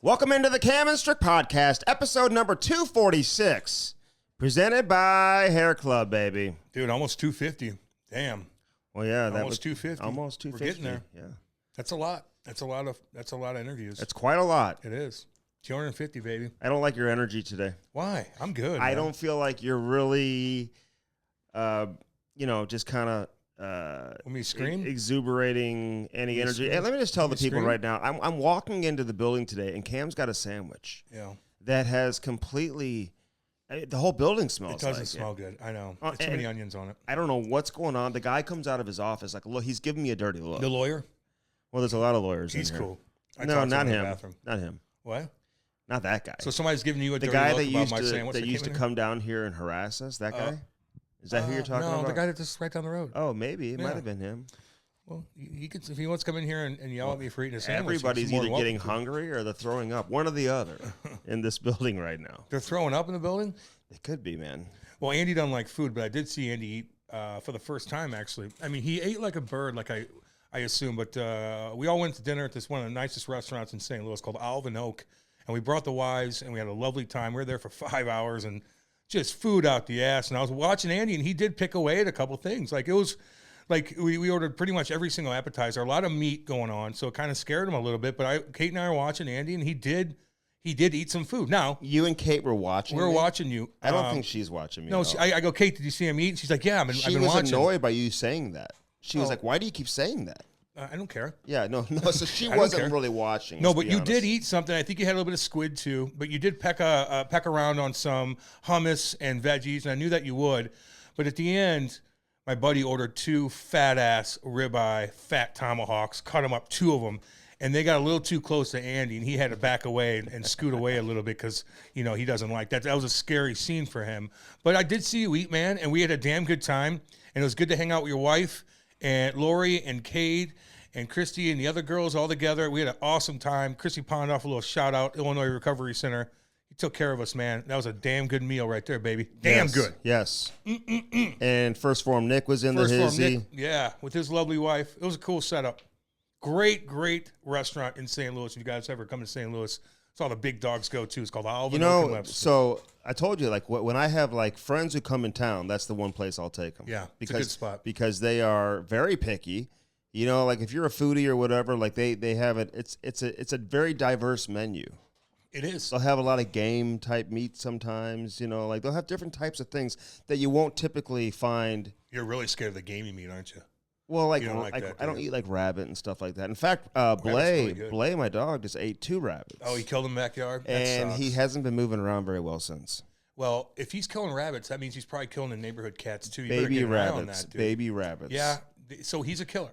Welcome into the Cam and Strick podcast, episode number 246, presented by Hair Club, baby. Dude, almost 250. Damn. Well, yeah, that almost 250. Almost 250. We're getting there. Yeah, that's a lot. That's a lot of interviews. It's quite a lot. It is. 250, baby. I don't like your energy today. Why? I'm good. I don't feel like you're really, just kind of. Let me scream? Exuberating any energy. Hey, let me just tell the people right now, I'm walking into the building today, and Cam's got a sandwich that has completely, the whole building smells like it. Doesn't smell good. I know. There's too many onions on it. I don't know what's going on. The guy comes out of his office like, look, he's giving me a dirty look. The lawyer? Well, there's a lot of lawyers in here. He's cool. No, not him. Not him. What? Not that guy. So somebody's giving you a dirty guy look that about my sandwich that used to come down here and harass us, that guy? Is that who you're talking about? No, the guy that's just right down the road. Oh, maybe. It might have been him. Well, he could, if he wants to come in here and yell at me for eating a sandwich. Everybody's either getting hungry or they're throwing up. One or the other in this building right now. They're throwing up in the building? It could be, man. Well, Andy doesn't like food, but I did see Andy eat for the first time, actually. I mean, he ate like a bird, like I assume, but we all went to dinner at this one of the nicest restaurants in St. Louis called Olive and Oak, and we brought the wives, and we had a lovely time. We were there for 5 hours, and just food out the ass. And I was watching Andy, and he did pick away at a couple things. Like, it was like we ordered pretty much every single appetizer, a lot of meat going on, so it kind of scared him a little bit. But Kate and I were watching Andy, and he did eat some food. Now, you and Kate were watching. We were watching you. I don't think she's watching me. No, I go, Kate, did you see him eat? She's like, yeah, I've been watching. She was annoyed by you saying that. She was like, why do you keep saying that? I don't care. Yeah, no. So she wasn't really watching. No, but you did eat something. I think you had a little bit of squid too. But you did peck around on some hummus and veggies, and I knew that you would. But at the end, my buddy ordered 2 fat-ass ribeye, fat tomahawks, cut them up, 2 of them, and they got a little too close to Andy, and he had to back away and scoot away a little bit because, he doesn't like that. That was a scary scene for him. But I did see you eat, man, and we had a damn good time, and it was good to hang out with your wife and Lori and Cade and Christy and the other girls all together. We had an awesome time. Christy pawned off a little shout-out, Illinois Recovery Center. He took care of us, man. That was a damn good meal right there, baby. Damn good. Yes. And First Form Nick was in the hizzy. Yeah, with his lovely wife. It was a cool setup. Great restaurant in St. Louis. If you guys ever come to St. Louis, it's all the big dogs go to. It's called Olive and Oak and Webster. So I told you, like, when I have like friends who come in town, that's the one place I'll take them. Yeah, it's a good spot because they are very picky. Like if you're a foodie or whatever, like they have it. It's a very diverse menu. It is. They'll have a lot of game type meat sometimes. Like they'll have different types of things that you won't typically find. You're really scared of the gamey meat, aren't you? Well, I don't eat like rabbit and stuff like that. In fact, Blay, my dog, just ate 2 rabbits. Oh, he killed them in the backyard? And he hasn't been moving around very well since. Well, if he's killing rabbits, that means he's probably killing the neighborhood cats too. You baby better get rabbits, an eye on that, dude. Baby rabbits. Yeah, so he's a killer.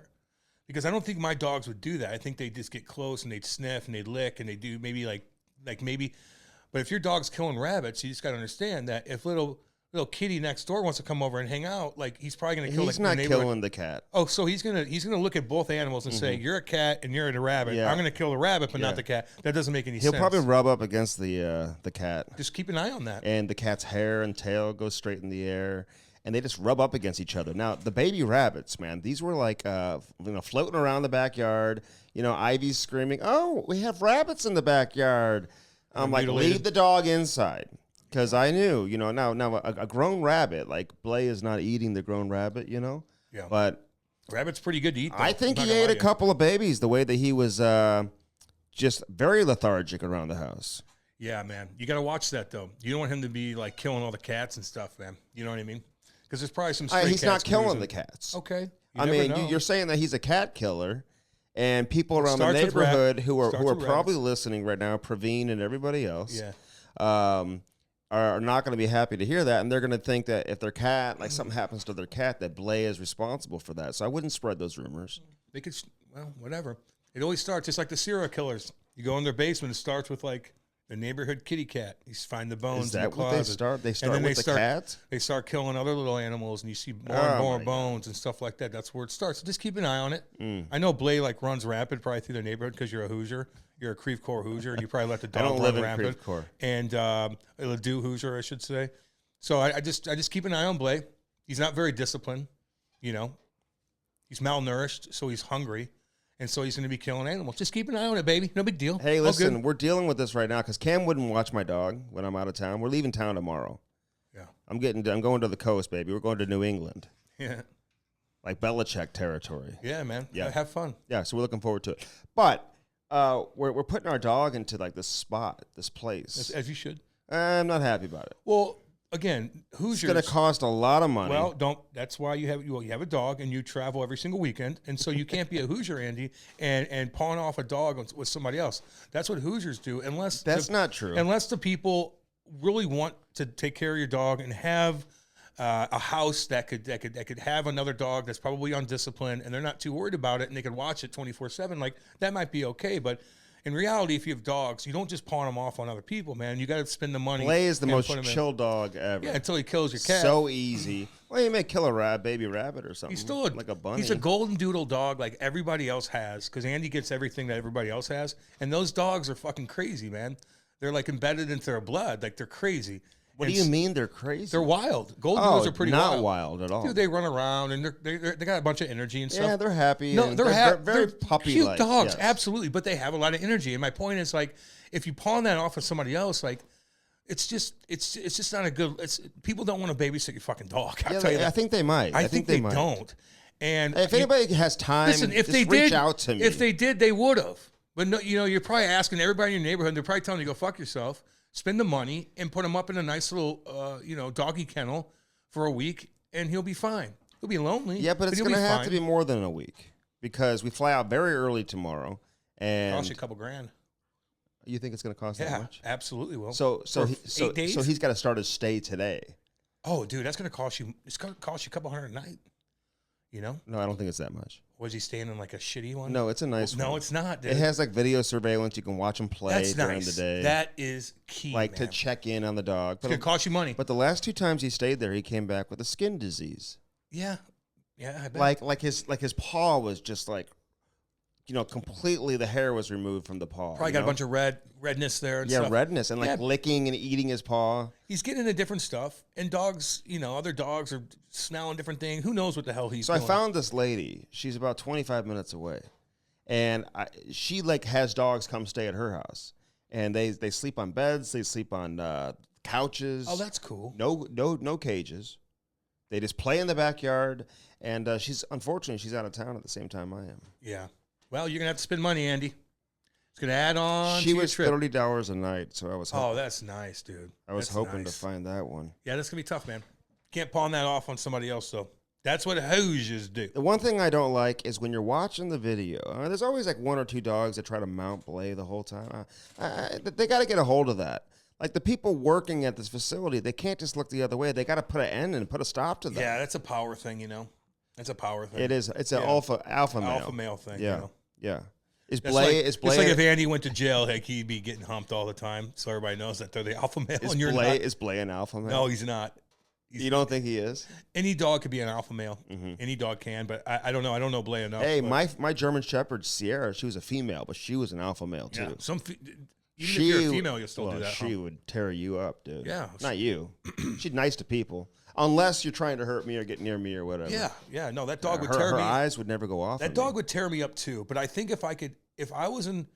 Because I don't think my dogs would do that. I think they just get close and they'd sniff and they'd lick and they do maybe like maybe. But if your dog's killing rabbits, you just got to understand that if little kitty next door wants to come over and hang out, like he's probably going to kill. He's not killing the cat. Oh, so he's gonna look at both animals and say, "You're a cat and you're a rabbit. Yeah. I'm going to kill the rabbit, but not the cat." That doesn't make any sense. He'll probably rub up against the cat. Just keep an eye on that. And the cat's hair and tail go straight in the air, and they just rub up against each other. Now the baby rabbits, man, these were like floating around the backyard. Ivy's screaming, "Oh, we have rabbits in the backyard!" I'm like, "Leave the dog inside." Because I knew, now a grown rabbit, like Blay is not eating the grown rabbit, Yeah. But rabbit's pretty good to eat, though. I think he ate a couple of babies the way that he was just very lethargic around the house. Yeah, man. You got to watch that, though. You don't want him to be, like, killing all the cats and stuff, man. You know what I mean? Because there's probably some stray cats. He's not killing the cats. Okay. You're saying that he's a cat killer, and people around the neighborhood who are probably listening right now, Praveen and everybody else, are not going to be happy to hear that, and they're going to think that if their cat, like something happens to their cat, that Blay is responsible for that. So I wouldn't spread those rumors. They could, whatever. It always starts just like the serial killers. You go in their basement, it starts with like the neighborhood kitty cat. You find the bones in the closet. Is that what they start? They start with the cats? They start killing other little animals, and you see more and more bones and stuff like that. That's where it starts. So just keep an eye on it. I know Blay runs rapid probably through their neighborhood because you're a Hoosier. You're a Creve Coeur Hoosier, and you probably let the dog run rampant. Creve Coeur. And a Ladue Hoosier, I should say. So I just keep an eye on Blay. He's not very disciplined, He's malnourished, so he's hungry. And so he's going to be killing animals. Just keep an eye on it, baby. No big deal. Hey, All listen, good. we're dealing with this right now because Cam wouldn't watch my dog when I'm out of town. We're leaving town tomorrow. Yeah. I'm going to the coast, baby. We're going to New England. Yeah. Like Belichick territory. Yeah, man. Yeah. Have fun. Yeah, so we're looking forward to it. But we're putting our dog into like this spot, this place. As you should. I'm not happy about it. Well, again, Hoosiers. It's going to cost a lot of money. Well, don't. That's why you have a dog and you travel every single weekend, and so you can't be a Hoosier, Andy, and pawn off a dog with somebody else. That's what Hoosiers do, unless that's not true. Unless the people really want to take care of your dog and have a house that could have another dog that's probably undisciplined, and they're not too worried about it, and they can watch it 24/7. Like that might be okay, but in reality, if you have dogs, you don't just pawn them off on other people, man. You got to spend the money. Blay is the most chill dog ever. Yeah, until he kills your cat. So easy. Well, you may kill a baby rabbit or something. He's still like a bunny. He's a golden doodle dog like everybody else has, because Andy gets everything that everybody else has. And those dogs are fucking crazy, man. They're like embedded into their blood. Like they're crazy. What do you mean they're crazy? They're wild. Golden doodles are pretty not wild. at all. Dude, they run around and they got a bunch of energy and stuff. Yeah, they're happy. No, they're very they're puppy-like. cute dogs, yes. absolutely. But they have a lot of energy. And my point is, like, if you pawn that off of somebody else, like, it's just not a good. People don't want to babysit your fucking dog. I'll tell you that. I think they might. I think they might. don't. And if anybody has time, listen, if just they reach did, out to me. If they did, they would have. But no, you're probably asking everybody in your neighborhood. They're probably telling you to go fuck yourself. Spend the money and put him up in a nice little, doggy kennel for a week, and he'll be fine. He'll be lonely. Yeah, but it's going to have to be more than a week because we fly out very early tomorrow. And cost you a couple grand. You think it's going to cost that much? Yeah, absolutely will. So 8 days? So he's got to start his stay today. Oh, dude, that's going to cost you. It's going to cost you a couple $100 a night. You know? No, I don't think it's that much. Was he staying in like a shitty one? No, it's a nice one. No, it's not, dude. It has like video surveillance. You can watch him play during the day. That is key, like to check in on the dog. It's going to cost you money. But the last 2 times he stayed there, he came back with a skin disease. Yeah. Yeah, I bet. Like his paw was just like, completely the hair was removed from the paw. Probably got a bunch of redness there and stuff. Yeah, redness and like licking and eating his paw. He's getting into different stuff. And dogs, other dogs are smelling different things. Who knows what the hell he's doing. So I found this lady. She's about 25 minutes away. And she like has dogs come stay at her house. And they sleep on beds. They sleep on couches. Oh, that's cool. No cages. They just play in the backyard. And unfortunately, she's out of town at the same time I am. Yeah. Well, you're going to have to spend money, Andy. It's going to add on to your trip. $30 a night, so I was hoping. Oh, that's nice, dude. I was hoping to find that one. Yeah, that's going to be tough, man. Can't pawn that off on somebody else, though. That's what Hoosiers do. The one thing I don't like is when you're watching the video, there's always like 1 or 2 dogs that try to mount Blay the whole time. They got to get a hold of that. Like the people working at this facility, they can't just look the other way. They got to put an end and put a stop to that. Yeah, that's a power thing, That's a power thing. It is. It's an alpha male. Alpha male thing. Yeah. Yeah. Is That's Blay? It's like if Andy went to jail, like he'd be getting humped all the time, so everybody knows that they're the alpha male. Is Blay an alpha male? No, he's not. You don't think he is? Any dog could be an alpha male. Mm-hmm. Any dog can, but I don't know. I don't know Blay enough. Hey, my German Shepherd Sierra, she was a female, but she was an alpha male too. Yeah, even if you're a female, you'll still do that. She would tear you up, dude. Yeah, not you. She's nice to people, unless you're trying to hurt me or get near me or whatever. Yeah. No, that dog would tear me. Her eyes would never go off. That dog would tear me up too. But I think if I was in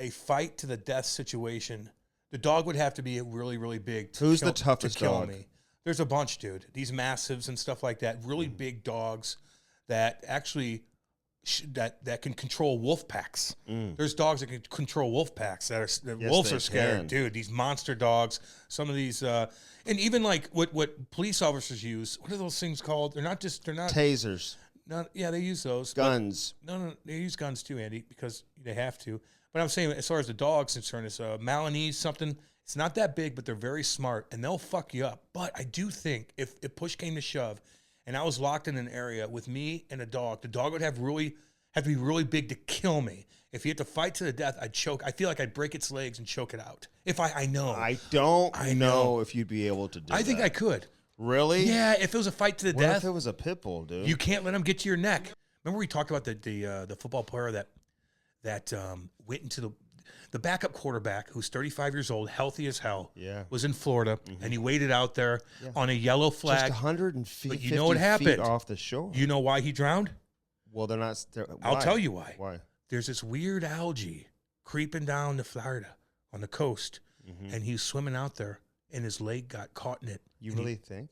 a fight to the death situation, the dog would have to be really, really big. Who's the toughest dog? Me. There's a bunch, dude. These massives and stuff like that. Really big dogs that actually that can control wolf packs. There's dogs that can control wolf packs. Wolves are scared, dude. These monster dogs. Some of these, and even like what police officers use. What are those things called? They're not tasers. They use those. Guns. No, they use guns too, Andy, because they have to. But I'm saying, as far as the dog's concerned, it's a Malinese something. It's not that big, but they're very smart, and they'll fuck you up. But I do think if push came to shove, and I was locked in an area with me and a dog, the dog would have to be really big to kill me. If you had to fight to the death, I'd choke. I feel like I'd break its legs and choke it out. If I know. I don't know if you'd be able to do that. I think I could. Really? Yeah, if it was a fight to the death. What if it was a pit bull, dude? You can't let them get to your neck. Remember we talked about the football player that went into the backup quarterback, who's 35 years old, healthy as hell, was in Florida, and he waited out there on a yellow flag. Just 150 but you know what happened? feet off the shore. You know why he drowned? Well, they're not. I'll tell you why. Why? There's this weird algae creeping down to Florida on the coast, and he's swimming out there, and his leg got caught in it. You really think?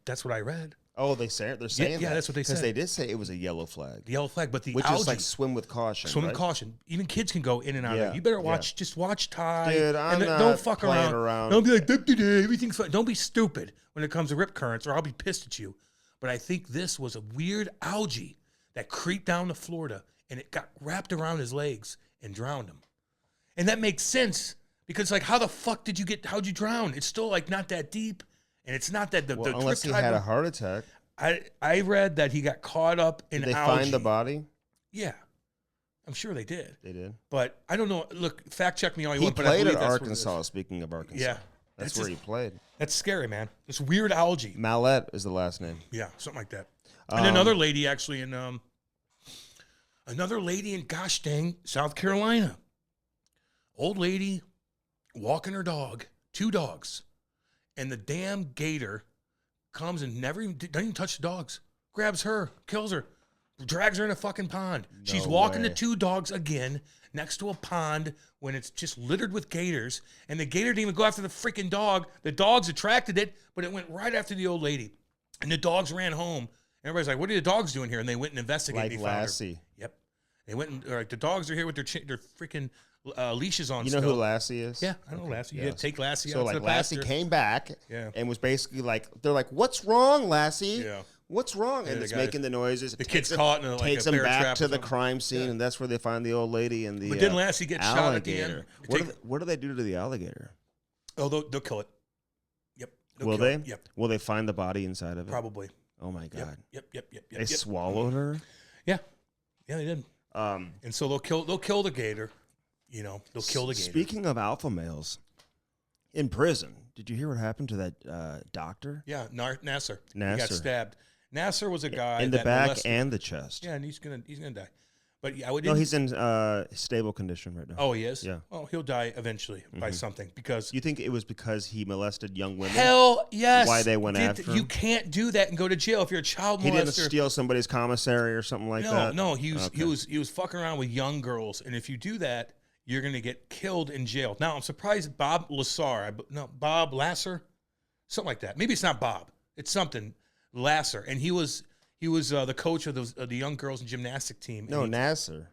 That's what I read. Oh, they're saying that? Yeah, that's what they said. Because they did say it was a yellow flag. The yellow flag, but the which algae, is like swim with caution. Swim with right? caution. Even kids can go in and out of Yeah, it. You better watch. Just watch Tide. Dude, I'm and not don't fuck playing around. Don't be like, everything's fine. Don't be stupid when it comes to rip currents, or I'll be pissed at you. But I think this was a weird algae that creeped down to Florida, and it got wrapped around his legs and drowned him. And that makes sense because, like, how the fuck how'd you drown? It's still like not that deep, and it's not that the unless he had a heart attack. I read that he got caught up in Did they algae. find the body? Yeah, I'm sure they did. They did. But I don't know. Look, fact check me all you He want. But I played believe at that's what it Arkansas. is. Speaking of Arkansas, Yeah, that's where he played. That's scary, man. This weird algae. Mallette is the last name. Yeah, something like that. And another lady actually in gosh dang South Carolina. Old lady walking her dog, 2 dogs, and the damn gator comes and doesn't even touch the dogs. Grabs her, kills her, drags her in a fucking pond. She's walking the 2 dogs again next to a pond when it's just littered with gators, and the gator didn't even go after the freaking dog. The dogs attracted it, but it went right after the old lady, and the dogs ran home. Everybody's like, "What are the dogs doing here?" And they went and investigated. Like and they found her. Lassie. Yep. They went and like the dogs are here with their freaking leashes on. You know who Lassie is? Yeah, I know Lassie. You take Lassie out So to like the Lassie pasture. came back Yeah. and was basically like, they're like, "What's wrong, Lassie? Yeah. What's wrong?" And the it's guy- making the noises. the kid's caught in takes a them bear trap back or to the something. crime scene, and that's where they find the old lady and the. But didn't Lassie get shot at the alligator. end? What do they do to the alligator? Oh, they'll kill it. Yep. Will they? Yep. Will they find the body inside of it? Probably. Oh my god. Yep. They swallowed her. Yeah, they did. And so they'll kill the gator. You know, they'll kill the gator. Speaking of alpha males, in prison, did you hear what happened to that doctor? Yeah, Nasser. He got Nasser. stabbed. Nasser was a guy In the that back molested- and the chest. Yeah, and he's gonna die. But yeah, I would. No, he's in stable condition right now. Oh, he is. Yeah. Oh, he'll die eventually by something because. You think it was because he molested young women? Hell yes. Why they went after him? You can't do that and go to jail if you're a child molester. He didn't steal somebody's commissary or something like that? No, he was fucking around with young girls, and if you do that, you're gonna get killed in jail. Now I'm surprised Bob Lasser, something like that. Maybe it's not Bob. It's something Lasser, and he was the coach of the young girls and gymnastic team. No, Nasser.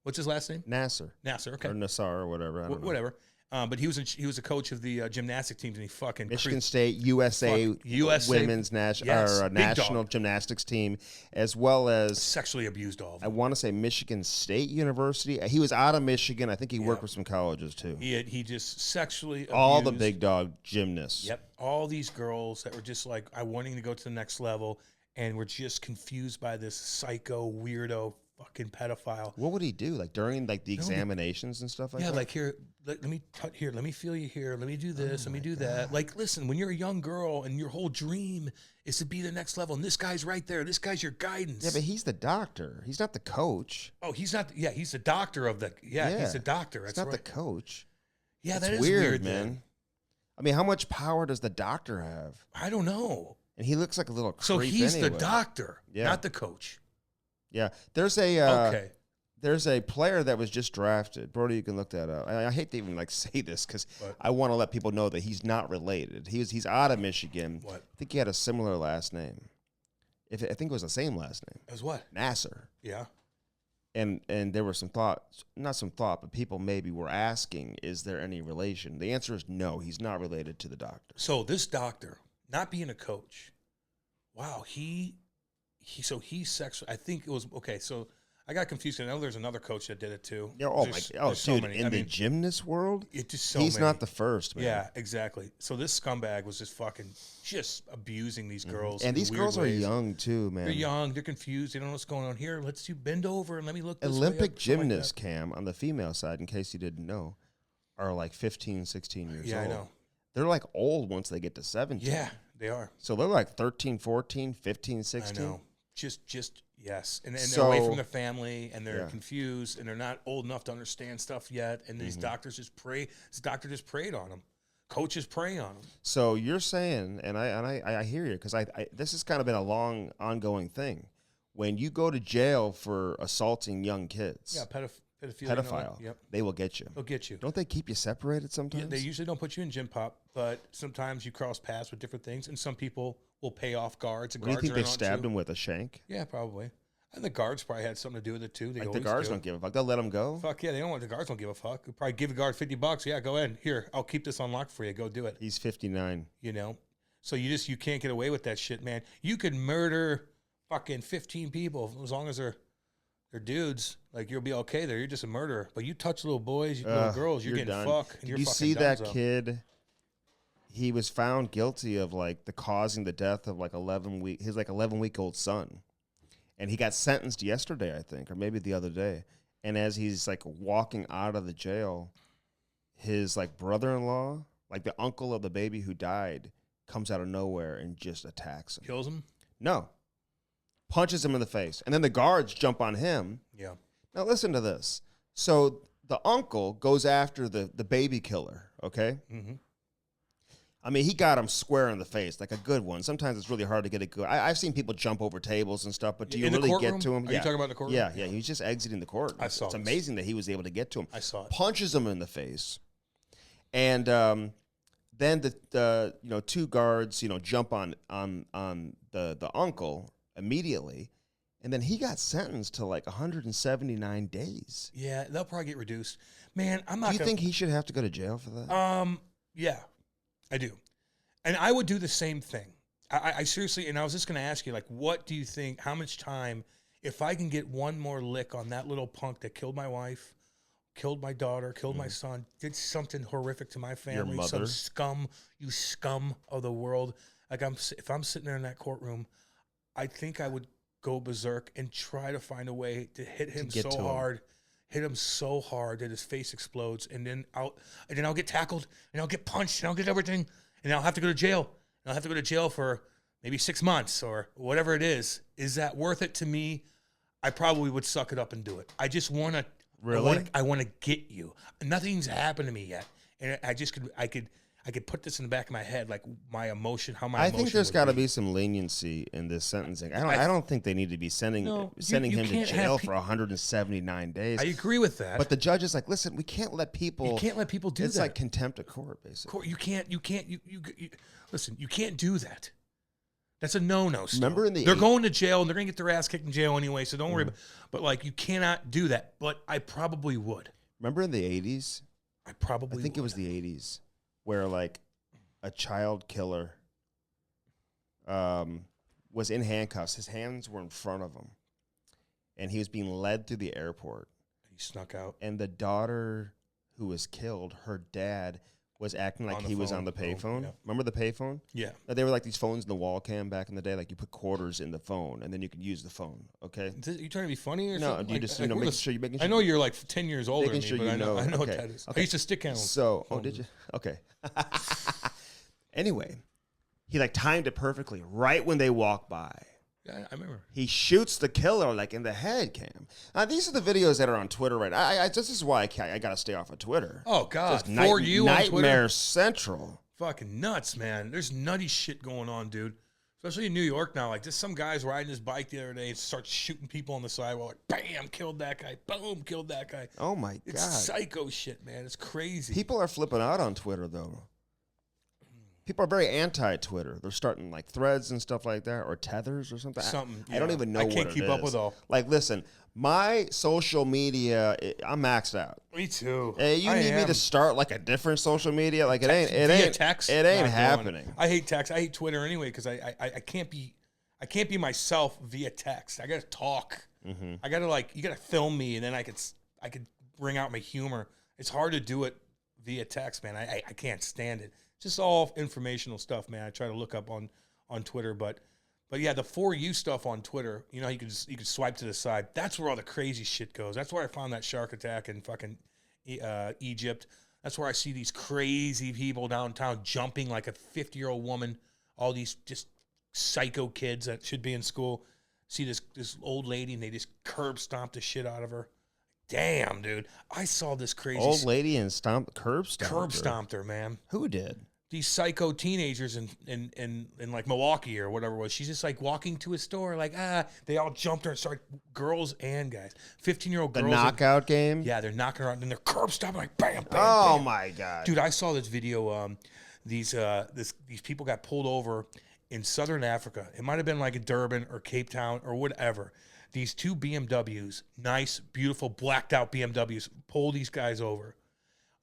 What's his last name? Nasser. Okay. Or Nassar or whatever. I don't know. Whatever. But he was a coach of the gymnastic teams, and he fucking Michigan State, USA women's national gymnastics team, as well as sexually abused all of I them. want to say Michigan State University. He was out of Michigan. I think he worked with some colleges too. He just sexually abused All the big dog gymnasts. Yep. All these girls that were just like, I wanting to go to the next level, and were just confused by this psycho, weirdo, fucking pedophile. What would he do? Like during like the examinations and stuff like that? Yeah, like here, let me touch here, let me feel you here, let me do this, let me do that. Like, listen, when you're a young girl and your whole dream is to be the next level, and this guy's right there, this guy's your guidance. Yeah, but he's the doctor. He's not the coach. Oh, he's not. Yeah, he's the doctor of the. Yeah, he's the doctor. That's He's not right. the coach. Yeah, That's that is weird, man. then. I mean, how much power does the doctor have? I don't know. And he looks like a little creep So he's anyway. the doctor, Yeah. not the coach. Yeah, there's a Okay. There's a player that was just drafted. Brody, you can look that up. I hate to even like say this because I want to let people know that he's not related. He's out of Michigan. What? I think he had a similar last name. I think it was the same last name. As what? Nasser. Yeah. And there was not some thought, but people maybe were asking, is there any relation? The answer is no, he's not related to the doctor. So this doctor, not being a coach, wow, he's sexual. I think it was okay. So I got confused. I know there's another coach that did it too. Yeah, oh There's dude, so many. in the gymnast world, it's just so he's many. not the first, man. Yeah, exactly. So this scumbag was just abusing these girls. And in these weird girls are ways. young too, man. They're young. They're confused. They don't know what's going on here. Let's do bend over and let me look. This way Olympic up, something like gymnasts, that. Cam, on the female side, in case you didn't know, are like 15, 16 years old. Yeah, I know. They're like old once they get to 17. Yeah, they are. So they're like 13, 14, 15, 16. I know. Just yes, and So- they're away from their family, and they're Yeah. confused, and they're not old enough to understand stuff yet. And these doctors just pray. This doctor just prayed on them. Coaches pray on them. So you're saying, and I hear you, because I this has kind of been a long, ongoing thing. when you go to jail for assaulting young kids, Yeah, pedophile, Yep. they will get you. They'll get you. Don't they keep you separated sometimes? Yeah, they usually don't put you in gym pop, but sometimes you cross paths with different things, and some people will pay off guards. And What do you guards think are they in on stabbed too. him with a shank? Yeah, probably. And the guards probably had something to do with it too. They Like the always guards do. don't give a fuck. They'll let him go. Fuck yeah, they don't want the guards don't give a fuck. They'll probably give a guard $50. Yeah, go ahead. Here, I'll keep this unlocked for you. Go do it. He's 59. You know, so you can't get away with that shit, man. You could murder fucking 15 people as long as they're dudes. Like you'll be okay there. You're just a murderer. But you touch little boys, little girls, you're getting done. fucked. Did you see that kid? He was found guilty of like causing the death of like 11-week-old son. And he got sentenced yesterday, I think, or maybe the other day. And as he's like walking out of the jail, his like brother-in-law, like the uncle of the baby who died, comes out of nowhere and just attacks him. Kills him? No. Punches him in the face. And then the guards jump on him. Yeah. Now listen to this. So the uncle goes after the baby killer, okay? Mm-hmm. I mean, he got him square in the face, like a good one. Sometimes it's really hard to get a good. I've seen people jump over tables and stuff, but do you really get to him? Are you talking about the courtroom? Yeah, yeah. He was just exiting the court. I saw It's this. amazing that he was able to get to him. I saw it. Punches him in the face, and then the two guards jump on the uncle immediately, and then he got sentenced to like 179 days. Yeah, they'll probably get reduced. Man, I'm not. Do you think he should have to go to jail for that? Yeah, I do. And I would do the same thing. I seriously, and I was just going to ask you, like, what do you think, how much time, if I can get one more lick on that little punk that killed my wife, killed my daughter, killed my son, did something horrific to my family, mother? some scum, you scum of the world. Like, if I'm sitting there in that courtroom, I think I would go berserk and try to find a way to hit him hit him so hard that his face explodes, and then I'll get tackled, and I'll get punched, and I'll get everything, and I'll have to go to jail. And I'll have to go to jail for maybe 6 months or whatever it is. Is that worth it to me? I probably would suck it up and do it. I just want to. Really? I want to get you. Nothing's happened to me yet, and I could put this in the back of my head, like my emotion, how my I emotion think there's would got to be some leniency in this sentencing. I don't think they need to be sending you him to can't jail have for 179 days. I agree with that. But the judge is like, listen, we can't let people. You can't let people do it's that. like contempt of court, basically. You can't. Listen, you can't do that. That's a no-no. Still. Remember in the they're going to jail and they're going to get their ass kicked in jail anyway. So don't worry about. But like, you cannot do that. But I probably would. Remember in the 80s? I probably. I think it was the 80s, where like a child killer was in handcuffs. His hands were in front of him, and he was being led through the airport. He snuck out. And the daughter who was killed, her dad was acting like he was on the payphone. Yeah. Remember the payphone? Yeah. They were like these phones in the wall cam back in the day. Like you put quarters in the phone, and then you could use the phone. Okay. You trying to be funny or No, something? you just making sure you're making sure. I know you're like 10 years older than making me, sure but you know. I know what Okay. that is. Okay. I used to stick count. So, did you? Okay. Anyway, he like timed it perfectly right when they walked by. Yeah, I remember. He shoots the killer like in the head, Cam. These are the videos that are on Twitter right now. This is why I got to stay off of Twitter. Oh, God. Just For you on Nightmare Twitter? Central. Fucking nuts, man. There's nutty shit going on, dude. Especially in New York now. Like, there's some guys riding his bike the other day and starts shooting people on the sidewalk. Like, bam, killed that guy. Boom, killed that guy. Oh, my God. It's psycho shit, man. It's crazy. People are flipping out on Twitter, though. People are very anti-Twitter. They're starting like threads and stuff like that, or tethers or something. I don't even know. I can't keep up with all. Like, listen, my social media, I'm maxed out. Me too. You need me to start like a different social media? Like it Via ain't text. It ain't Not happening. I hate text. I hate Twitter anyway because I can't be myself via text. I gotta talk. Mm-hmm. I gotta you gotta film me and then I could bring out my humor. It's hard to do it via text, man. I can't stand it. Just all informational stuff, man. I try to look up on Twitter, but yeah, the For You stuff on Twitter, you could swipe to the side. That's where all the crazy shit goes. That's where I found that shark attack in fucking Egypt. That's where I see these crazy people downtown jumping like a 50-year-old woman. All these just psycho kids that should be in school. See this old lady and they just curb stomp the shit out of her. Damn, dude. I saw this crazy old lady and curb stomped her, man. Who did? these psycho teenagers in like Milwaukee or whatever it was. She's just like walking to a store, like, they all jumped her and started, girls and guys. 15-year-old The girls. knockout game? Yeah, they're knocking around and they're curb stomping like bam, bam, Oh bam. my God. Dude, I saw this video. These people got pulled over in Southern Africa. It might have been like in Durban or Cape Town or whatever. These two BMWs, nice, beautiful, blacked out BMWs, pull these guys over.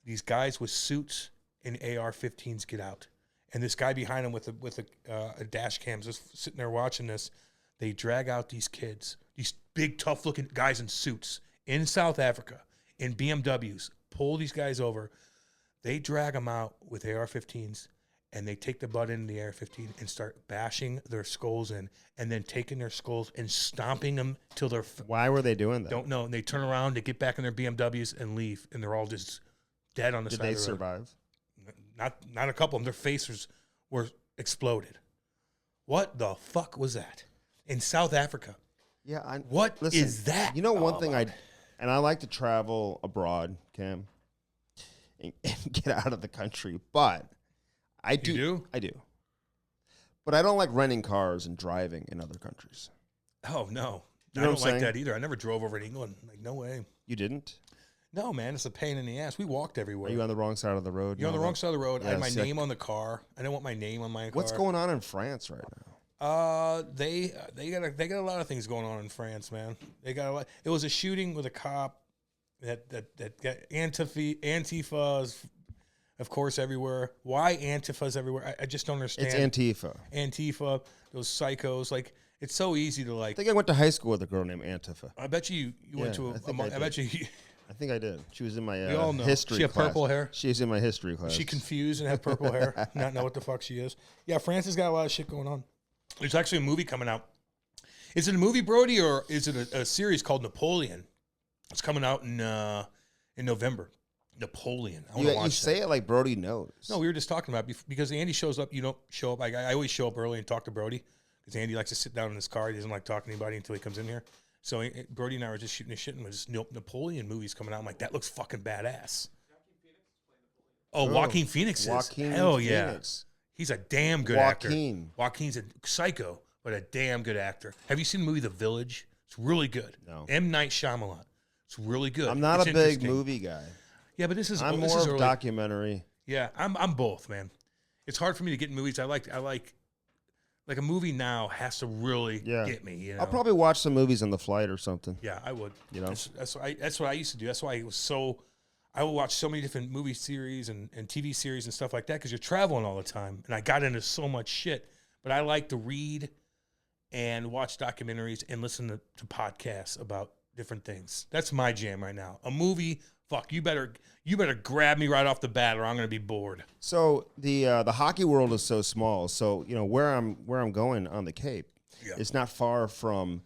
These guys with suits and AR-15s get out, and this guy behind him with a dash cam just sitting there watching this. They drag out these kids, these big, tough-looking guys in suits in South Africa in BMWs, pull these guys over. They drag them out with AR-15s, and they take the butt into the AR-15 and start bashing their skulls in, and then taking their skulls and stomping them till they're... Why were they doing that? Don't know. And they turn around, they get back in their BMWs and leave, and they're all just dead on the side of the road. Did they survive? Not a couple of them. Their faces were exploded. What the fuck was that? In South Africa. Yeah. What is that? You know, one thing I like to travel abroad, Cam, and get out of the country, but I do. You do? I do. But I don't like renting cars and driving in other countries. Oh, no. You I know don't what I'm like saying? that either. I never drove over to England. Like, no way. You didn't? No, man. It's a pain in the ass. We walked everywhere. Are you on the wrong side of the road? You're on the wrong side of the road. I had my sick. name on the car. I didn't want my name on my car. What's going on in France right now? They got a lot of things going on in France, man. They got a lot. It was a shooting with a cop that got Antifa's, of course, everywhere. Why Antifa's everywhere? I just don't understand. It's Antifa. Antifa, those psychos. Like, it's so easy to like. I think I went to high school with a girl named Antifa. I bet you went to I bet you. I think I did. She was in my We all know. history She had class. purple hair? She was in my history class. She confused and had purple hair, not know what the fuck she is. Yeah, France has got a lot of shit going on. There's actually a movie coming out. Is it a movie, Brody, or is it a series called Napoleon? It's coming out in November. Napoleon. I want to watch you say it like Brody knows. No, we were just talking about because Andy shows up. You don't show up. I always show up early and talk to Brody because Andy likes to sit down in his car. He doesn't like talking to anybody until he comes in here. So Brody and I were just shooting the shit, and this Napoleon movie's coming out. I'm like, that looks fucking badass. Oh, Joaquin Phoenix is. Joaquin Hell yeah. Phoenix. He's a damn good actor. Joaquin's a psycho, but a damn good actor. Have you seen the movie The Village? It's really good. No. M. Night Shyamalan. It's really good. I'm not It's a big interesting. movie guy. Yeah, but this is I'm this more is of early. documentary. Yeah, I'm both, man. It's hard for me to get in movies. I like a movie now has to really get me. You know? I'll probably watch some movies on the flight or something. Yeah, I would. You know? That's what I used to do. That's why I would watch so many different movie series and TV series and stuff like that because you're traveling all the time. And I got into so much shit. But I like to read and watch documentaries and listen to podcasts about different things. That's my jam right now. A movie, fuck, you better grab me right off the bat or I'm going to be bored. So the hockey world is so small. So, you know, where I'm going on the Cape, it's not far from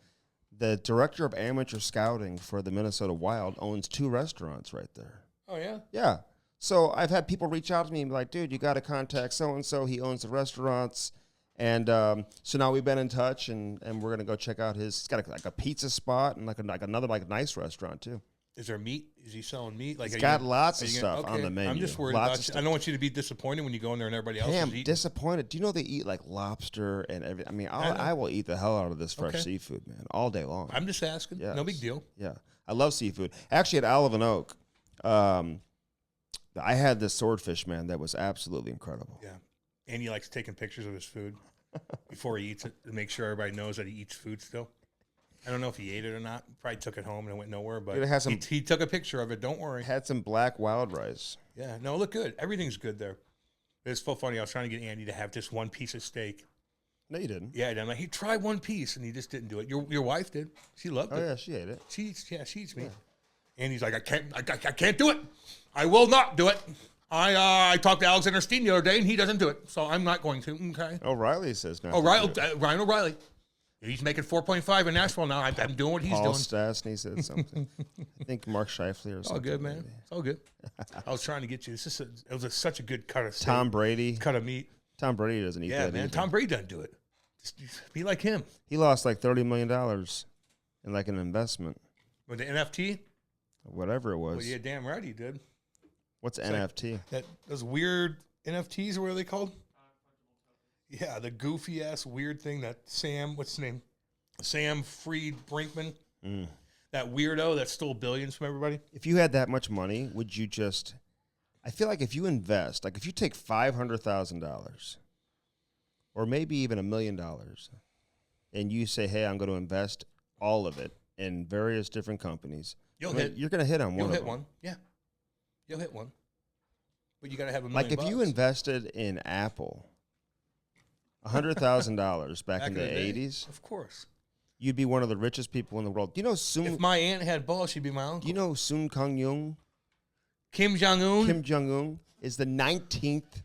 the director of amateur scouting for the Minnesota Wild owns 2 restaurants right there. Oh, yeah? Yeah. So I've had people reach out to me and be like, dude, you got to contact so-and-so. He owns the restaurants. And so now we've been in touch, and we're going to go check out he's got a pizza spot and another nice restaurant, too. Is there meat? Is he selling meat? Like, he's got lots of stuff on the menu. I'm just worried about you. I don't want you to be disappointed when you go in there and everybody else is eating. Disappointed. Do you know they eat like lobster and everything? I mean, I will eat the hell out of this fresh seafood, man, all day long. I'm just asking. Yes. No big deal. Yeah. I love seafood. Actually, at Olive and Oak, I had this swordfish, man, that was absolutely incredible. Yeah. And he likes taking pictures of his food before he eats it to make sure everybody knows that he eats food still. I don't know if he ate it or not. Probably took it home and it went nowhere, but he took a picture of it. Don't worry. Had some black wild rice. Yeah. No, look good. Everything's good there. It's so funny. I was trying to get Andy to have just one piece of steak. No, you didn't. Yeah, I'm like, he tried one piece, and he just didn't do it. Your wife did. She loved it. Oh, yeah, she ate it. She eats meat. And he's like, I can't do it. I will not do it. I talked to Alexander Steen the other day, and he doesn't do it, so I'm not going to. Okay. O'Reilly says no. Ryan O'Reilly. He's making 4.5 in Nashville now. I'm doing what he's Paul doing. Stastny said something. I think Mark Scheifele or something. All good, man. Maybe. It's all good. I was trying to get you. It was such a good cut of steak. Tom Brady. Cut of meat. Tom Brady doesn't eat that man. either. Tom Brady doesn't do it. Just be like him. He lost like $30 million in like an investment. With the NFT? Whatever it was. Well, yeah, damn right he did. What's it's NFT? Like those weird NFTs, what are they called? Yeah, the goofy ass weird thing that Sam, what's his name? Sam Fried Brinkman. That weirdo that stole billions from everybody. If you had that much money, would you just? I feel like if you invest, like if you take $500,000, or maybe even $1 million, and you say, "Hey, I'm going to invest all of it in various different companies," you're going to hit on one. You'll of hit them. one. Yeah, you'll hit one. But you got to have $1 million. Like if you invested in Apple, $100,000 back in the day, 80s, of course, you'd be one of the richest people in the world. You know, if my aunt had balls, she'd be my uncle. You know, Soon Kang Yung, Kim Jong-un? Kim Jong-un is the 19th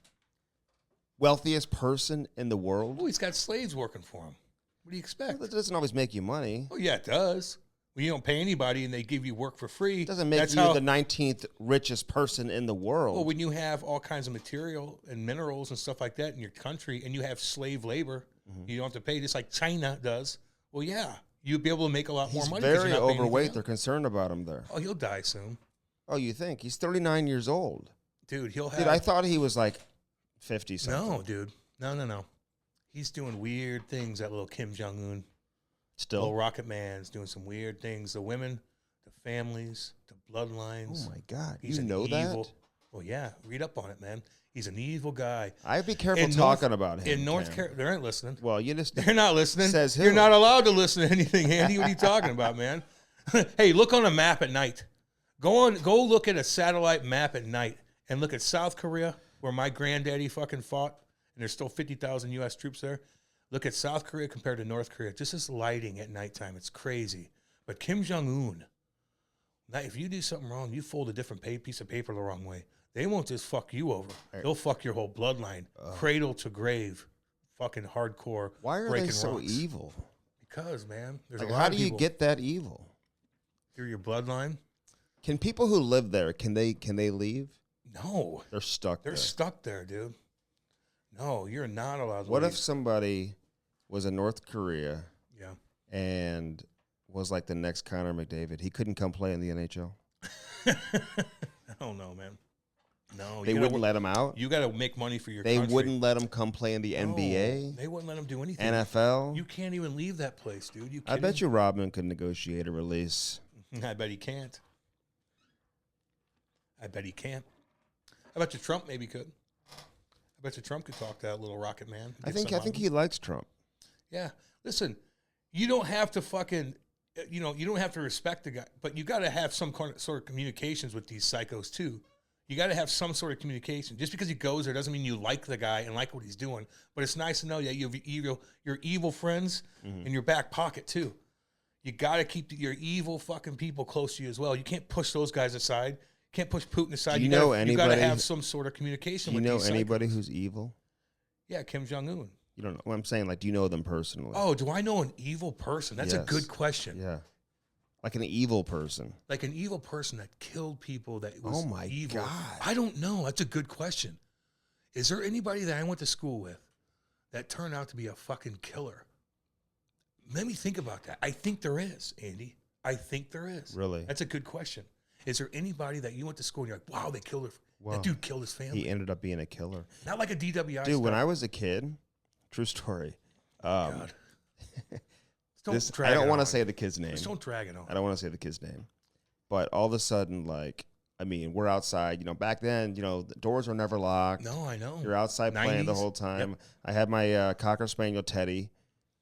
wealthiest person in the world. Oh, he's got slaves working for him. What do you expect? Well, that doesn't always make you money. Oh, yeah, it does. When you don't pay anybody and they give you work for free. It doesn't make you the 19th richest person in the world. Well, when you have all kinds of material and minerals and stuff like that in your country and you have slave labor, you don't have to pay just like China does. Well, yeah, you'd be able to make a lot more money. He's very overweight. They're concerned about him there. Oh, he'll die soon. Oh, you think? He's 39 years old. Dude, he'll have... Dude, I thought he was like 50-something. No, dude. No. He's doing weird things, that little Kim Jong-un. Still? Little rocket man's doing some weird things. The women, the families, the bloodlines. Oh, my God. He's you know that? Well, yeah. Read up on it, man. He's an evil guy. I'd be careful talking about him. In North Carolina, they aren't listening. Well, they're not listening. Says who? You're not allowed to listen to anything, Andy. What are you talking about, man? Hey, look on a map at night. Go look at a satellite map at night and look at South Korea, where my granddaddy fucking fought, and there's still 50,000 U.S. troops there. Look at South Korea compared to North Korea. Just this lighting at nighttime. It's crazy. But Kim Jong-un, if you do something wrong, you fold a different piece of paper the wrong way. They won't just fuck you over. They'll fuck your whole bloodline, cradle to grave, fucking hardcore. Why are they so evil? Because, man, there's like, a lot how of do you people get that evil? through your bloodline. Can people who live there, can they leave? No. They're stuck there. They're stuck there, dude. No, you're not allowed to What leave. if somebody was in North Korea and was like the next Connor McDavid? He couldn't come play in the NHL? I don't know, man. No. They wouldn't let him out? You got to make money for your country. They wouldn't let him come play in the NBA? They wouldn't let him do anything. NFL? You can't even leave that place, dude. You I bet you Rodman could negotiate a release. I bet he can't. I bet you Trump maybe could. I bet you Trump could talk to that little rocket man. I think he likes Trump. Yeah. Listen, you don't have to fucking, you don't have to respect the guy, but you got to have some sort of communications with these psychos too. You got to have some sort of communication. Just because he goes there doesn't mean you like the guy and like what he's doing. But it's nice to know that you have your evil friends in your back pocket too. You got to keep your evil fucking people close to you as well. You can't push those guys aside. You can't push Putin aside. You got to have some sort of communication with these psychos. Do you know anybody who's evil? Yeah, Kim Jong-un. You don't know. Well, I'm saying, like, do you know them personally? Oh, do I know an evil person? That's a good question. Yeah. Like an evil person. Like an evil person that killed people that was evil. God. I don't know. That's a good question. Is there anybody that I went to school with that turned out to be a fucking killer? Let me think about that. I think there is, Andy. I think there is. Really? That's a good question. Is there anybody that you went to school and you're like, wow, they killed her? Wow. That dude killed his family. He ended up being a killer. Not like a DWI Dude, when I was a kid, true story. God. I don't want to say the kid's name. Just don't drag it on. I don't want to say the kid's name. But all of a sudden, like, I mean, we're outside. Back then, the doors were never locked. No, I know. You're outside 90s. Playing the whole time. Yep. I had my Cocker Spaniel, Teddy,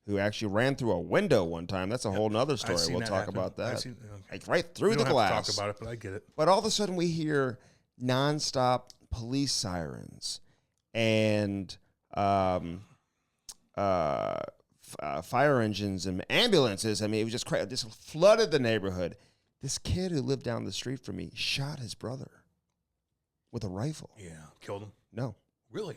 who actually ran through a window one time. That's a whole nother story. We'll talk about that. Like right through the glass. Have to talk about it, but I get it. But all of a sudden, we hear nonstop police sirens and fire engines and ambulances. I mean, it was just crazy. This flooded the neighborhood. This kid who lived down the street from me shot his brother with a rifle. Yeah, killed him. No, really.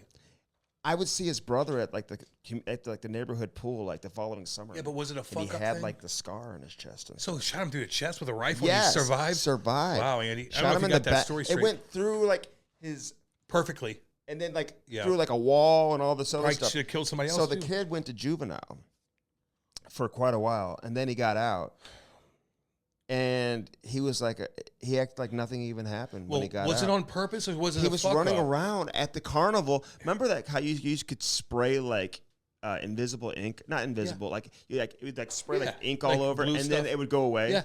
I would see his brother at the neighborhood pool like the following summer. Yeah, but was it a fuck up thing? He had like the scar on his chest. So he shot him through the chest with a rifle. Yes, and he survived. Survived. Wow, Andy. Shot I don't know if you got that story straight. It went through like his perfectly, and then through like a wall and all this other stuff. Should have killed somebody else. So the kid went to juvenile for quite a while, and then he got out. And he was like, he acted like nothing even happened when he got out. Was it on purpose or was it He was running around at the carnival. Remember that how you could spray like invisible ink? Not invisible, like it would like spray like ink all over, and then it would go away. Yeah.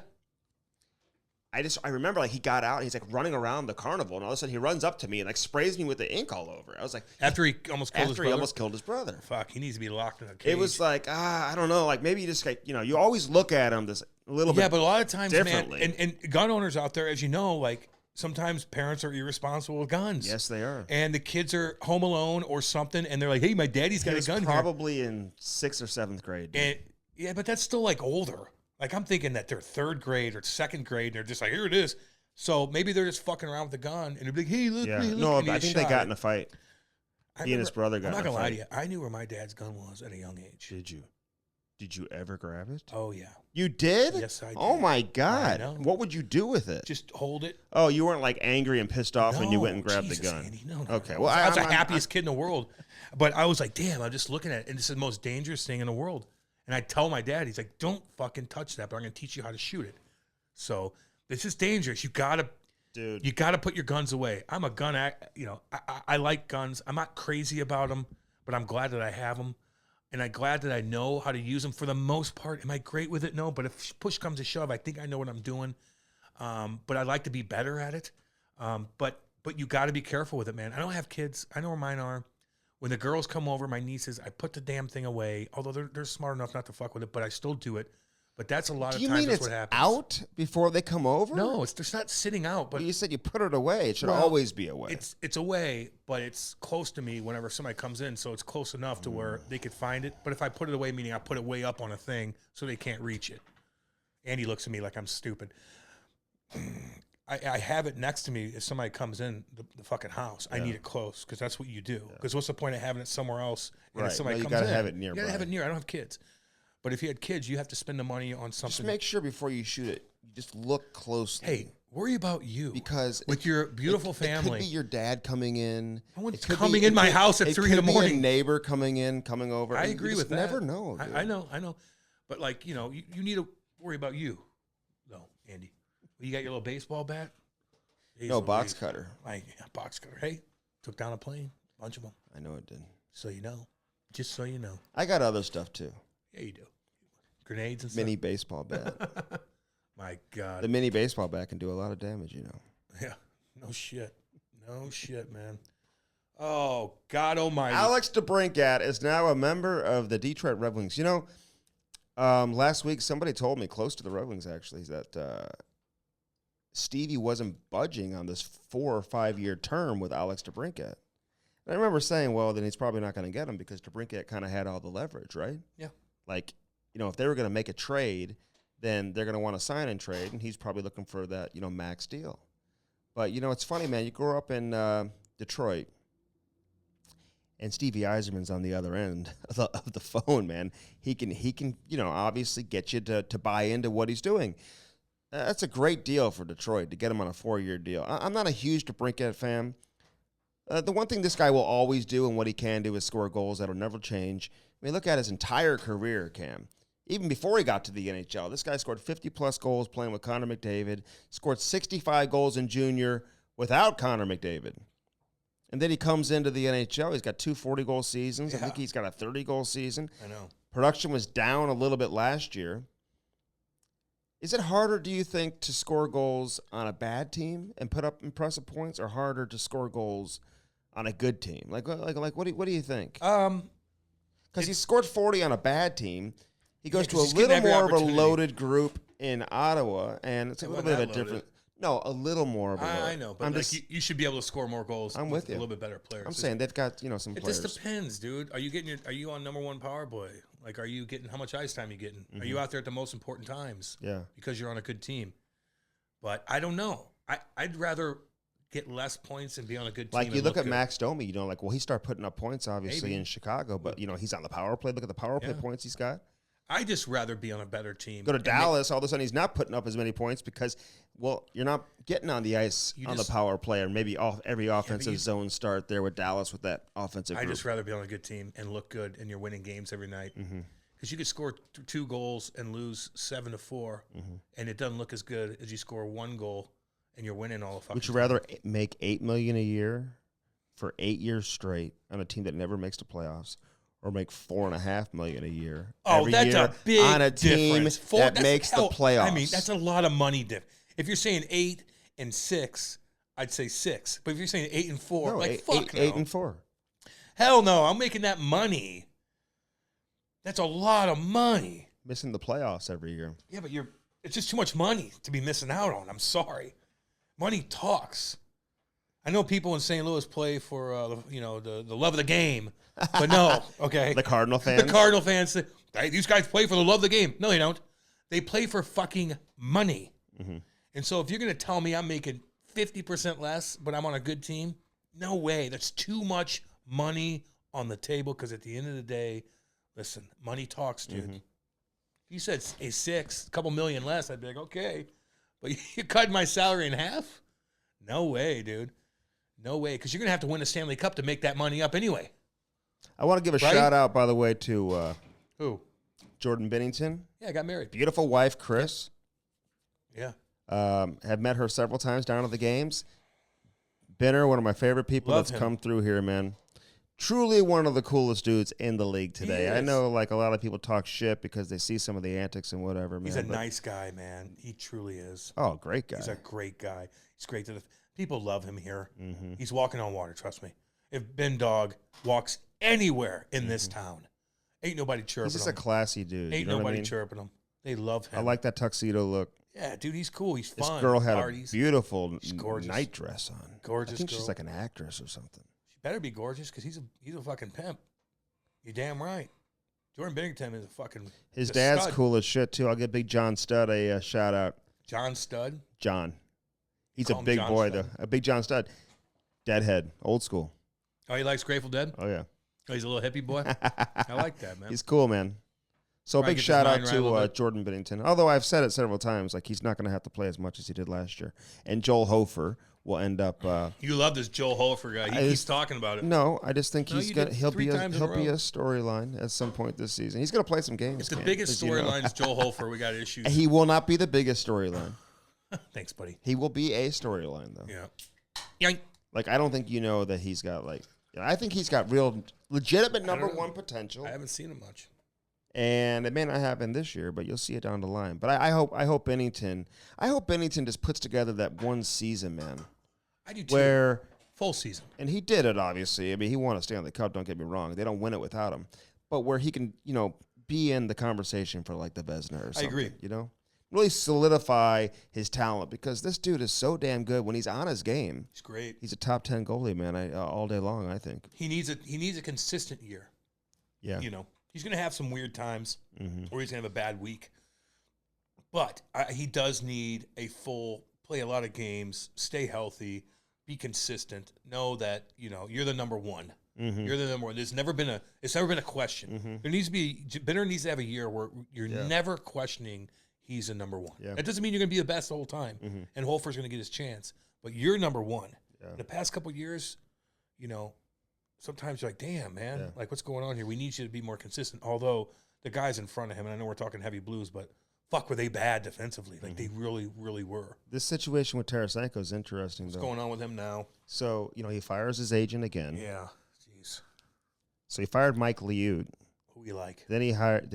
I remember like he got out and he's like running around the carnival, and all of a sudden he runs up to me and like sprays me with the ink all over. I was like, after he almost killed his brother. Fuck, he needs to be locked in a cage. It was like I don't know, like maybe you just like you always look at him this a little bit. Yeah, but a lot of times, differently. Man, and gun owners out there, as you know, like sometimes parents are irresponsible with guns. Yes, they are. And the kids are home alone or something, and they're like, "Hey, my daddy's got a gun." Probably in 6th or 7th grade. And yeah, but that's still like older. Like I'm thinking that they're 3rd grade or 2nd grade, and they're just like, "Here it is." So maybe they're just fucking around with the gun, and they're like, "Hey, look, me, look." No, I think they got in a fight. He and his brother got in a fight. I'm not gonna lie to you. I knew where my dad's gun was at a young age. Did you? Did you ever grab it? Oh yeah. You did? Yes, I did. Oh my God! What would you do with it? Just hold it. Oh, you weren't like angry and pissed off when you went and grabbed the gun. Andy, no. Okay. Well, I was the happiest kid in the world, but I was like, damn, I'm just looking at it, and it's the most dangerous thing in the world. And I tell my dad, he's like, don't fucking touch that, but I'm gonna teach you how to shoot it. So it's just dangerous. You gotta put your guns away. I'm a gun, I like guns. I'm not crazy about them, but I'm glad that I have them. And I'm glad that I know how to use them for the most part. Am I great with it? No, but if push comes to shove, I think I know what I'm doing. But I'd like to be better at it. But you got to be careful with it, man. I don't have kids. I know where mine are. When the girls come over, my nieces, I put the damn thing away. Although they're smart enough not to fuck with it, but I still do it. But that's a lot of times that's what happens. Out before they come over? No, it's not sitting out. But you said you put it away. It should always be away. It's away, but it's close to me whenever somebody comes in, so it's close enough to where they could find it. But if I put it away, meaning I put it way up on a thing so they can't reach it. Andy looks at me like I'm stupid. I have it next to me if somebody comes in the fucking house. I need it close because that's what you do. Because what's the point of having it somewhere else? And if somebody comes in, you gotta have it nearby. You gotta have it near. I don't have kids. But if you had kids, you have to spend the money on something. Just make sure before you shoot it, you just look closely. Hey, worry about you. Because with your beautiful family. It could be your dad coming in. No one's coming in my house at 3 in the morning. It could be a neighbor coming over. I agree with that. You never know. I know. But like, you need to worry about you, though, Andy. You got your little baseball bat? No, box cutter. Box cutter. Hey, took down a plane. A bunch of them. I know it did. So you know. Just so you know. I got other stuff, too. Yeah, you do. Grenades and stuff. Mini baseball bat. My God. The mini baseball bat can do a lot of damage, Yeah. No shit, man. Oh, God almighty. Alex Debrincat is now a member of the Detroit Red Wings. Last week somebody told me, close to the Red Wings actually, that Stevie wasn't budging on this 4 or 5 year term with Alex Debrincat. And I remember saying, well, then he's probably not going to get him because Debrincat kind of had all the leverage, right? Yeah. Like, if they were going to make a trade, then they're going to want to sign and trade, and he's probably looking for that, max deal. But, it's funny, man. You grow up in Detroit, and Stevie Yzerman's on the other end of the phone, man. He can obviously get you to buy into what he's doing. That's a great deal for Detroit to get him on a 4-year deal. I'm not a huge Debrincat fan. The one thing this guy will always do and what he can do is score goals. That'll never change. I mean, look at his entire career, Cam. Even before he got to the NHL, this guy scored 50-plus goals playing with Connor McDavid, scored 65 goals in junior without Connor McDavid. And then he comes into the NHL. He's got 2 40-goal seasons. Yeah. I think he's got a 30-goal season. I know. Production was down a little bit last year. Is it harder, do you think, to score goals on a bad team and put up impressive points, or harder to score goals on a good team? Like what do you think? Because he scored 40 on a bad team. He goes to a little more of a loaded group in Ottawa, and it's a little bit of a different. No, a little more of a load. I know, but you should be able to score more goals. I'm with you. A little bit better players. I'm saying they've got some players. It just depends, dude. Are you on number 1 power play? Like, are you getting how much ice time you getting? Mm-hmm. Are you out there at the most important times? Yeah, because you're on a good team. But I don't know. I'd rather get less points and be on a good team. Like you look at Max Domi, he started putting up points obviously in Chicago, but he's on the power play. Look at the power play points he's got. I just rather be on a better team. Go to Dallas, all of a sudden he's not putting up as many points because, you're not getting on the ice on the power play, or maybe every offensive zone start there with Dallas with that offensive group. I'd just rather be on a good team and look good, and you're winning games every night. Because because you could score 2 goals and lose 7-4, and it doesn't look as good as you score 1 goal and you're winning all the fucking Would you time. rather make $8 million a year for 8 years straight on a team that never makes the playoffs, or make $4.5 million a year every that's year a big on a team difference. that makes the playoffs? I mean, that's a lot of money. If you're saying 8 and 6, I'd say 6. But if you're saying 8 and 4, no, like fuck no. 8 and 4. Hell no, I'm making that money. That's a lot of money. Missing the playoffs every year. Yeah, but it's just too much money to be missing out on. I'm sorry. Money talks. I know people in St. Louis play for the love of the game, but no, okay. The Cardinal fans? The Cardinal fans say, hey, these guys play for the love of the game. No, they don't. They play for fucking money. Mm-hmm. And so if you're going to tell me I'm making 50% less, but I'm on a good team, no way. That's too much money on the table, because at the end of the day, listen, money talks, dude. Mm-hmm. If you said a 6, a couple million less, I'd be like, okay. But you cut my salary in half? No way, dude. No way, because you're going to have to win a Stanley Cup to make that money up anyway. I want to give a shout out, by the way, to who? Jordan Binnington. Yeah, I got married. Beautiful wife, Chris. Yeah. Have met her several times down at the games. Binner, one of my favorite people Love that's him. come through here, man. Truly one of the coolest dudes in the league today. I know, like, a lot of people talk shit because they see some of the antics and whatever, man. He's a nice guy, man. He truly is. Oh, great guy. He's a great guy. He's great to the people love him here. Mm-hmm. He's walking on water, trust me. If Ben Dog walks anywhere in this town, ain't nobody chirping him. He's just a classy dude. Ain't you know nobody what I mean? chirping him. They love him. I like that tuxedo look. Yeah, dude, he's cool. He's fun. This girl had Parties. a beautiful gorgeous. night dress on. Gorgeous I think girl. she's like an actress or something. She better be gorgeous, because he's a fucking pimp. You're damn right. Jordan Binnington is a fucking His a dad's stud. cool as shit, too. I'll give Big John Stud a shout out. John Stud. John. He's Call a him big John boy, Stud. though. A Big John Stud. Deadhead. Old school. Oh, he likes Grateful Dead? Oh, yeah. Oh, he's a little hippie boy? I like that, man. He's cool, man. So a Probably big get shout his out mind right a little to bit. Jordan Binnington. Although I've said it several times, like, he's not going to have to play as much as he did last year. And Joel Hofer will end up. You love this Joel Hofer guy. He keeps talking about it. No, I just think No, he's you gonna did he'll 3 be a times in a he'll be row. a storyline at some point this season. He's gonna play some games. If the Cam, biggest 'cause, you know. storyline is Joel Hofer, we got issues. He will not be the biggest storyline. Thanks, buddy. He will be a storyline though. Yeah. Yank. Like, I don't think you know that he's got, like, I think he's got real legitimate number know. one potential. I haven't seen him much. And it may not happen this year, but you'll see it down the line. But I hope Binnington just puts together that one season, man. I do too. Where Full season. and he did it, obviously. I mean, he won a Stanley Cup, don't get me wrong. They don't win it without him. But where he can, be in the conversation for, like, the Vezina or something. agree. Really solidify his talent, because this dude is so damn good when he's on his game. He's great. He's a top 10 goalie, man, all day long, I think. He needs a consistent year. Yeah. He's going to have some weird times, Mm-hmm. or he's going to have a bad week. But he does need play a lot of games, stay healthy, be consistent. Know that you're the number one. Mm-hmm. You're the number one. It's never been a question. Mm-hmm. There needs to be Benner needs to have a year where you're Yeah. never questioning he's a number one. Yeah. That doesn't mean you're going to be the best the whole time, Mm-hmm. and Holfer's going to get his chance. But you're number one. Yeah. In the past couple of years, sometimes you're like, damn, man, Yeah. like, what's going on here? We need you to be more consistent. Although the guys in front of him, and I know we're talking heavy Blues, but fuck, were they bad defensively? Like, they really, really were. This situation with Tarasenko is interesting, What's though. going on with him now? So, he fires his agent again. Yeah, jeez. So he fired Mike Liud. Who you like? Then he hired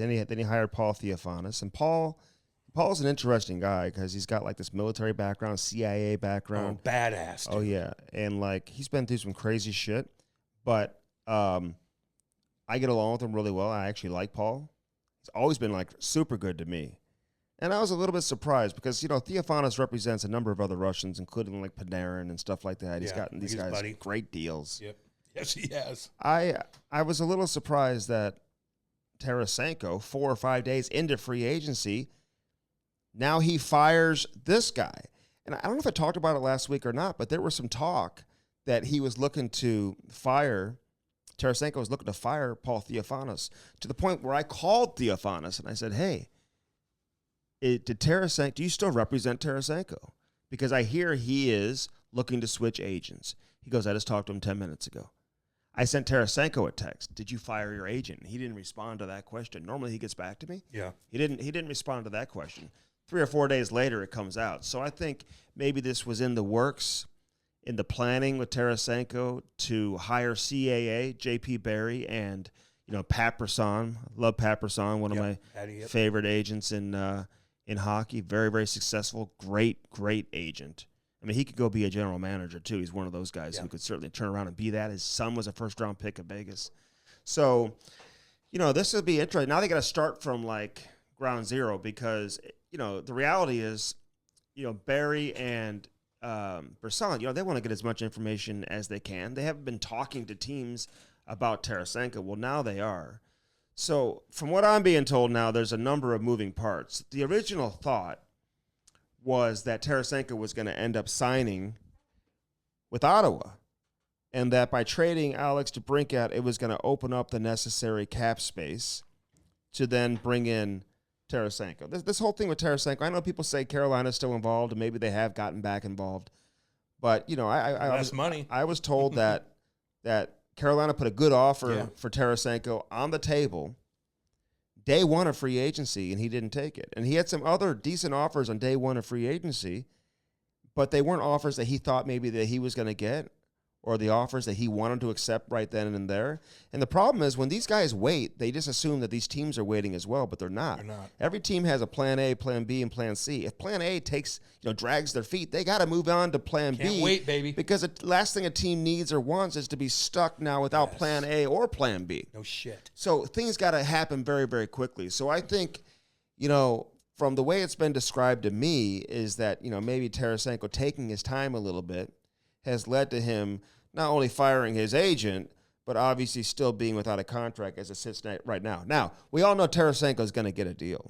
Paul Theophanis. And Paul's an interesting guy because he's got, like, this military background, CIA background. Oh, badass. Dude. Oh, yeah. And, like, he's been through some crazy shit. But I get along with him really well. I actually like Paul. He's always been, like, super good to me. And I was a little bit surprised because, Theophanis represents a number of other Russians, including, like, Panarin and stuff like that. He's Yeah, gotten these like his guys buddy. great deals. Yep. Yes, he has. I was a little surprised that Tarasenko, 4 or 5 days into free agency, now he fires this guy. And I don't know if I talked about it last week or not, but there was some talk that he was looking to fire, Tarasenko was looking to fire Paul Theophanis, to the point where I called Theophanis and I said, hey, do you still represent Tarasenko? Because I hear he is looking to switch agents. He goes, I just talked to him 10 minutes ago. I sent Tarasenko a text. Did you fire your agent? He didn't respond to that question. Normally he gets back to me. Yeah. He didn't respond to that question. 3 or 4 days later it comes out. So I think maybe this was in the works, in the planning with Tarasenko to hire CAA, JP Barry, and Pat Brisson. Love Pat Brisson, one of my favorite agents in hockey. Very, very successful, great agent. I mean, he could go be a general manager, too. He's one of those guys who could certainly turn around and be that. His son was a first-round pick of Vegas. So, this will be interesting. Now they got to start from, ground zero because, the reality is, Barry and Brisson, they want to get as much information as they can. They haven't been talking to teams about Tarasenko. Well, now they are. So, from what I'm being told now, there's a number of moving parts. The original thought was that Tarasenko was going to end up signing with Ottawa, and that by trading Alex Debrincat, it was going to open up the necessary cap space to then bring in Tarasenko. This whole thing with Tarasenko, I know people say Carolina's still involved, and maybe they have gotten back involved, but I was told that Carolina put a good offer for Tarasenko on the table day one of free agency, and he didn't take it. And he had some other decent offers on day one of free agency, but they weren't offers that he thought maybe that he was going to get or the offers that he wanted to accept right then and there. And the problem is when these guys wait, they just assume that these teams are waiting as well, but they're not. They're not. Every team has a plan A, plan B, and plan C. If plan A drags their feet, they got to move on to plan B. Can't wait, baby. Because the last thing a team needs or wants is to be stuck now without plan A or plan B. No shit. So things got to happen very, very quickly. So I think, from the way it's been described to me is that, maybe Tarasenko taking his time a little bit has led to him not only firing his agent, but obviously still being without a contract as it sits right now. Now, we all know Tarasenko is going to get a deal.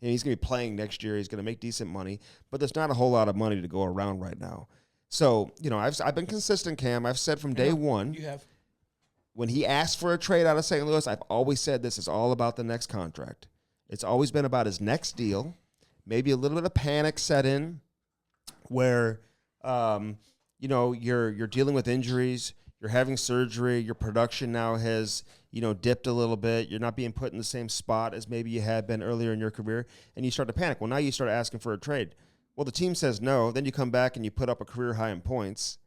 And he's going to be playing next year. He's going to make decent money, but there's not a whole lot of money to go around right now. So, I've been consistent, Cam. I've said from day one. You have. When he asked for a trade out of St. Louis, I've always said this is all about the next contract. It's always been about his next deal. Maybe a little bit of panic set in where you're dealing with injuries, you're having surgery, your production now has, dipped a little bit. You're not being put in the same spot as maybe you had been earlier in your career, and you start to panic. Well, now you start asking for a trade. Well, the team says no. Then you come back and you put up a career high in points,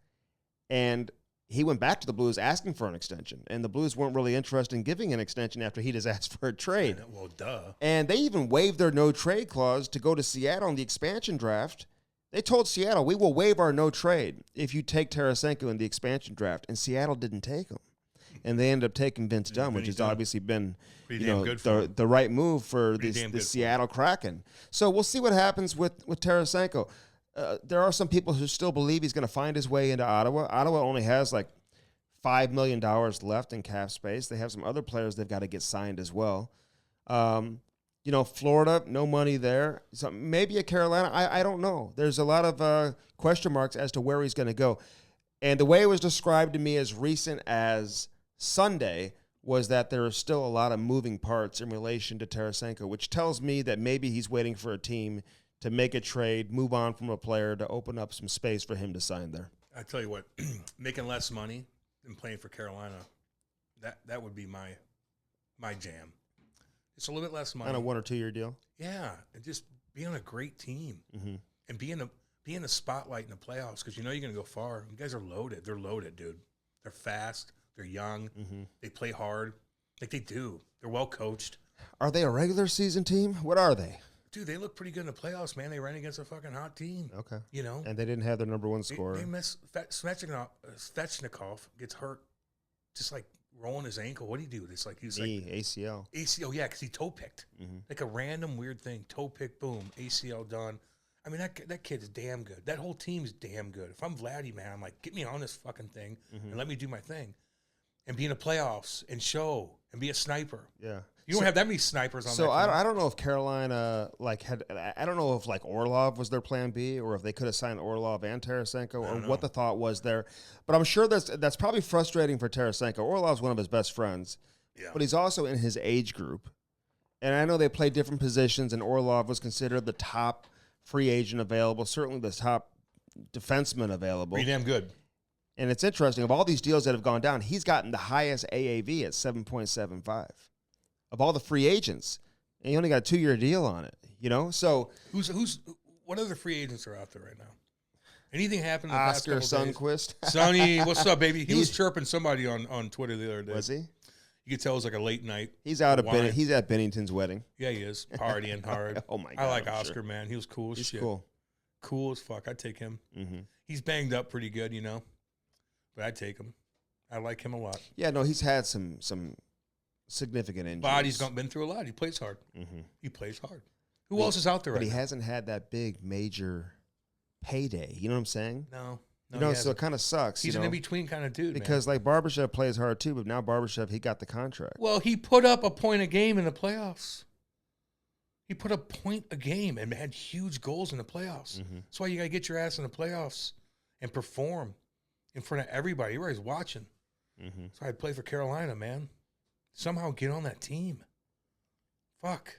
and he went back to the Blues asking for an extension, and the Blues weren't really interested in giving an extension after he just asked for a trade. Well, duh. And they even waived their no-trade clause to go to Seattle in the expansion draft. They told Seattle, we will waive our no trade if you take Tarasenko in the expansion draft, and Seattle didn't take him. And they ended up taking Vince Dunn, which has obviously been the right move for the Seattle Kraken. So we'll see what happens with Tarasenko. There are some people who still believe he's going to find his way into Ottawa. Ottawa only has $5 million left in cap space. They have some other players they've got to get signed as well. Florida, no money there. So maybe a Carolina. I don't know. There's a lot of question marks as to where he's going to go. And the way it was described to me as recent as Sunday was that there are still a lot of moving parts in relation to Tarasenko, which tells me that maybe he's waiting for a team to make a trade, move on from a player to open up some space for him to sign there. I tell you what, making less money than playing for Carolina, that would be my jam. It's a little bit less money. On a 1 or 2 year deal? Yeah, and just be on a great team and be in the spotlight in the playoffs because you're going to go far. You guys are loaded. They're loaded, dude. They're fast. They're young. They play hard. Like they do. They're well coached. Are they a regular season team? What are they? Dude, they look pretty good in the playoffs, man. They ran against a fucking hot team. Okay. And they didn't have their number one scorer. They miss Svechnikov gets hurt just like rolling his ankle. What do you do? It's like he's ACL. ACL, yeah, because he toe picked. Like a random weird thing. Toe pick, boom, ACL done. I mean, that kid's damn good. That whole team's damn good. If I'm Vladdy, man, I'm like, get me on this fucking thing and let me do my thing. And be in the playoffs and show and be a sniper. Yeah. You don't have that many snipers on that team. I don't know if Carolina I don't know if Orlov was their plan B or if they could have signed Orlov and Tarasenko or what the thought was there. But I'm sure that's probably frustrating for Tarasenko. Orlov's one of his best friends. Yeah. But he's also in his age group. And I know they play different positions, and Orlov was considered the top free agent available, certainly the top defenseman available. Pretty damn good. And it's interesting, of all these deals that have gone down, he's gotten the highest AAV at 7.75 of all the free agents. And he only got a 2-year deal on it, So what other free agents are out there right now? Anything happened in the Oscar past couple days? Sundquist. Sonny, what's up, baby? He was chirping somebody on Twitter the other day. Was he? You could tell it was like a late night. He's he's at Binnington's wedding. Yeah, he is. Partying hard. Oh, my God. I like Oscar, man. He was cool as He's shit. cool. Cool as fuck. I'd take him. Mm-hmm. He's banged up pretty good, but I'd take him. I like him a lot. Yeah, no, he's had some significant injuries. Body's been through a lot. He plays hard. Mm-hmm. He plays hard. Who else is out there right now? But he hasn't had that big major payday. You know what I'm saying? No. So it kind of sucks. He's an in-between kind of dude, because like Barbashev plays hard too, but now Barbashev, he got the contract. Well, he put up a point a game in the playoffs. He put a point a game and had huge goals in the playoffs. Mm-hmm. That's why you got to get your ass in the playoffs and perform in front of everybody. Everybody's watching. Mm-hmm. So I'd play for Carolina, man. Somehow get on that team. Fuck.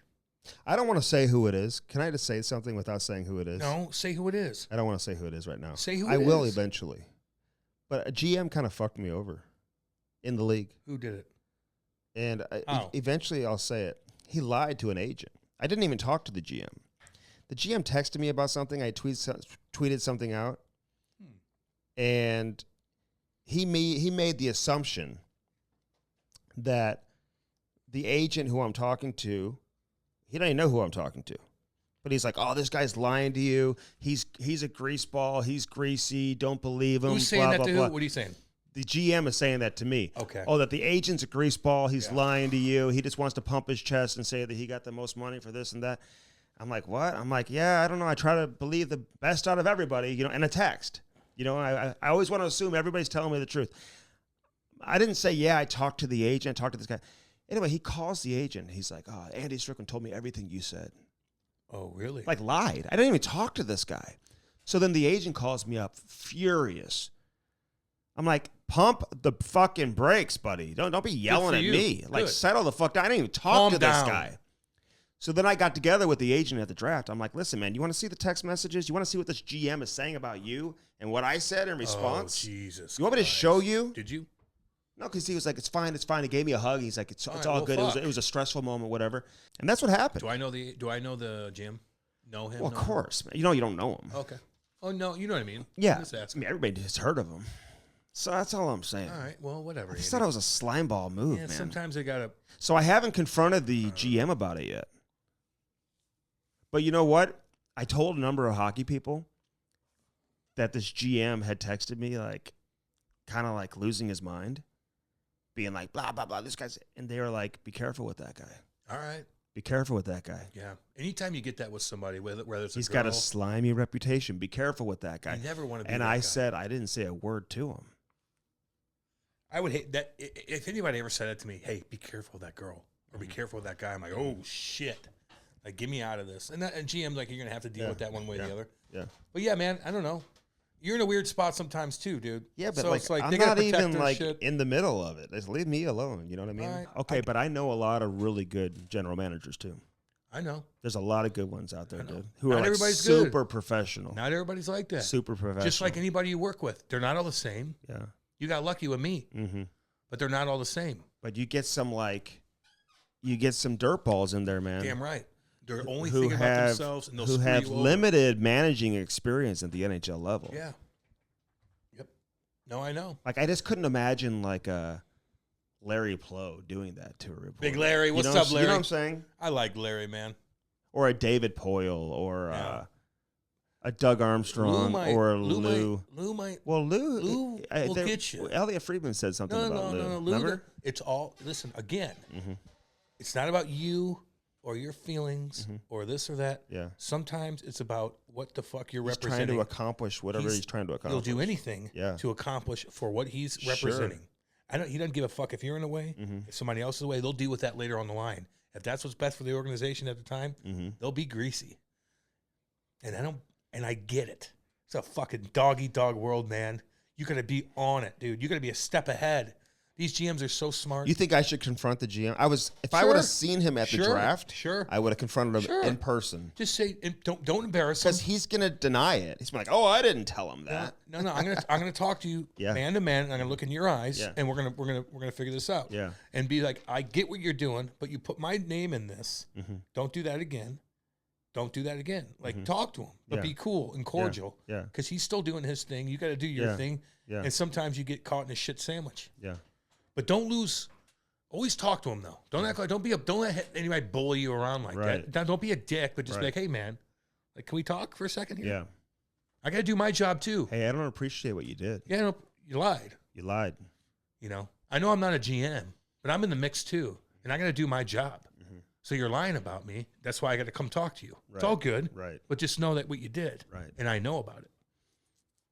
I don't want to say who it is. Can I just say something without saying who it is? No, say who it is. I don't want to say who it is right now. Say who it I is. will eventually. But a GM kind of fucked me over in the league. Who did it? And eventually I'll say it. He lied to an agent. I didn't even talk to the GM. The GM texted me about something. I tweeted something out. And he made the assumption that the agent who I'm talking to, he don't even know who I'm talking to. But he's like, oh, this guy's lying to you. He's a greaseball. He's greasy. Don't believe him. Who's saying blah, that blah, to blah. who? What are you saying? The GM is saying that to me. Okay. Oh, that the agent's a greaseball. He's lying to you. He just wants to pump his chest and say that he got the most money for this and that. I'm like, what? I'm like, yeah, I don't know. I try to believe the best out of everybody, in a text. I always want to assume everybody's telling me the truth. I didn't say, yeah, I talked to the agent, talked to this guy. Anyway, he calls the agent. He's like, oh, Andy Strickland told me everything you said. Oh, really? Like, lied. I didn't even talk to this guy. So then the agent calls me up, furious. I'm like, pump the fucking brakes, buddy. Don't be yelling at me. Like, settle the fuck down. I didn't even talk to this guy. So then I got together with the agent at the draft. I'm like, listen, man, you want to see the text messages? You want to see what this GM is saying about you and what I said in response? Oh, Jesus. You want me to show you? Did you? No, because he was like, it's fine. He gave me a hug. He's like, it's all good. Fuck. It was a stressful moment, whatever. And that's what happened. Do I know the GM? Know him? Well, of course, man. You don't know him. Okay. Oh, no, you know what I mean. Yeah. Everybody has heard of him. So that's all I'm saying. All right, well, whatever. I just thought it was a slimeball move, man. Sometimes they got to. So I haven't confronted the GM about it yet. But you know what? I told a number of hockey people that this GM had texted me, like, kind of like losing his mind, being like, blah, blah, blah, this guy's. And they were like, be careful with that guy. All right. Be careful with that guy. Yeah. Anytime you get that with somebody, whether it's He's a girl, got a slimy reputation. Be careful with that guy. You never want to be And that I guy. said, I didn't say a word to him. I would hate that. If anybody ever said it to me, hey, be careful with that girl or be careful with that guy, I'm like, oh, shit. Like, get me out of this. And GM's like, you're going to have to deal with that one way or the other. Yeah. But yeah, man, I don't know. You're in a weird spot sometimes too, dude. Yeah, but so like, it's like I'm they gotta not protect even their like shit. in the middle of it. Just leave me alone. You know what I mean? All right. Okay, but I know a lot of really good general managers too. I know. There's a lot of good ones out there, dude, who Not are like everybody's super professional. Not everybody's like that. Super professional. Just like anybody you work with. They're not all the same. Yeah. You got lucky with me. Mm-hmm. But they're not all the same. But you get some dirtballs in there, man. Damn right. They're only thinking about themselves and they'll who screw have you over. limited managing experience at the NHL level. Yeah. Yep. No, I know. Like, I just couldn't imagine like a Larry Plow doing that to a reporter. Big Larry. What's you know, up, Larry? You know what I'm saying? I like Larry, man. Or a David Poyle or a Doug Armstrong or Lou. Lou might. Well, Lou will get you. Elliot Friedman said something about Lou. No. Lou, it's all, listen, again, it's not about you or your feelings or this or that. Yeah. Sometimes it's about what the fuck you're he's representing. trying to accomplish whatever he's trying to accomplish. He'll do anything to accomplish for what he's representing. He doesn't give a fuck if you're in the way. If somebody else is in the way, they'll deal with that later on the line. If that's what's best for the organization at the time, they'll be greasy. And I get it. It's a fucking dog-eat-dog world, man. You got to be on it, dude. You got to be a step ahead. These GMs are so smart. You think I should confront the GM? If I would have seen him at the draft, I would have confronted him in person. Just say, don't embarrass him. Because he's gonna deny it. He's like, oh, I didn't tell him that. No, I'm gonna talk to you man to man, and I'm gonna look in your eyes, and we're gonna figure this out. Yeah. And be like, I get what you're doing, but you put my name in this. Don't do that again. Don't do that again. Like, talk to him, but be cool and cordial. Yeah. Because he's still doing his thing. You got to do your thing. Yeah. And sometimes you get caught in a shit sandwich. Yeah. But don't lose. Always talk to him though. Don't act like. Don't let anybody bully you around like that. Don't be a dick, but just be like, hey man, like, can we talk for a second here? Yeah. I got to do my job too. Hey, I don't appreciate what you did. Yeah, no, you lied. You lied. You know, I know I'm not a GM, but I'm in the mix too, and I got to do my job. So you're lying about me. That's why I got to come talk to you. Right. It's all good. Right. But just know that what you did. Right. And I know about it.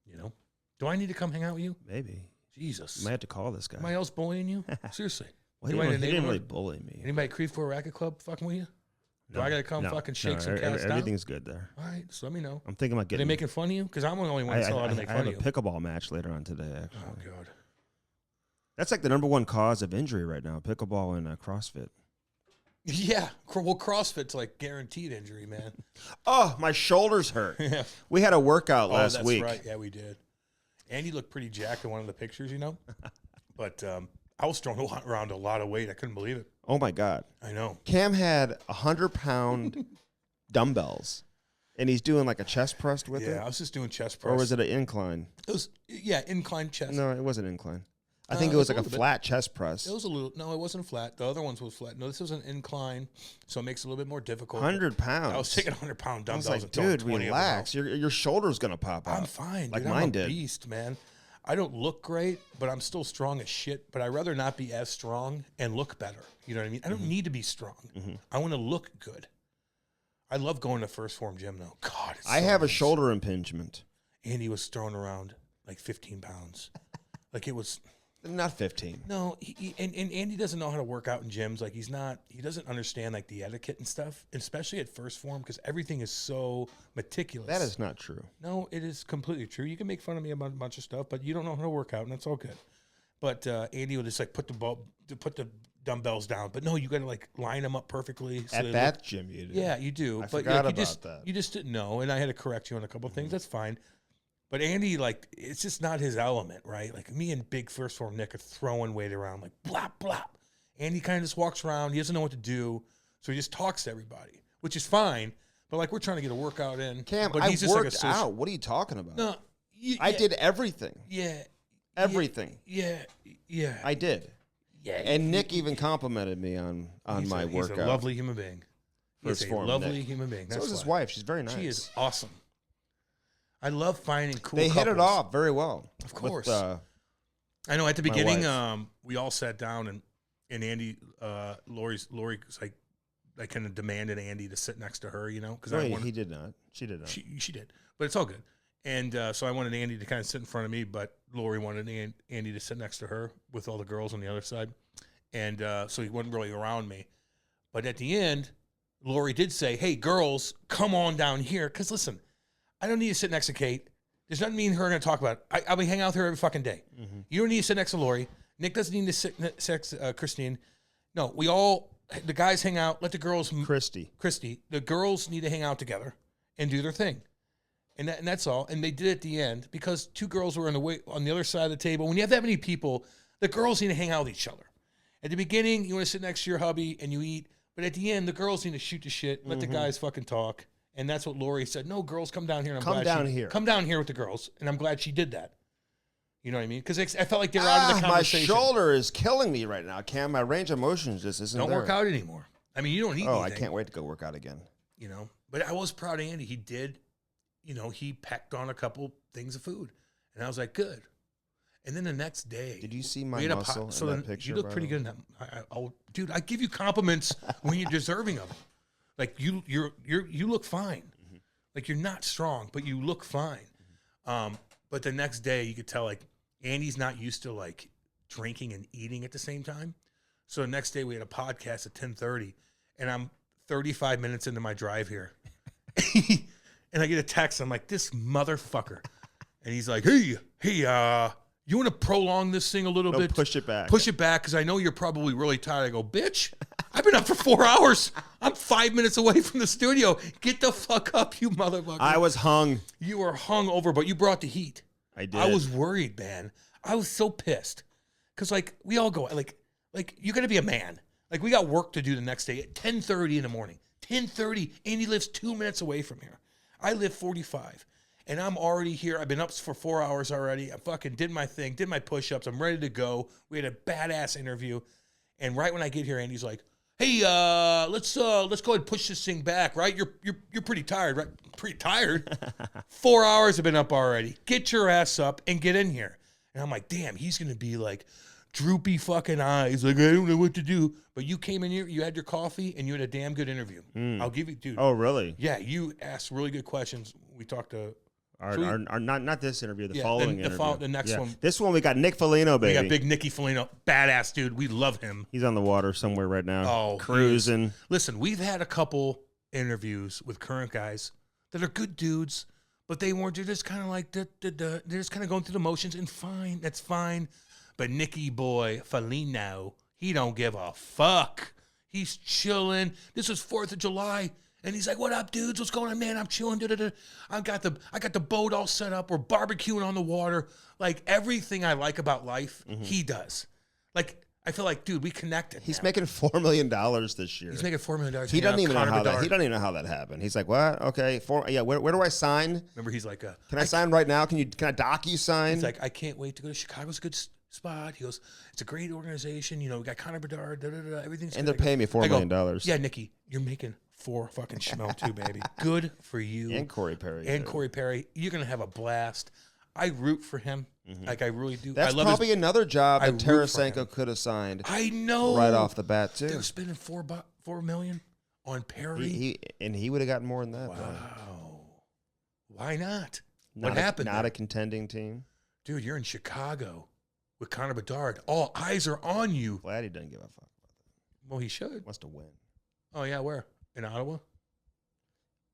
You know? Do I need to come hang out with you? Maybe. Jesus. You might have to call this guy. Anybody else bullying you? Seriously. Well, he didn't really bully me. Anybody at Creed 4 Racket Club fucking with you? Do I got to come fucking shake some cats down? Everything's good there. All right. So let me know. I'm thinking about getting... Are they making fun of you? Because I'm the only one that's allowed to make fun of you. I have a pickleball match later on today, actually. Oh, God. That's like the #1 cause of injury right now, pickleball and CrossFit. Yeah, well, CrossFit's like guaranteed injury, man. Oh, my shoulders hurt. Yeah. We had a workout last week. That's right. Yeah, we did. Andy looked pretty jacked in one of the pictures, you know. But I was throwing around a lot of weight. I couldn't believe it. Oh my God. I know. Cam had 100-pound dumbbells, and he's doing like a chest press with it. Yeah, I was just doing chest press. Or was it an incline? It was incline chest. No, it wasn't incline. I think it was like a flat chest press. It was a little. No, it wasn't flat. The other ones was flat. No, this was an incline, so it makes it a little bit more difficult. 100 pounds. I was taking 100-pound dumbbells. I was like, dude, relax. Your shoulder's gonna pop out. I'm fine. Like dude, mine I'm a did. Beast, man. I don't look great, but I'm still strong as shit. But I'd rather not be as strong and look better. You know what I mean? I don't need to be strong. I want to look good. I love going to First Form Gym though. God, I have a shoulder impingement. Andy was throwing around like 15 pounds. Like it was. Not 15. No, and Andy doesn't know how to work out in gyms. Like he doesn't understand like the etiquette and stuff, especially at First Form because everything is so meticulous. That is not true. No, it is completely true. You can make fun of me about a bunch of stuff, but you don't know how to work out, and that's all good. But Andy will just like put the dumbbells down. But no, you got to like line them up perfectly. So at that gym, you do. Yeah, you do. I forgot about that. You just didn't know, and I had to correct you on a couple of things. That's fine. But Andy, like, it's just not his element, right? Like, me and big First Form Nick are throwing weight around, like, blop, blop. Andy kind of just walks around. He doesn't know what to do. So he just talks to everybody, which is fine. But, like, we're trying to get a workout in. Cam, but I worked out. What are you talking about? No. I did everything. Yeah. Everything. Yeah. I did. Yeah. And Nick even complimented me on my workout. He's a lovely human being. He's a lovely human being. So is his wife. She's very nice. She is awesome. I love finding cool They couples. hit it off very well. Of course. With, I know at the beginning, we all sat down and Andy, Lori was like kind of demanded Andy to sit next to her, you know? Because he did not. She did not. She did. But it's all good. And so I wanted Andy to kind of sit in front of me, but Lori wanted Andy to sit next to her with all the girls on the other side. And so he wasn't really around me. But at the end, Lori did say, hey, girls, come on down here. Because listen, I don't need to sit next to Kate. There's nothing me and her going to talk about. I'll be hanging out with her every fucking day. Mm-hmm. You don't need to sit next to Lori. Nick doesn't need to sit next to Christine. No, the guys hang out. Let the girls. Christy. The girls need to hang out together and do their thing. And that's all. And they did at the end because two girls were on the other side of the table. When you have that many people, the girls need to hang out with each other. At the beginning, you want to sit next to your hubby and you eat. But at the end, the girls need to shoot the shit. Let the guys fucking talk. And that's what Lori said. No, girls, come down here. And come down here with the girls. And I'm glad she did that. You know what I mean? Because I felt like they were out of the conversation. My shoulder is killing me right now, Cam. My range of motion just isn't Don't there. work out anymore. I mean, you don't need anything. I can't wait to go work out again. You know? But I was proud of Andy. He did, he packed on a couple things of food. And I was like, good. And then the next day. Did you see my muscle in that picture? You look pretty good in that. Dude, I give you compliments when you're deserving of them. Like you look fine. Mm-hmm. Like you're not strong, but you look fine. Mm-hmm. But the next day you could tell like Andy's not used to like drinking and eating at the same time. So the next day we had a podcast at 10:30 and I'm 35 minutes into my drive here. And I get a text. I'm like, this motherfucker. And he's like, hey, You want to prolong this thing a little bit? Push it back. Push it back, because I know you're probably really tired. I go, bitch, I've been up for 4 hours. I'm 5 minutes away from the studio. Get the fuck up, you motherfucker. I was hung. You were hung over, but you brought the heat. I did. I was worried, man. I was so pissed. Because, like, we all go, like you got to be a man. Like, we got work to do the next day at 10:30 in the morning. 10:30. Andy lives 2 minutes away from here. I live 45. And I'm already here. I've been up for 4 hours already. I fucking did my thing, did my push-ups. I'm ready to go. We had a badass interview. And right when I get here, Andy's like, hey, let's go ahead and push this thing back, right? You're pretty tired, right? Pretty tired. 4 hours have been up already. Get your ass up and get in here. And I'm like, damn, he's going to be like droopy fucking eyes. Like, I don't know what to do. But you came in here, you had your coffee, and you had a damn good interview. I'll give you, dude. Oh, really? Yeah, you asked really good questions. We talked to... Not this interview, the following interview. The next one. This one, we got Nick Foligno, baby. We got big Nicky Foligno. Badass dude. We love him. He's on the water somewhere right now. Oh, cruising. Listen, we've had a couple interviews with current guys that are good dudes, but they're just kind of like, they're just kind of going through the motions, and fine. That's fine. But Nicky boy, Foligno, he don't give a fuck. He's chilling. This was 4th of July. And he's like, what up, dudes? What's going on, man? I'm chilling. I got the boat all set up. We're barbecuing on the water. Like, everything I like about life, he does. Like, I feel like, dude, we connected. He's making $4 million this year. He's making $4 million. He doesn't even know how that. He doesn't even know how that happened. He's like, what? Okay, where do I sign? Remember, he's like, can I sign right now? Can I docu sign? He's like, I can't wait to go to Chicago's a good spot. He goes, it's a great organization. You know, we got Connor Bedard. Everything's and good. they're paying me $4 million. Yeah, Nicky, you're making 4 fucking schmel too, baby. Good for you. And Corey Perry. Corey Perry. You're gonna have a blast. I root for him. Like, I really do. That's probably another job that Tarasenko could have signed. I know. Right off the bat, too. They're spending $4 million on Perry. He would have gotten more than that. Wow. Bro. Why not? What happened? Not a contending team. Dude, you're in Chicago with Connor Bedard. All eyes are on you. Glad he doesn't give a fuck about that. Well, he should. Wants to win. Oh, yeah, where? In Ottawa?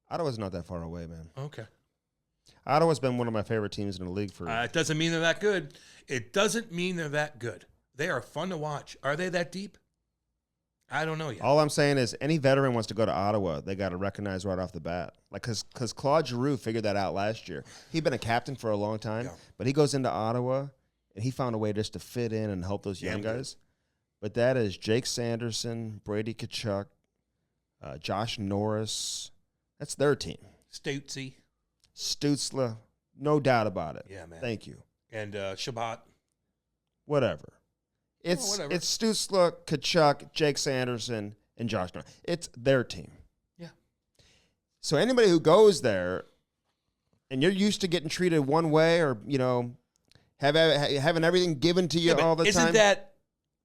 Ottawa's not that far away, man. Okay. Ottawa's been one of my favorite teams in the league for... It doesn't mean they're that good. It doesn't mean they're that good. They are fun to watch. Are they that deep? I don't know yet. All I'm saying is any veteran wants to go to Ottawa, they got to recognize right off the bat. Like, because Claude Giroux figured that out last year. He'd been a captain for a long time, but he goes into Ottawa, and he found a way just to fit in and help those young guys. But that is Jake Sanderson, Brady Tkachuk, Josh Norris. That's their team. Stützle, no doubt about it. Yeah, man. Thank you. And Shabbat. Whatever. It's Stützle, Tkachuk, Jake Sanderson, and Josh Norris. It's their team. Yeah. So anybody who goes there, and you're used to getting treated one way, or having everything given to you all the time. Isn't that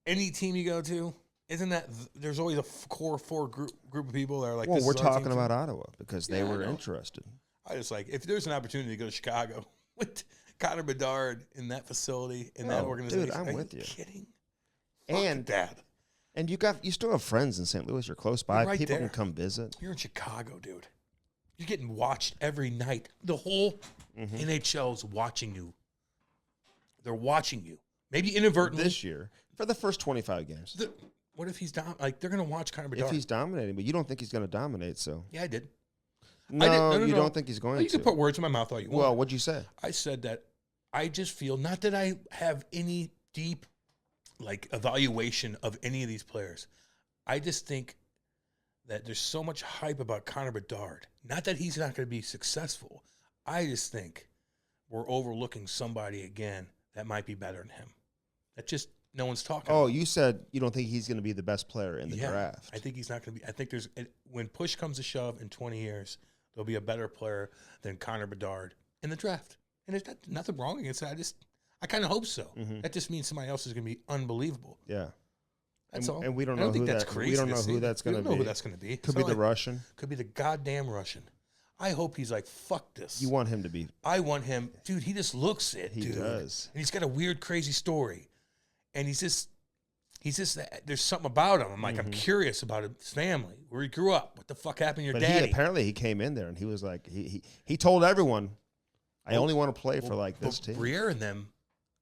any team you go to? Isn't that there's always a core 4 group of people that are like? Well, we're talking about Ottawa because they were interested. I just like, if there's an opportunity to go to Chicago with Connor Bedard in that facility, in that organization. Dude, I'm with you. Kidding? And that. And you still have friends in St. Louis. You're close by. Right People there. can come visit. You're in Chicago, dude. You're getting watched every night. The whole NHL is watching you. They're watching you. Maybe inadvertently. This year, for the first 25 games. What if he's they're going to watch Connor Bedard. If he's dominating, but you don't think he's going to dominate, so. Yeah, I did. No, you don't think he's going to. You can put words in my mouth all you want. Well, what'd you say? I said that I just feel, not that I have any deep evaluation of any of these players. I just think that there's so much hype about Connor Bedard. Not that he's not going to be successful. I just think we're overlooking somebody again that might be better than him. That just no one's talking about. You said you don't think he's going to be the best player in the draft. I think he's not going to be. I think when push comes to shove in 20 years, there'll be a better player than Connor Bedard in the draft. And there's nothing wrong against that. I kind of hope so. That just means somebody else is going to be unbelievable. Yeah. That's all. And we don't know who that's crazy. We don't know who that's going to be. We don't know who that's going to be. Could be the Russian. Could be the goddamn Russian. I hope he's like, fuck this. You want him to be. I want him. Dude, he just looks it, He does. And he's got a weird, crazy story. And he's just, there's something about him. I'm like, I'm curious about his family, where he grew up. What the fuck happened to your daddy? Apparently he came in there and he was like, he told everyone, I only want to play for this team. Briere and them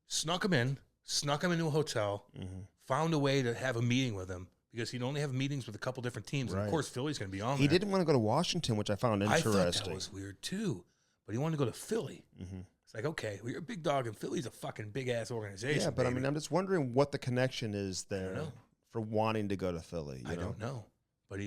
snuck him into a hotel, found a way to have a meeting with him because he'd only have meetings with a couple different teams. And of course, Philly's going to be on there. He didn't want to go to Washington, which I found interesting. I thought that was weird too, but he wanted to go to Philly. It's like, okay, well, you're a big dog, and Philly's a fucking big-ass organization. Yeah, but baby. I mean, I'm just wondering what the connection is there for wanting to go to Philly. I don't know. But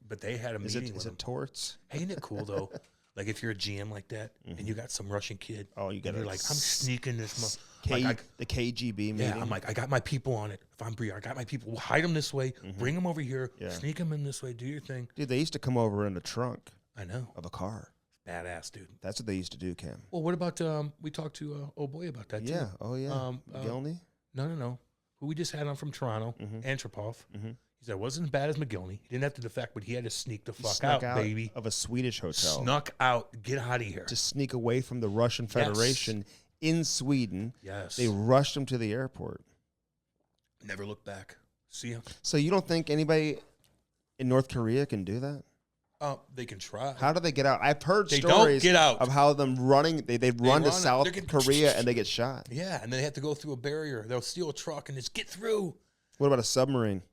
but they had a meeting with him. Is it Torts? Hey, isn't it cool, though? Like, if you're a GM like that, and you got some Russian kid, you're like, I'm sneaking this. The KGB meeting. Yeah, I'm like, I got my people on it. If I'm Brie, I got my people. We'll hide them this way. Bring them over here. Sneak them in this way. Do your thing. Dude, they used to come over in the trunk. I know. Of a car. Badass, dude. That's what they used to do, Cam. Well, what about, we talked to old boy about that, too. Yeah. Oh, yeah. McGillney? No. Who we just had on from Toronto, Antropov. He said it wasn't as bad as McGillney. He didn't have to defect, but he had to sneak the fuck out, baby. Of a Swedish hotel. Snuck out. Get out of here. To sneak away from the Russian Federation in Sweden. Yes. They rushed him to the airport. Never looked back. See him. So you don't think anybody in North Korea can do that? They can try. How do they get out? I've heard stories don't get out. of how them running. They run to South Korea and they get shot. Yeah, and they have to go through a barrier. They'll steal a truck and just get through. What about a submarine?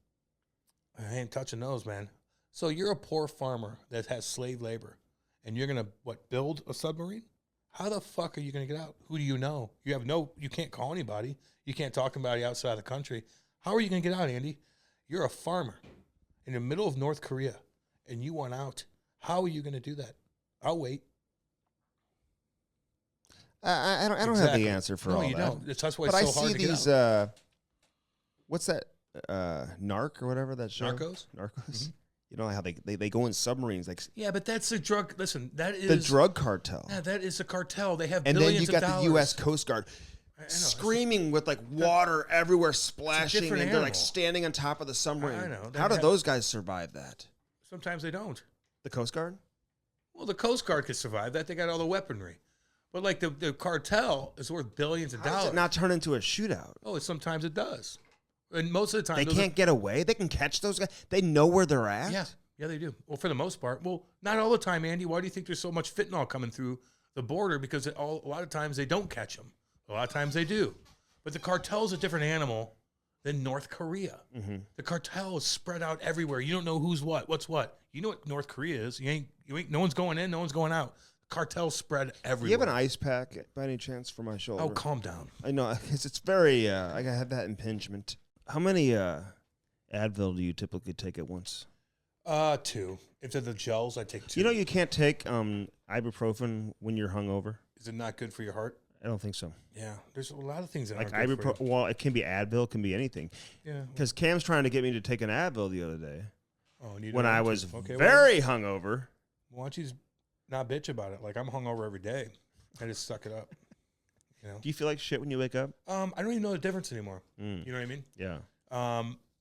I ain't touching those, man. So you're a poor farmer that has slave labor, and you're gonna build a submarine? How the fuck are you gonna get out? Who do you know? You can't call anybody. You can't talk to anybody outside the country. How are you gonna get out, Andy? You're a farmer in the middle of North Korea. And you want out. How are you going to do that? I'll wait. I don't have the answer for all that. No, you don't. That's why it's so hard to get out. But I see these, what's that, Narc or whatever that show? Narcos? You know how they go in submarines. Yeah, but that's a drug, listen, that is. The drug cartel. Yeah, that is a cartel. They have billions of dollars. And then you got the U.S. Coast Guard screaming with water everywhere splashing. And they're standing on top of the submarine. I know. How do those guys survive that? Sometimes they don't. The Coast Guard? Well, the Coast Guard could survive that. They got all the weaponry. But the cartel is worth billions of dollars. How does it not turn into a shootout? Oh, sometimes it does. And most of the time... They can't get away? They can catch those guys? They know where they're at? Yeah, they do. Well, for the most part. Well, not all the time, Andy. Why do you think there's so much fentanyl coming through the border? Because a lot of times they don't catch them. A lot of times they do. But the cartel's a different animal than North Korea. The cartel is spread out everywhere. You don't know who's what's what. You know what North Korea is. You ain't. No one's going in. No one's going out. Cartel spread everywhere. Do you have an ice pack by any chance for my shoulder? Oh, calm down. I know it's very. I have that impingement. How many Advil do you typically take at once? 2. If they're the gels, I take 2. You know you can't take ibuprofen when you're hungover. Is it not good for your heart? I don't think so. Yeah, there's a lot of things that like aren't good for you. Well, it can be Advil, it can be anything. Yeah. Because Cam's trying to get me to take an Advil the other day. Oh, when I was very hungover. Why don't you just not bitch about it? Like, I'm hungover every day. I just suck it up. You know? Do you feel like shit when you wake up? I don't even know the difference anymore. You know what I mean? Yeah.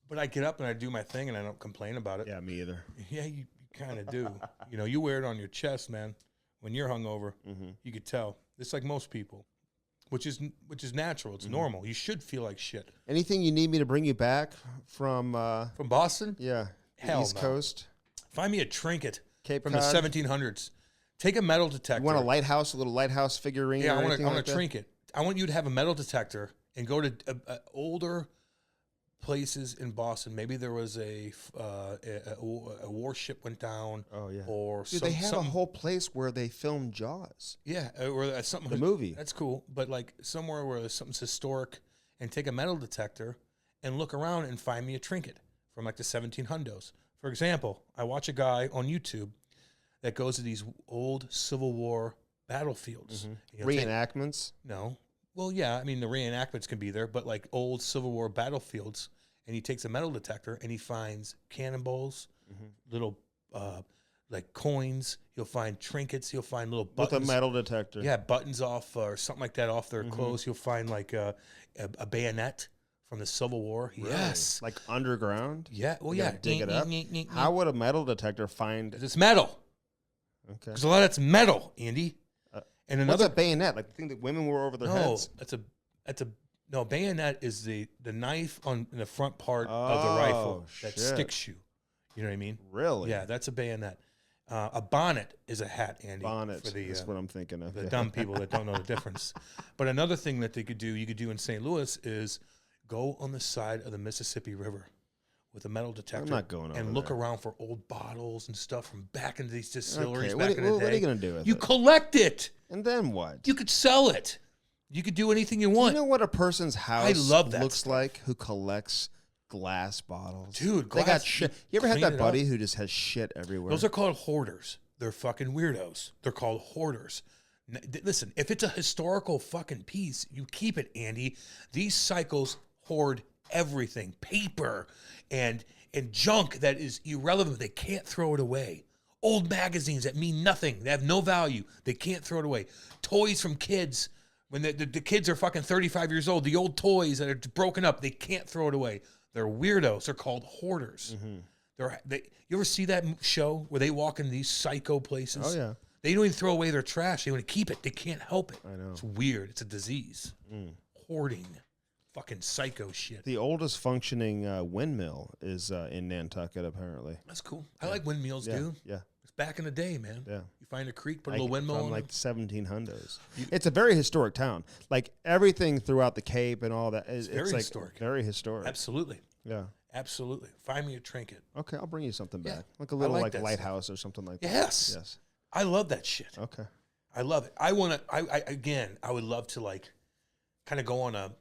But I get up and I do my thing and I don't complain about it. Yeah, me either. Yeah, you kind of do. You know, you wear it on your chest, man. When you're hungover, you could tell. It's like most people, which is natural. It's normal. You should feel like shit. Anything you need me to bring you back from Boston? Yeah, Hell East no. Coast. Find me a trinket Cape from Cod. the 1700s. Take a metal detector. You want a little lighthouse figurine? Yeah, or I want like a trinket. I want you to have a metal detector and go to older places in Boston. Maybe there was a warship went down. Oh yeah. Or dude, they have a whole place where they filmed Jaws. Yeah, or something. The movie. That's cool. But like somewhere where there's something's historic, and take a metal detector and look around and find me a trinket from like the 1700s. For example, I watch a guy on YouTube that goes to these old Civil War battlefields. Reenactments? No. Well, yeah, I mean, the reenactments can be there, but like old Civil War battlefields, and he takes a metal detector and he finds cannonballs, little like coins. He'll find trinkets. He'll find little buttons. With a metal detector. Yeah, buttons off or something like that off their clothes. He'll find like a bayonet from the Civil War. Really? Yes. Like underground? Yeah. Well, yeah. Dig it up? How would a metal detector find... It's metal. Okay. Because a lot of that's metal, Andy. And another what's a bayonet? Like the thing that women wore over their heads? No, bayonet is the knife in the front part of the rifle that sticks you. You know what I mean? Really? Yeah, that's a bayonet. A bonnet is a hat, Andy. Bonnet. For the, That's what I'm thinking of. the dumb people that don't know the difference. But another thing that you could do in St. Louis is go on the side of the Mississippi River with a metal detector. I'm not going over and look there. around for old bottles and stuff from back in these distilleries Okay, back in the day. What are you going to do with You it? collect it. And then what? You could sell it. You could do anything you want. You know what a person's house love that looks stuff. like who collects glass bottles? Dude, They got glass, shit. You ever had clean that it buddy up. who just has shit everywhere? Those are called hoarders. They're fucking weirdos. They're called hoarders. Listen, if it's a historical fucking piece, you keep it, Andy. These psychos hoard everything, paper and junk that is irrelevant. They can't throw it away. Old magazines that mean nothing. They have no value. They can't throw it away. Toys from kids. When the kids are fucking 35 years old, the old toys that are broken up, they can't throw it away. They're weirdos. They're called hoarders. You ever see that show where they walk in these psycho places? Oh, yeah. They don't even throw away their trash. They want to keep it. They can't help it. I know. It's weird. It's a disease. Hoarding. Fucking psycho shit. The oldest functioning windmill is in Nantucket, apparently. That's cool. I like windmills, Yeah, dude. yeah. It's back in the day, man. Yeah. You find a creek, put a little windmill from on like it. the 1700s. It's a very historic town. Like everything throughout the Cape and all that. It's very like historic. Very historic. Absolutely. Yeah. Absolutely. Find me a trinket. Okay, I'll bring you something Yeah, back. Like a little like like that lighthouse or something like that. Yes. Yes. I love that shit. Okay. I love it. I want to, again, I would love to like kind of go on a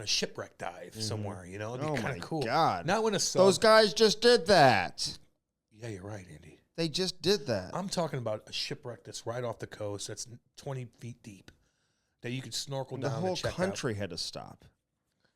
shipwreck dive somewhere, you know? It'd be Oh kind my of cool. God. Not when a sub. Those guys just did that. Yeah, you're right, Andy. They just did that. I'm talking about a shipwreck that's right off the coast, that's 20 feet deep, that you could snorkel And the down whole and check country out. had to stop.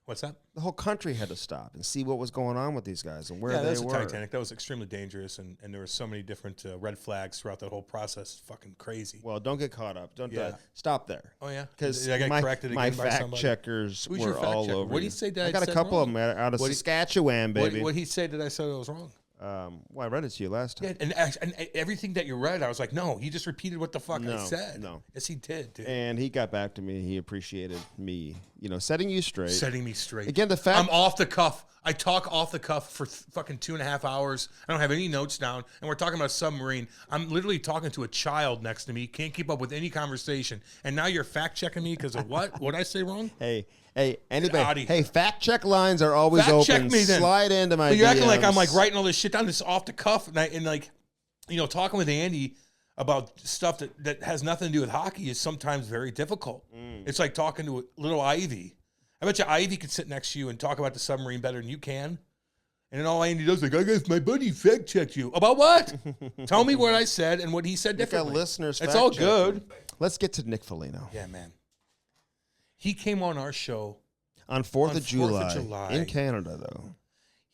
What's that? The whole country had to stop and see what was going on with these guys and where Yeah, they that's the were. Titanic. That was extremely dangerous, and there were so many different red flags throughout that whole process. Fucking crazy. Well, don't get caught up. Don't Yeah. stop there. Oh, yeah? Because Did I get corrected my again by fact somebody? checkers Who's your were fact all checker? over. What did you. he say that I I got a said couple wrong? of them out of What did- Saskatchewan, baby. What he say that I said it was wrong? Well, I read it to you last time. Yeah, and everything that you read, I was like, no, he just repeated what the fuck I No, said. no. Yes, he did, dude. And he got back to me. He appreciated me, setting you straight. Setting me straight. Again, the fact I'm off the cuff. I talk off the cuff for fucking 2.5 hours. I don't have any notes down, and we're talking about a submarine. I'm literally talking to a child next to me. Can't keep up with any conversation. And now you're fact checking me because of what? What I say wrong? Hey, anybody? Audi. Hey, fact check lines are always Fact check open. me then. Slide into my But you're acting like I'm DMs. like writing all this shit down, this off the cuff, and like, talking with Andy about stuff that has nothing to do with hockey is sometimes very difficult. It's like talking to a little Ivy. I bet you Ivy could sit next to you and talk about the submarine better than you can. And then all Andy does is like, I guess my buddy fact checked you. About what? Tell me what I said and what he said We got differently. listeners. It's all good. Let's get to Nick Foligno. Yeah, man. He came on our show. On 4th On of July, 4th of July. in Canada, though.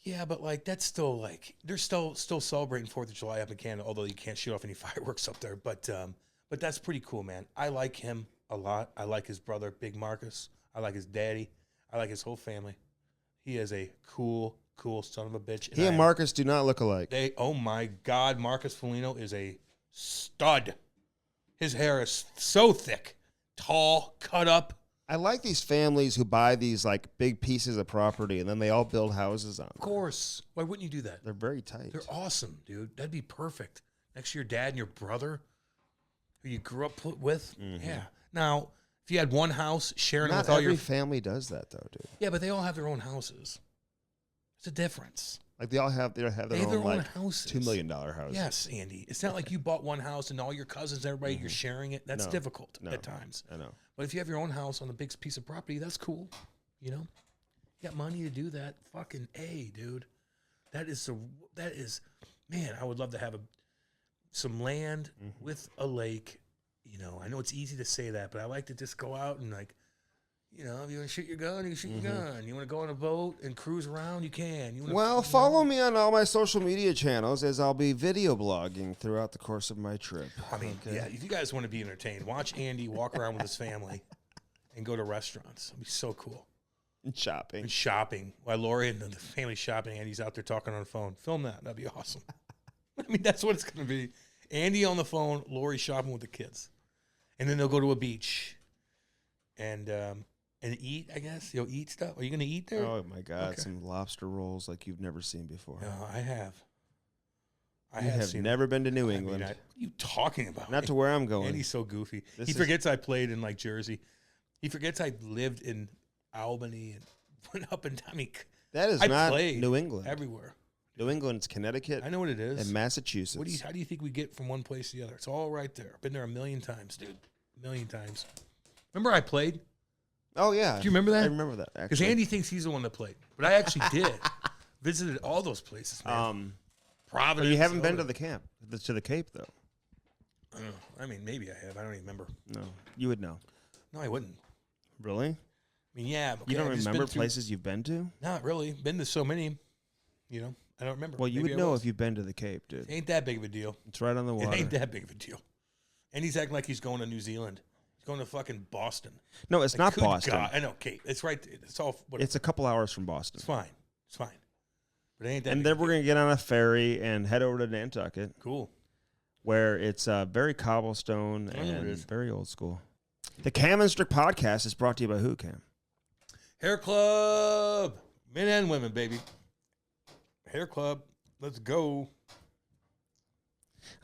Yeah, but like that's still like they're still celebrating 4th of July up in Canada, although you can't shoot off any fireworks up there. But that's pretty cool, man. I like him a lot. I like his brother, Big Marcus. I like his daddy. I like his whole family. He is a cool son of a bitch. He and Marcus do not look alike. Oh my God, Marcus Foligno is a stud. His hair is so thick, tall, cut up. I like these families who buy these like big pieces of property and then they all build houses on them. Of course. Why wouldn't you do that? They're very tight. They're awesome, dude. That'd be perfect. Next to your dad and your brother, who you grew up with. Yeah. Now, if you had one house sharing it Not with all every your family does that, though, dude. yeah, but they all have their own houses. It's a difference. Like they all have their They have own their own like houses. $2 million houses. Yes, Andy. It's not like you bought one house and all your cousins, everybody, you're sharing it. That's No. difficult No. at times. I know. But if you have your own house on a big piece of property, that's cool. You know, you got money to do that. Fucking A, dude. That is man. I would love to have some land with a lake. You know, I know it's easy to say that, but I like to just go out and like, if you want to shoot your gun, you can shoot your gun. You want to go on a boat and cruise around, you can. Well, follow me on all my social media channels as I'll be video blogging throughout the course of my trip. I mean, yeah, if you guys want to be entertained, watch Andy walk around with his family and go to restaurants. It'd be so cool. And shopping. And shopping. While Lori and the family shopping, Andy's out there talking on the phone. Film that. That'd be awesome. I mean, that's what it's going to be. Andy on the phone, Lori shopping with the kids. And then they'll go to a beach and eat, I guess. You'll eat stuff. Are you going to eat there? Oh, my God. Okay. Some lobster rolls like you've never seen before. No, I have. I You have have seen never been to New I mean, England. what are you talking about? Not to where I'm going. And he's so goofy. This He is- forgets I played in like Jersey. He forgets I lived in Albany and went up and down. I mean, That is I not played New England. everywhere. New England's Connecticut I know what it is. and Massachusetts. How do you think we get from one place to the other? It's all right there. I've been there a million times, dude. A million times. Remember I played? Oh, yeah. Do you remember that? I remember that, Because actually. Andy thinks he's the one that played. But I actually did. Visited all those places, man. But Providence. you haven't been all to the camp, to the Cape, though. I mean, maybe I have. I don't even remember. No. You would know. No, I wouldn't. Really? I mean, yeah. Okay, You don't I've just remember been through- places you've been to? Not really. Been to so many, you know. I don't remember. Well, you Maybe would I know was. if you've been to the Cape, dude. It ain't that big of a deal. It's right on the water. It ain't that big of a deal. And he's acting like he's going to New Zealand. He's going to fucking Boston. No, it's not Good Boston. God. I know, Kate. It's right. It's all. Whatever. It's a couple hours from Boston. It's fine. It's fine. But it ain't that. And big then of a we're going to get on a ferry and head over to Nantucket, deal. Cool. where it's very cobblestone I know it and is. very old school. The Cam and Strick podcast is brought to you by who, Cam? Hair Club. Men and women, baby. Hair Club. Let's go.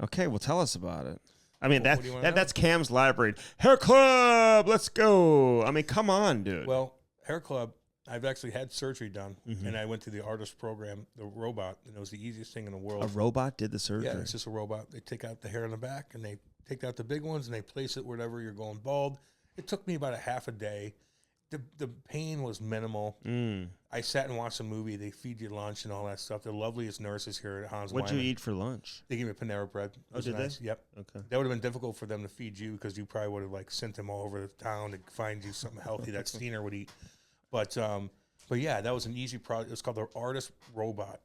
Okay, well, tell us about it. I mean, What do you wanna know? that's Cam's library. Hair Club, let's go. I mean, come on, dude. Well, Hair Club, I've actually had surgery done, Mm-hmm. and I went to the artist program, the robot, and it was the easiest thing in the world. a robot did the surgery. Yeah, it's just a robot. They take out the hair in the back, and they take out the big ones, and they place it wherever you're going bald. It took me about a half a day. The pain was minimal. I sat and watched a movie. They feed you lunch and all that stuff. The loveliest nurses here at Hans What'd you Wyman. eat for lunch? They gave me Panera bread. It Oh, was did nice. they? Yep. Okay. That would have been difficult for them to feed you because you probably would have like sent them all over the town to find you something healthy that Steiner would eat. But yeah, that was an easy project. It was called the Artist Robot,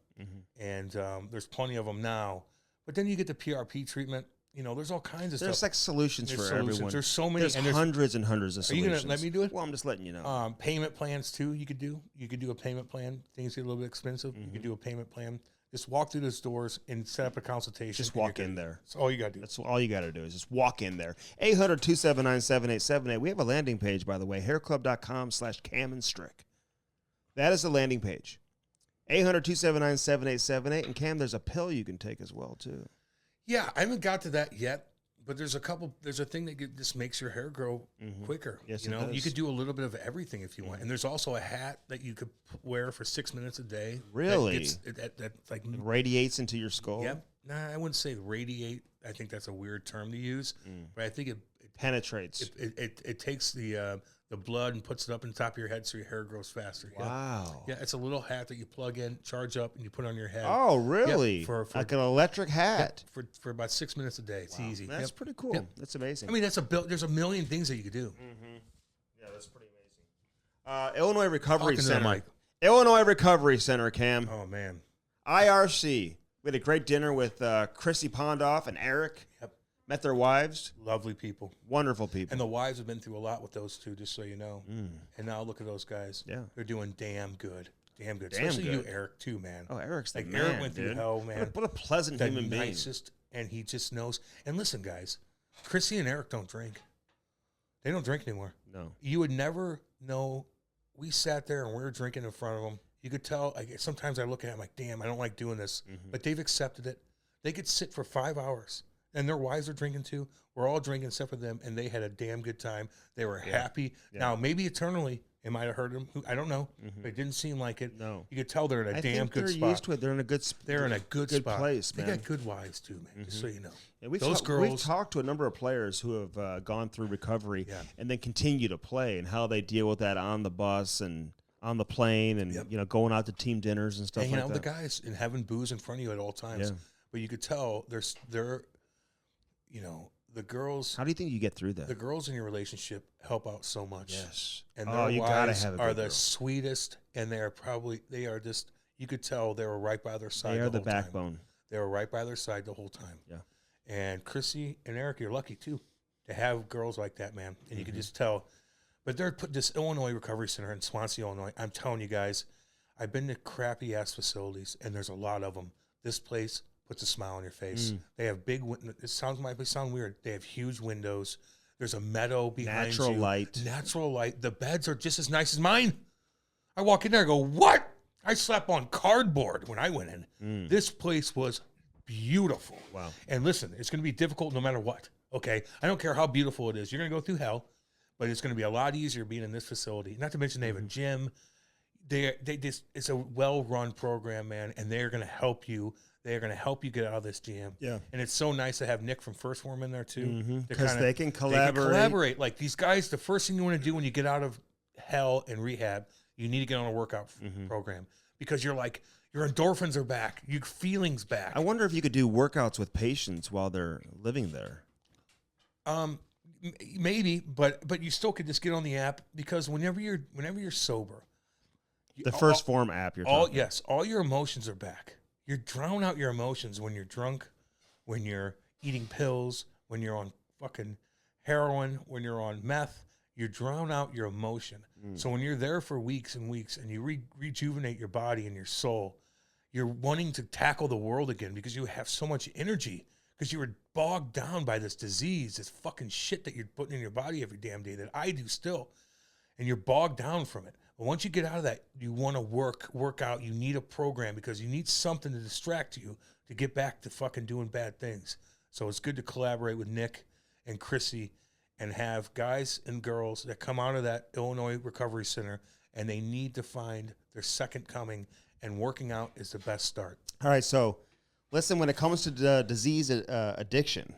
and there's plenty of them now. But then you get the PRP treatment. You know, there's all kinds of There's stuff. like solutions There's for solutions. everyone. There's so many. There's and there's hundreds and hundreds of Are you solutions. gonna let me do it? Well, I'm just letting you know. Payment plans too. You could do. You could do a payment plan. Things get a little bit expensive. You could do a payment plan. Just walk through those doors and set up a consultation. Just and you're walk in good. there. That's all you got to do. That's all you got to do is just walk in there. 800-279-7878. We have a landing page, by the way, hairclub.com/Cam and Strick. That is the landing page. 800-279-7878. And Cam, there's a pill you can take as well, too. Yeah, I haven't got to that yet, but there's a thing that just makes your hair grow quicker. Yes, you it know, you does. could do a little bit of everything if you want. And there's also a hat that you could wear for 6 minutes a day. Really? That like It radiates into your skull. Yep. Nah, I wouldn't say radiate. I think that's a weird term to use, but I think it Penetrates. takes the blood and puts it up in the top of your head so your hair grows faster. Yeah. Wow. Yeah, it's a little hat that you plug in, charge up, and you put on your head. Oh, really? Yep, for like an electric hat. for about 6 minutes a day. It's easy. That's Yep. pretty cool. Yep. That's amazing. I mean, there's a million things that you could do. Yeah, that's pretty amazing. Illinois Recovery Talking to the Center. mic. Illinois Recovery Center, Cam. Oh man. IRC. We had a great dinner with Chrissy Pondoff and Eric. Yep. Met their wives. Lovely people. Wonderful people. And the wives have been through a lot with those two, just so you know. And now look at those guys. Yeah. They're doing damn good. Damn good. Damn Especially good. you, Eric, too, man. Oh, Eric's the Like, man, Eric went through dude. hell, man. What a pleasant The human being. nicest, and he just knows. And listen, guys, Chrissy and Eric don't drink. They don't drink anymore. No. You would never know. We sat there and we were drinking in front of them. You could tell. Sometimes I look at it, I'm like, damn, I don't like doing this. But they've accepted it. They could sit for 5 hours. And their wives are drinking too. We're all drinking except for them. And they had a damn good time. They were happy. Yeah. Now, maybe eternally, it might have hurt them. I don't know. But it didn't seem like it. No. You could tell they're in a I damn think good they're spot. used to it. They're in a good They're in a good spot. place, They man. got good wives too, man. Just so you know. And we've Those we've girls. talked to a number of players who have gone through recovery Yeah. and then continue to play and how they deal with that on the bus and on the plane and Yep. going out to team dinners and stuff Hanging like out that. with the guys and having booze in front of you at all times. Yeah. But you could tell they're, the girls. How do you think you get through that? The girls in your relationship help out so much. Yes. And Oh, their you gotta wives have a are good the girl. sweetest, and they are just, you could tell they were right by their side. They are the whole time. backbone. They were right by their side the whole time. Yeah. And Chrissy and Eric, you're lucky too to have girls like that, man. And you can just tell. But they're put this Illinois Recovery Center in Swansea, Illinois. I'm telling you guys, I've been to crappy ass facilities, and there's a lot of them. This place puts a smile on your face. They have big. Might sound weird. They have huge windows. There's a meadow behind Natural you. light. Natural light. The beds are just as nice as mine. I walk in there and go, what? I slept on cardboard when I went in. This place was beautiful. Wow. And listen, it's going to be difficult no matter what. Okay, I don't care how beautiful it is. You're going to go through hell, but it's going to be a lot easier being in this facility. Not to mention they have a gym. It's a well-run program, man, and they're going to help you. They're going to help you get out of this jam. Yeah. And it's so nice to have Nick from First Form in there too. Because they can collaborate. They can collaborate. Like these guys, the first thing you want to do when you get out of hell and rehab, you need to get on a workout program because you're like, your endorphins are back. Your feelings back. I wonder if you could do workouts with patients while they're living there. Maybe, but you still could just get on the app because whenever you're sober, The First Form app you're talking about. Yes, all your emotions are back. You drown out your emotions when you're drunk, when you're eating pills, when you're on fucking heroin, when you're on meth. You drown out your emotion. So when you're there for weeks and weeks and you rejuvenate your body and your soul, you're wanting to tackle the world again because you have so much energy because you were bogged down by this disease, this fucking shit that you're putting in your body every damn day that I do still. And you're bogged down from it. But once you get out of that, you want to work out. You need a program because you need something to distract you to get back to fucking doing bad things. So it's good to collaborate with Nick and Chrissy and have guys and girls that come out of that Illinois Recovery Center and they need to find their second coming, and working out is the best start. All right, so listen, when it comes to disease of addiction,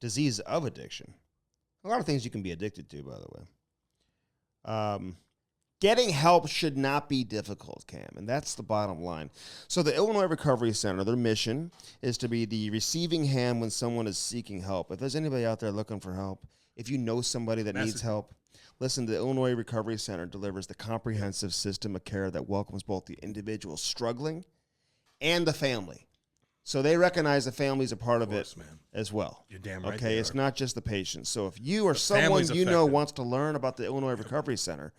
a lot of things you can be addicted to, by the way. Getting help should not be difficult, Cam, and that's the bottom line. So the Illinois Recovery Center, their mission is to be the receiving hand when someone is seeking help. If there's anybody out there looking for help, if you know somebody that needs help, listen, the Illinois Recovery Center delivers the comprehensive system of care that welcomes both the individual struggling and the family. So they recognize the family's a part of it as well. You're damn right. Okay, it's not just the patient. So if you or someone you know wants to learn about the Illinois Recovery Center,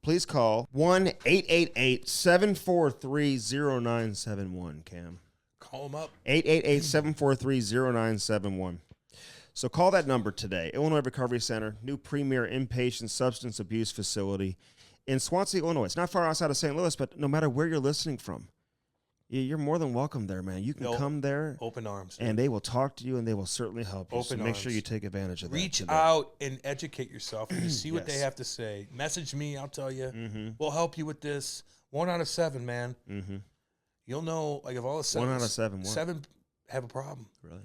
please call 1-888-743-0971, Cam. Call them up. 888-743-0971. So call that number today. Illinois Recovery Center, new premier inpatient substance abuse facility in Swansea, Illinois. It's not far outside of St. Louis, but no matter where you're listening from, you're more than welcome there, man. You can come there. Open arms. And they will talk to you, and they will certainly help you. Open so make sure arms. you take advantage of that. Reach out and educate yourself and see what Yes. they have to say. Message me. I'll tell you. We'll help you with this. 1 out of 7, man. You'll know, like, if all of 7. 1 out of 7. What? 7 have a problem. Really?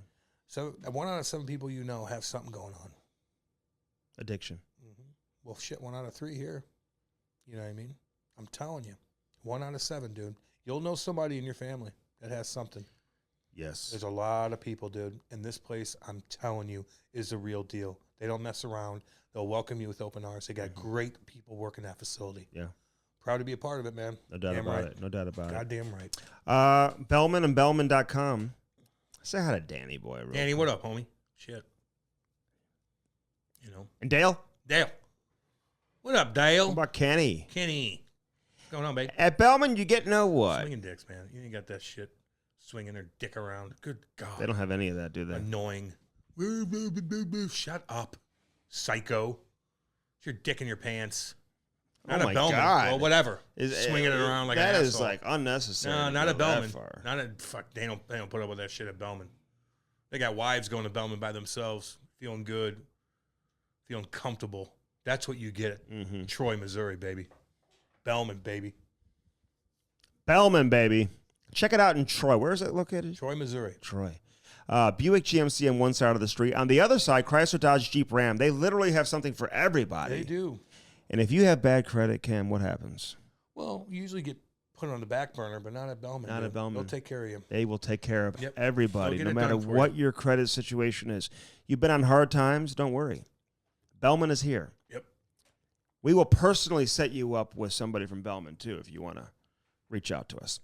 So 1 out of 7 people you know have something going on. Addiction. Well, shit, 1 out of 3 here. You know what I mean? I'm telling you. 1 out of 7, dude. You'll know somebody in your family that has something. Yes. There's a lot of people, dude. And this place, I'm telling you, is the real deal. They don't mess around. They'll welcome you with open arms. They got great people working that facility. Yeah. Proud to be a part of it, man. No doubt about it. No doubt about it. Goddamn right. Bellman and Bellman.com. Say hi to Danny boy. Real Danny, quick. what up, homie? Shit. You know. And Dale? Dale. What up, Dale? What about Kenny? Kenny. What's going on, babe? At Bellman, you get no what? Swinging dicks, man. You ain't got that shit swinging their dick around. Good God. They don't have any of that, do they? Annoying. Shut up, psycho. It's your dick in your pants. Not Oh a my Bellman. God. Well, whatever. Swinging it around like that an is asshole. like unnecessary. No, to not go a Bellman. that far. Not a fuck. They don't put up with that shit at Bellman. They got wives going to Bellman by themselves, feeling good, feeling comfortable. That's what you get at Troy, Missouri, baby. Bellman, baby. Bellman, baby. Check it out in Troy. Where is it located? Troy, Missouri. Troy. Buick GMC on one side of the street. On the other side, Chrysler, Dodge, Jeep, Ram. They literally have something for everybody. They do. And if you have bad credit, Cam, what happens? Well, you usually get put on the back burner, but not at Bellman. Not at Bellman. They'll take care of you. They will take care of everybody, They'll no get it matter done for what your credit situation is. You've been on hard times, don't worry. Bellman is here. Yep. We will personally set you up with somebody from Bellman, too, if you want to reach out to us.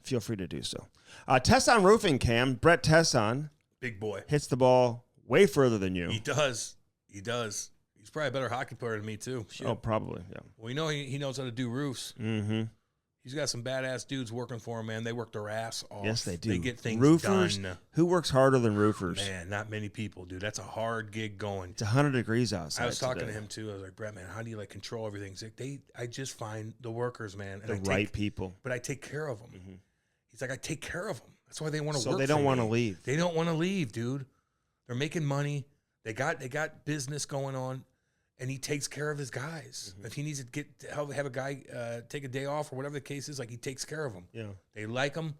Feel free to do so. Tesson Roofing, Cam. Brett Tesson. Big boy. Hits the ball way further than you. He does. He does. He's probably a better hockey player than me, too. Shit. Oh, probably, yeah. We know he knows how to do roofs. Mm-hmm. He's got some badass dudes working for him, man. They work their ass off. Yes, they do. They get things roofers, done. Who works harder than roofers? Man, not many people, dude. That's a hard gig going. It's 100 degrees outside. I was talking today. to him, too. I was like, Brett, man, how do you, like, control everything? He's like, I just find the workers, man. And The right people. But I take care of them. He's like, I take care of them. That's why they want to work. So they don't want to leave. They don't want to leave, dude. They're making money. They got business going on, and he takes care of his guys. If he needs to have a guy take a day off or whatever the case is, like he takes care of them. Yeah. They like him,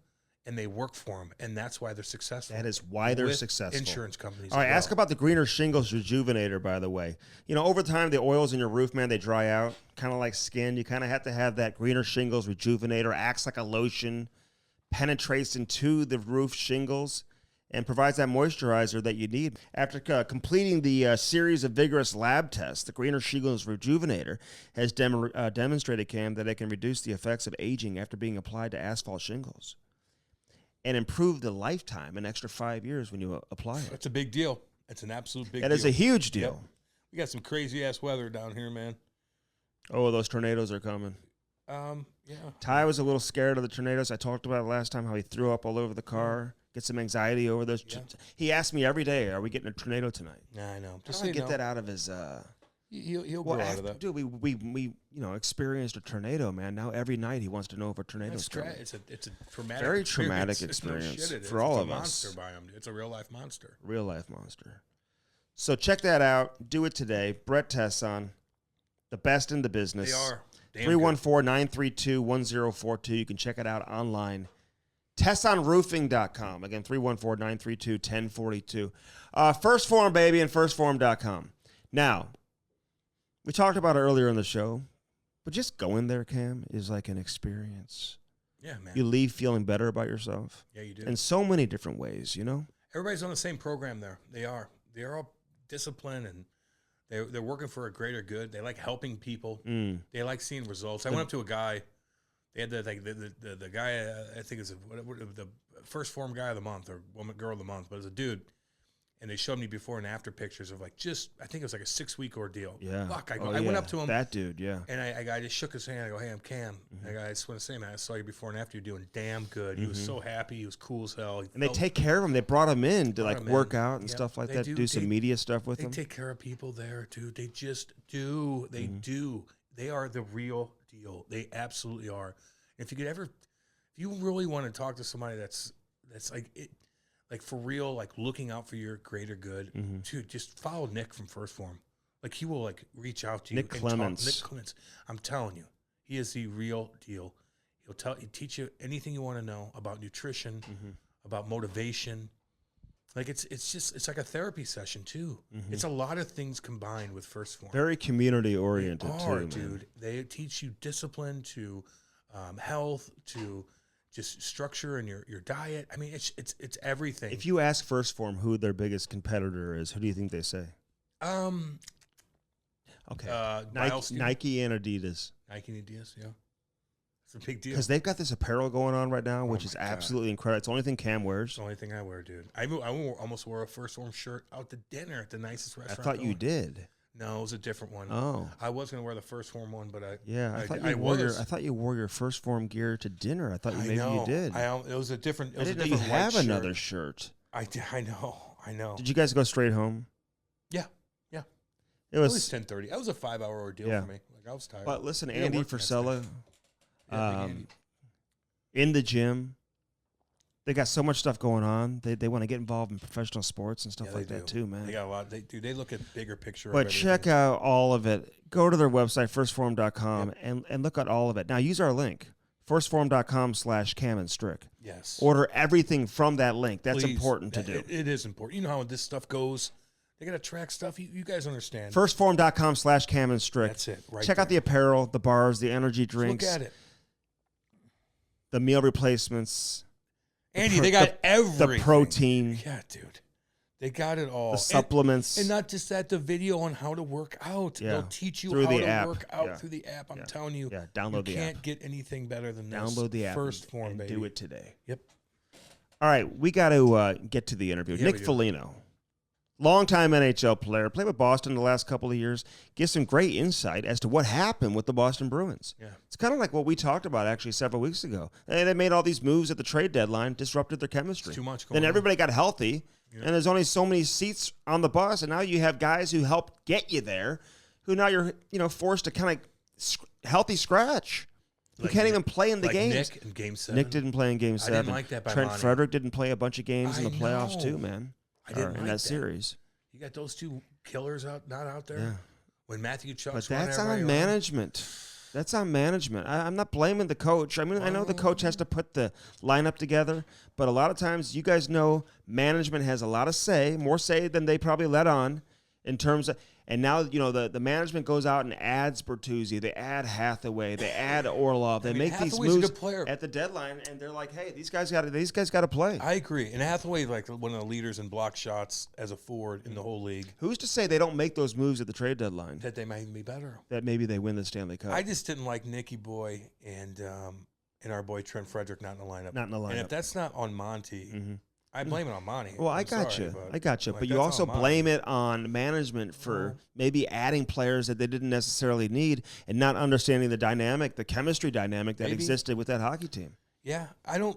and they work for him, and that's why they're successful. That is why they're successful. Insurance companies. All right, ask about the Greener Shingles Rejuvenator, by the way. You know, over time, the oils in your roof, man, they dry out, kind of like skin. You kind of have to have that Greener Shingles Rejuvenator. Acts like a lotion, penetrates into the roof shingles, and provides that moisturizer that you need. After completing the series of vigorous lab tests, the Greener Shingles Rejuvenator has demonstrated, Cam, that it can reduce the effects of aging after being applied to asphalt shingles and improve the lifetime an extra 5 years when you apply it. That's a big deal. It's an absolute big deal. That is a huge deal. Yep. We got some crazy-ass weather down here, man. Oh, those tornadoes are coming. Yeah. Ty was a little scared of the tornadoes. I talked about it last time, how he threw up all over the car, get some anxiety over those. Yeah. He asked me every day, are we getting a tornado tonight? Yeah, I know. Just to get that out of his... He'll grow out of that. Dude, we experienced a tornado, man. Now every night he wants to know if a tornado's coming. It's a traumatic, very experience. traumatic experience for all of us. It's a monster by him. It's a real life monster. Real life monster. So check that out. Do it today. Brett Tesson, the best in the business. They are. 314-932-1042. You can check it out online. TessonRoofing.com. Again, 314-932-1042. First Form, baby, and firstform.com. Now, we talked about it earlier in the show, but just going there, Cam, is like an experience. Yeah, man. You leave feeling better about yourself. Yeah, you do. In so many different ways, you know? Everybody's on the same program there. They are. They're all disciplined, and they're working for a greater good. They like helping people. They like seeing results. I went up to a guy. They had the guy, I think is the first form guy of the month or girl of the month, but it's a dude. And they showed me before and after pictures of I think it was like a 6-week ordeal. Yeah. Fuck, I went up to him. That dude, yeah. And I just shook his hand. I go, hey, I'm Cam. I just want to say, man, I saw you before and after. You're doing damn good. He was so happy. He was cool as hell. And they take care of him. They brought him in to work out and stuff like that. Do some media stuff with him. They take care of people there, dude. They just do. They do. They are the real deal. They absolutely are. If you really want to talk to somebody that's like it. Like, for real, like, looking out for your greater good, dude, just follow Nick from First Form. Like, he will, like, reach out to you. Nick Clements. Nick Clements. I'm telling you, he is the real deal. He'll teach you anything you want to know about nutrition, about motivation. Like, it's like a therapy session, too. It's a lot of things combined with First Form. Very community-oriented, too, dude. Man. They teach you discipline to health, to... just structure and your diet. I mean, it's everything. If you ask First Form who their biggest competitor is, who do you think they say? Okay. Nike and Adidas. Nike and Adidas, yeah. It's a big deal. Because they've got this apparel going on right now, which is absolutely incredible. It's the only thing Cam wears. It's the only thing I wear, dude. I almost wore a First Form shirt out to dinner at the nicest restaurant. I thought you did. No, it was a different one. Oh, I was going to wear the First Form one, but I thought you wore your First Form gear to dinner. I thought you did. It was a different. I didn't know you have another shirt. I know. Did you guys go straight home? Yeah. It was 10:30. That was a 5-hour ordeal for me. Like, I was tired. But listen, Andy Frisella, in the gym. They got so much stuff going on. They want to get involved in professional sports and stuff like that too, man. They got a lot. They look at bigger picture. But check out all of it. Go to their website, firstform.com, and look at all of it. Now, use our link, firstform.com/Cam and Strick. Yes. Order everything from that link. That's important to do. It is important. You know how this stuff goes. They got to track stuff. You guys understand. Firstform.com/Cam and Strick. That's it. Right. Check out the apparel, the bars, the energy drinks. Look at it. The meal replacements. Andy, they got everything. The protein. Yeah, dude. They got it all. The supplements. And not just that, the video on how to work out. Yeah. They'll teach you through how the to app. work out through the app. I'm telling you. Yeah, download the app. You can't get anything better than this. Download the app. First Form, and baby. do it today. Yep. All right, we got to get to the interview. Nick Foligno. Longtime NHL player, played with Boston the last couple of years, gives some great insight as to what happened with the Boston Bruins. Yeah. It's kind of like what we talked about actually several weeks ago. They made all these moves at the trade deadline, disrupted their chemistry. It's too much going Then everybody got healthy, and there's only so many seats on the bus, and now you have guys who helped get you there, who now you're forced to kind of healthy scratch. who can't even play in the games. Nick in Game 7. Nick didn't play in Game 7. I didn't like that by Trent Monty. Frederick didn't play a bunch of games in the playoffs know. too, man. I didn't in like that series. You got those two killers not out there. Yeah. When Matthew Chuck's But that's on management. That's on management. I'm not blaming the coach. I mean, I know the coach has to put the lineup together, but a lot of times, you guys know, management has a lot of say, more say than they probably let on, in terms of. And now, the management goes out and adds Bertuzzi. They add Hathaway. They add Orlov. They make Hathaway's these moves a good player. at the deadline, and they're like, "Hey, these guys got to play." I agree. And Hathaway, like one of the leaders in block shots as a forward in the whole league. Who's to say they don't make those moves at the trade deadline? That they might even be better. That maybe they win the Stanley Cup. I just didn't like Nicky Boy and our boy Trent Frederick not in the lineup. Not in the lineup. And if that's not on Monty, I blame it on Monty. Well, I got you. But you also blame it on management for maybe adding players that they didn't necessarily need and not understanding the chemistry dynamic that existed with that hockey team. Yeah, I don't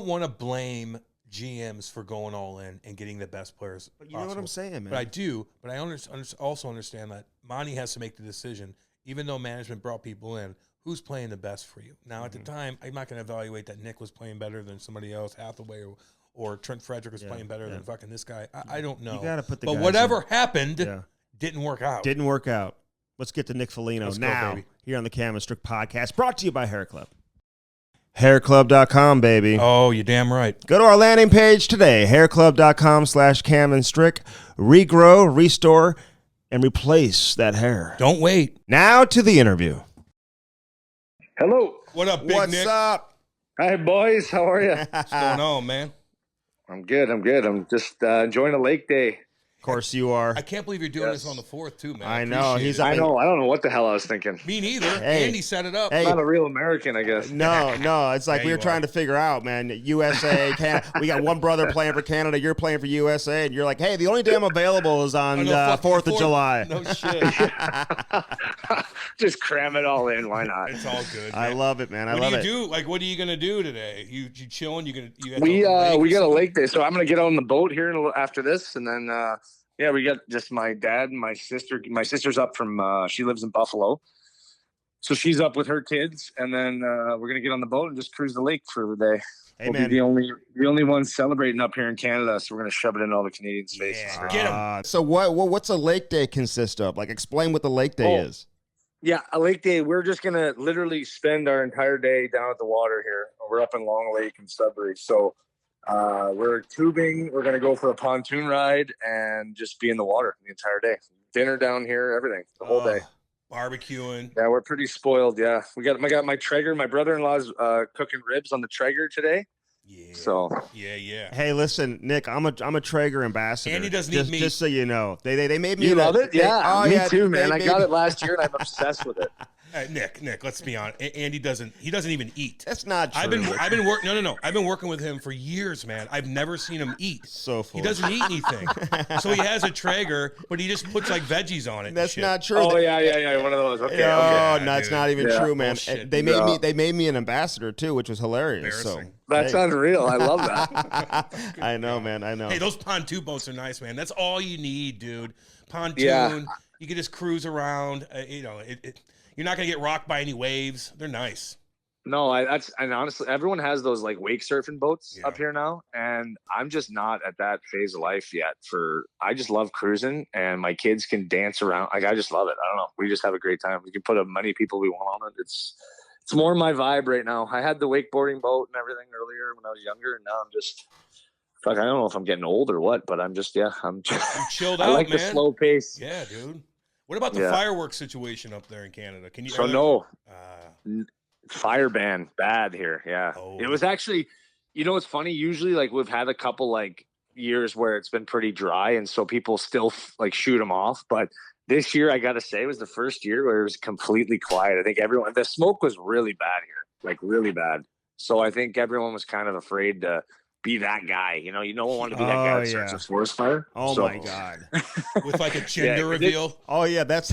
want to blame GMs for going all in and getting the best players. But you know what I'm saying, man. But I do. But I also understand that Monty has to make the decision, even though management brought people in, who's playing the best for you. Now, at the time, I'm not going to evaluate that Nick was playing better than somebody else, Hathaway or Trent Frederick was playing better than fucking this guy. I don't know. You got to put the But guys whatever in. happened didn't work out. Didn't work out. Let's get to Nick Foligno now here on the Cam and Strick podcast, brought to you by Hair Club. Hairclub.com, baby. Oh, you're damn right. Go to our landing page today, hairclub.com/Cam and Strick. Regrow, restore, and replace that hair. Don't wait. Now to the interview. Hello. What up, Big What's Nick? up? Hi, boys. How are you? What's going on, man? I'm good. I'm just enjoying a lake day. Of course you are. I can't believe you're doing this on the 4th, too, man. I know. Appreciate it. I know. I don't know what the hell I was thinking. Me neither. Hey. Andy set it up. Hey. I'm not a real American, I guess. No. It's like Yeah, we were you trying are. to figure out, man. USA, Canada. We got one brother playing for Canada. You're playing for USA, and you're like, hey, the only damn available is on Oh, no, fuck 4th the of 4th. July. No shit. Just cram it all in. Why not? It's all good. I man. love it, man. I What love do it. you do? Like, what are you gonna do today? You chilling? We got a lake day, so I'm gonna get on the boat here after this, and then we got just my dad and my sister. My sister's up from she lives in Buffalo, so she's up with her kids, and then we're gonna get on the boat and just cruise the lake for the day. Hey, We'll man. be the only ones celebrating up here in Canada, so we're gonna shove it in all the Canadians' faces. Yeah. Get 'em. So what's a lake day consist of? Like, explain what the lake day is. Yeah, a lake day. We're just gonna literally spend our entire day down at the water here. We're up in Long Lake in Sudbury, so we're tubing. We're gonna go for a pontoon ride and just be in the water the entire day. Dinner down here, everything, the whole day. Barbecuing. Yeah, we're pretty spoiled. Yeah, I got my Traeger. My brother-in-law's cooking ribs on the Traeger today. Yeah. So Yeah. Hey, listen, Nick, I'm a Traeger ambassador. Andy doesn't eat meat. Just so you know, they made me. you love it? Yeah, me too, they man. I made got me- it last year, and I'm obsessed with it. Nick, let's be honest. Andy doesn't even eat. That's not true. I've been working. No. I've been working with him for years, man. I've never seen him eat. So full. He doesn't eat anything. So he has a Traeger, but he just puts like veggies on it. and That's shit. not true. Oh yeah, one of those. Okay, Oh, okay. no, it's dude. not even Yeah. true, man. Bullshit. They made me an ambassador too, which was hilarious. So Embarrassing. That's hey. unreal. I love that. I know, man. I know. Hey, those pontoon boats are nice, man. That's all you need, dude. Pontoon. Yeah. You can just cruise around. You're not gonna get rocked by any waves. They're nice. No, and honestly, everyone has those like wake surfing boats Yeah. up here now, and I'm just not at that phase of life yet. I just love cruising, and my kids can dance around. Like I just love it. I don't know. We just have a great time. We can put as many people we want on it. It's more my vibe right now. I had the wakeboarding boat and everything earlier when I was younger, and now I'm just fuck. I don't know if I'm getting old or what, but I'm just I'm Chilled I out, like man. the slow pace. Yeah, dude. What about the Yeah. fireworks situation up there in Canada? Can you? So no. Uh, Fire ban bad here. Yeah. Oh. It was actually, it's funny. Usually like we've had a couple like years where it's been pretty dry. And so people still like shoot them off. But this year, I got to say, was the first year where it was completely quiet. I think the smoke was really bad here, like really bad. So I think everyone was kind of afraid to be that guy. You don't want to be that guy that starts a forest fire. Oh my God. With like a gender reveal. Oh yeah, that's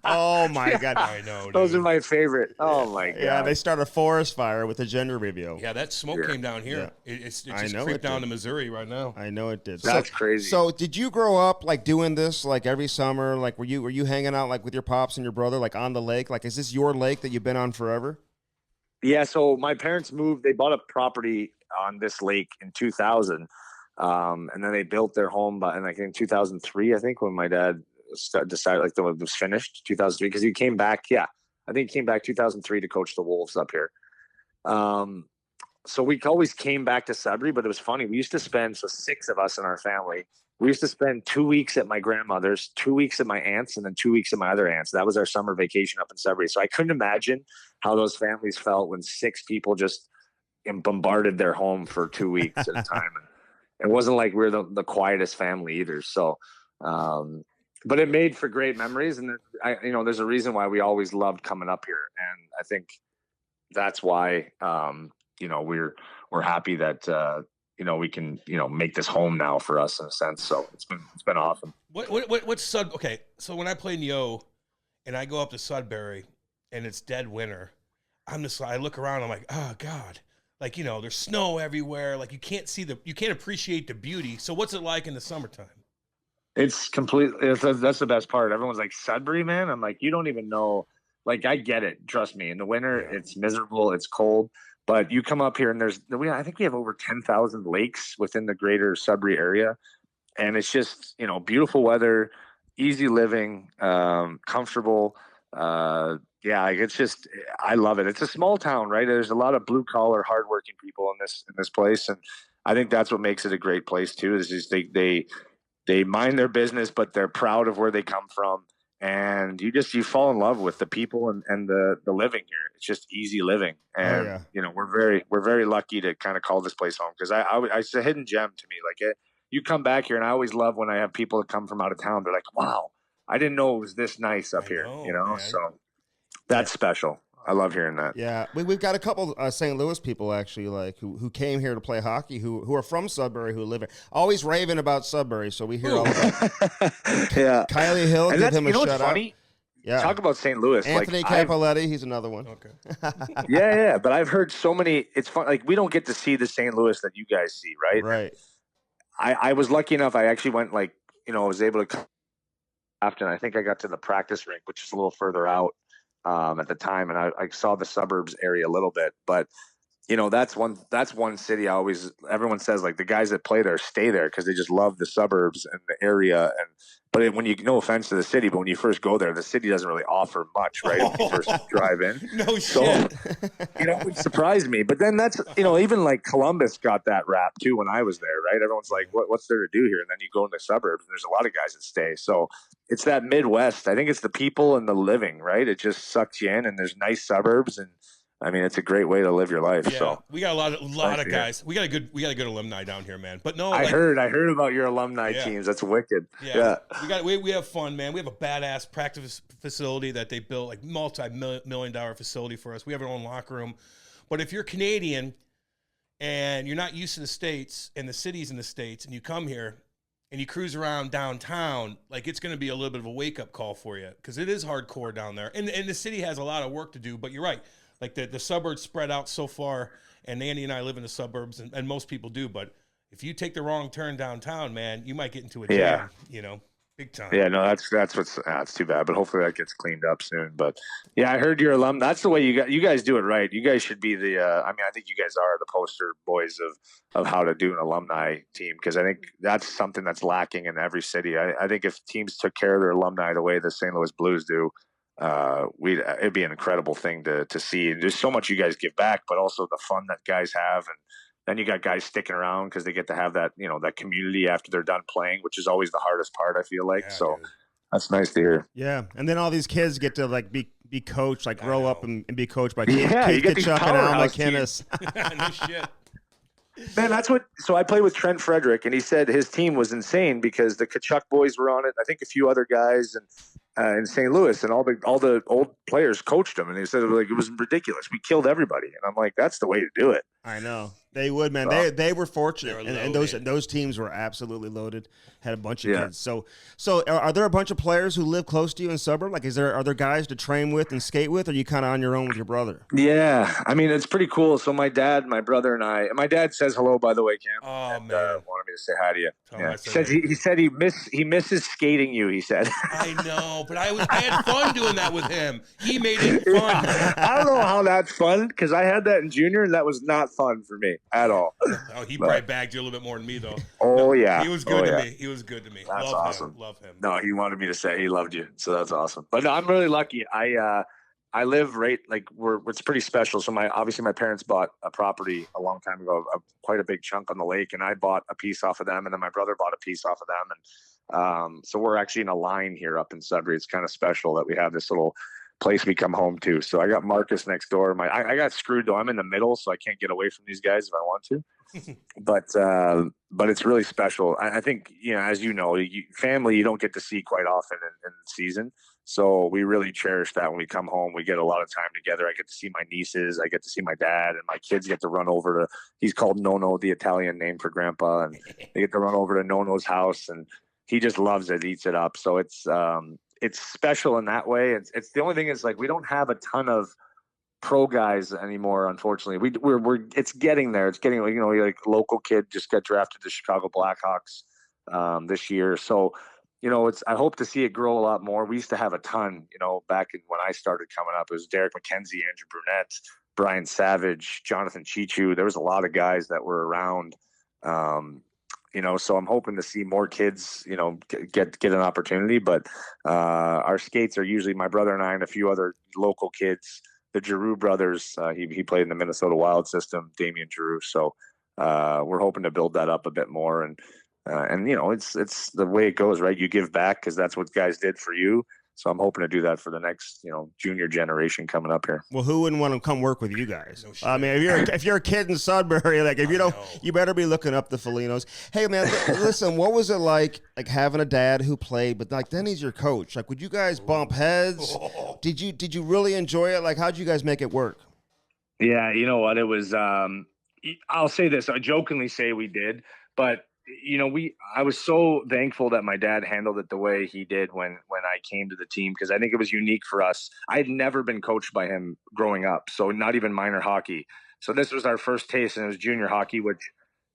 oh my God. I know. Dude. Those are my favorite. Oh my God. Yeah, they start a forest fire with a gender reveal. Yeah, that smoke came down here. Yeah. It just creeped down to Missouri right now. I know it did. That's crazy. So did you grow up like doing this like every summer? Like were you hanging out like with your pops and your brother like on the lake? Like is this your lake that you've been on forever? Yeah, so my parents moved. They bought a property on this lake in 2000, and then they built their home in 2003, I think, when my dad decided like it was finished 2003 because he came back. Yeah, I think he came back 2003 to coach the Wolves up here. So we always came back to Sudbury, but it was funny. We used to spend 6 of us in our family. We used to spend 2 weeks at my grandmother's, 2 weeks at my aunt's, and then 2 weeks at my other aunt's. That was our summer vacation up in Sudbury. So I couldn't imagine how those families felt when 6 people just bombarded their home for 2 weeks at a time. And it wasn't like we're the quietest family either. So, but it made for great memories. And there's a reason why we always loved coming up here. And I think that's why, we're happy that, we can, make this home now for us in a sense. So it's been awesome. What's okay. So when I play Neo and I go up to Sudbury and it's dead winter, I look around, I'm like, oh God, like, there's snow everywhere. Like you can't appreciate the beauty. So what's it like in the summertime? It's completely, that's the best part. Everyone's like, Sudbury, man. I'm like, you don't even know. Like, I get it. Trust me. In the winter, It's miserable. It's cold. But you come up here and I think we have over 10,000 lakes within the greater Sudbury area. And it's just, beautiful weather, easy living, comfortable. It's just, I love it. It's a small town, right? There's a lot of blue collar, hardworking people in this place. And I think that's what makes it a great place too, is just they mind their business, but they're proud of where they come from. And you fall in love with the people and the living here. It's just easy living. And, we're very lucky to kind of call this place home. Cause it's a hidden gem to me. Like you come back here and I always love when I have people that come from out of town. They're like, wow, I didn't know it was this nice up here, man. So that's special. I love hearing that. Yeah, we've got a couple St. Louis people actually, like who came here to play hockey, who are from Sudbury, who live here. Always raving about Sudbury, so we hear all about. Yeah, Kylie Hill, and give him a shout out. Funny? Yeah, talk about St. Louis. Anthony Capoletti, he's another one. Okay. yeah, but I've heard so many. It's fun. Like we don't get to see the St. Louis that you guys see, right? Right. I was lucky enough. I actually went I was able to come after, and I think I got to the practice rink, which is a little further out. At the time, and I saw the suburbs area a little bit, but that's one city everyone says like the guys that play there stay there because they just love the suburbs and the area. But when no offense to the city, but when you first go there, the city doesn't really offer much, right? When you first drive in. No shit. So, it surprised me. But then that's, even like Columbus got that rap too when I was there, right? Everyone's like, what's there to do here? And then you go in the suburbs and there's a lot of guys that stay. So it's that Midwest. I think it's the people and the living, right? It just sucks you in and there's nice suburbs and I mean, it's a great way to live your life. Yeah, so we got a lot of guys. We got a good alumni down here, man. But no, I heard about your alumni teams. That's wicked. Yeah. We have fun, man. We have a badass practice facility that they built, like multi-million-dollar facility for us. We have our own locker room. But if you're Canadian and you're not used to the States and the cities in the States, and you come here and you cruise around downtown, like it's going to be a little bit of a wake-up call for you because it is hardcore down there. And the city has a lot of work to do. But you're right. Like the suburbs spread out so far, and Andy and I live in the suburbs, and most people do. But if you take the wrong turn downtown, man, you might get into a jam, big time. Yeah, no, that's too bad. But hopefully that gets cleaned up soon. But yeah, I heard your alum. That's the way you guys do it right. You guys should be the. I think you guys are the poster boys of how to do an alumni team because I think that's something that's lacking in every city. I think if teams took care of their alumni the way the St. Louis Blues do. It'd be an incredible thing to see. And there's so much you guys give back, but also the fun that guys have. And then you got guys sticking around because they get to have that, that community after they're done playing, which is always the hardest part, I feel like. So dude. That's nice to hear. Yeah. And then all these kids get to like be coached, like grow up and be coached by Keith Kachuk and Al McInnes. No shit. Man, so I played with Trent Frederick, and he said his team was insane because the Kachuk boys were on it. I think a few other guys in St. Louis, and all the old players coached them, and he said it was ridiculous. We killed everybody, and I'm like, that's the way to do it. I know. They would, man. They were fortunate, and those teams were absolutely loaded. Had a bunch of kids. So are there a bunch of players who live close to you in suburb? Like, are there guys to train with and skate with, or are you kind of on your own with your brother? Yeah, I mean, it's pretty cool. So my dad, my brother, and my dad says hello, by the way, Cam. Oh, and, man. wanted me to say hi to you. Yeah. He said he misses skating you. He said. I know, but I had fun doing that with him. He made it fun. I don't know how that's fun, because I had that in junior, and that was not fun for me at all. Oh, he probably bagged you a little bit more than me, though. Oh, yeah. He was good to me. He was good to me. That's awesome. Love him. No, he wanted me to say he loved you, so that's awesome. But no, I'm really lucky. I live right, like, it's pretty special. So obviously my parents bought a property a long time ago, quite a big chunk on the lake, and I bought a piece off of them, and then my brother bought a piece off of them, and so we're actually in a line here up in Sudbury. It's kind of special that we have this little place we come home to. So I got Marcus next door. I got screwed though. I'm in the middle, so I can't get away from these guys if I want to. But it's really special. I think, as you know, family you don't get to see quite often in the season. So we really cherish that when we come home. We get a lot of time together. I get to see my nieces. I get to see my dad, and my kids get to run over to. He's called Nono, the Italian name for Grandpa, and they get to run over to Nono's house, and he just loves it, eats it up. So it's special in that way. It's the only thing is, like, we don't have a ton of pro guys anymore, unfortunately. We're it's getting there. It's getting, like local kid just got drafted to Chicago Blackhawks this year. So, I hope to see it grow a lot more. We used to have a ton, back when I started coming up. It was Derek McKenzie, Andrew Brunette, Brian Savage, Jonathan Chichu. There was a lot of guys that were around. So I'm hoping to see more kids, get an opportunity. But our skates are usually my brother and I and a few other local kids. The Giroux brothers, he played in the Minnesota Wild system, Damian Giroux. So we're hoping to build that up a bit more. And it's the way it goes, right? You give back because that's what guys did for you. So I'm hoping to do that for the next, junior generation coming up here. Well, who wouldn't want to come work with you guys? No, I mean, if you're a kid in Sudbury, like, if you don't, you better be looking up the Folignos. Hey, man, listen, what was it like having a dad who played, but like then he's your coach? Like, would you guys bump heads? Did you really enjoy it? Like, how'd you guys make it work? Yeah, you know what? It was. I'll say this. I jokingly say we did, but. I was so thankful that my dad handled it the way he did when I came to the team, because I think it was unique for us. I had never been coached by him growing up, so not even minor hockey. So this was our first taste, and it was junior hockey, which,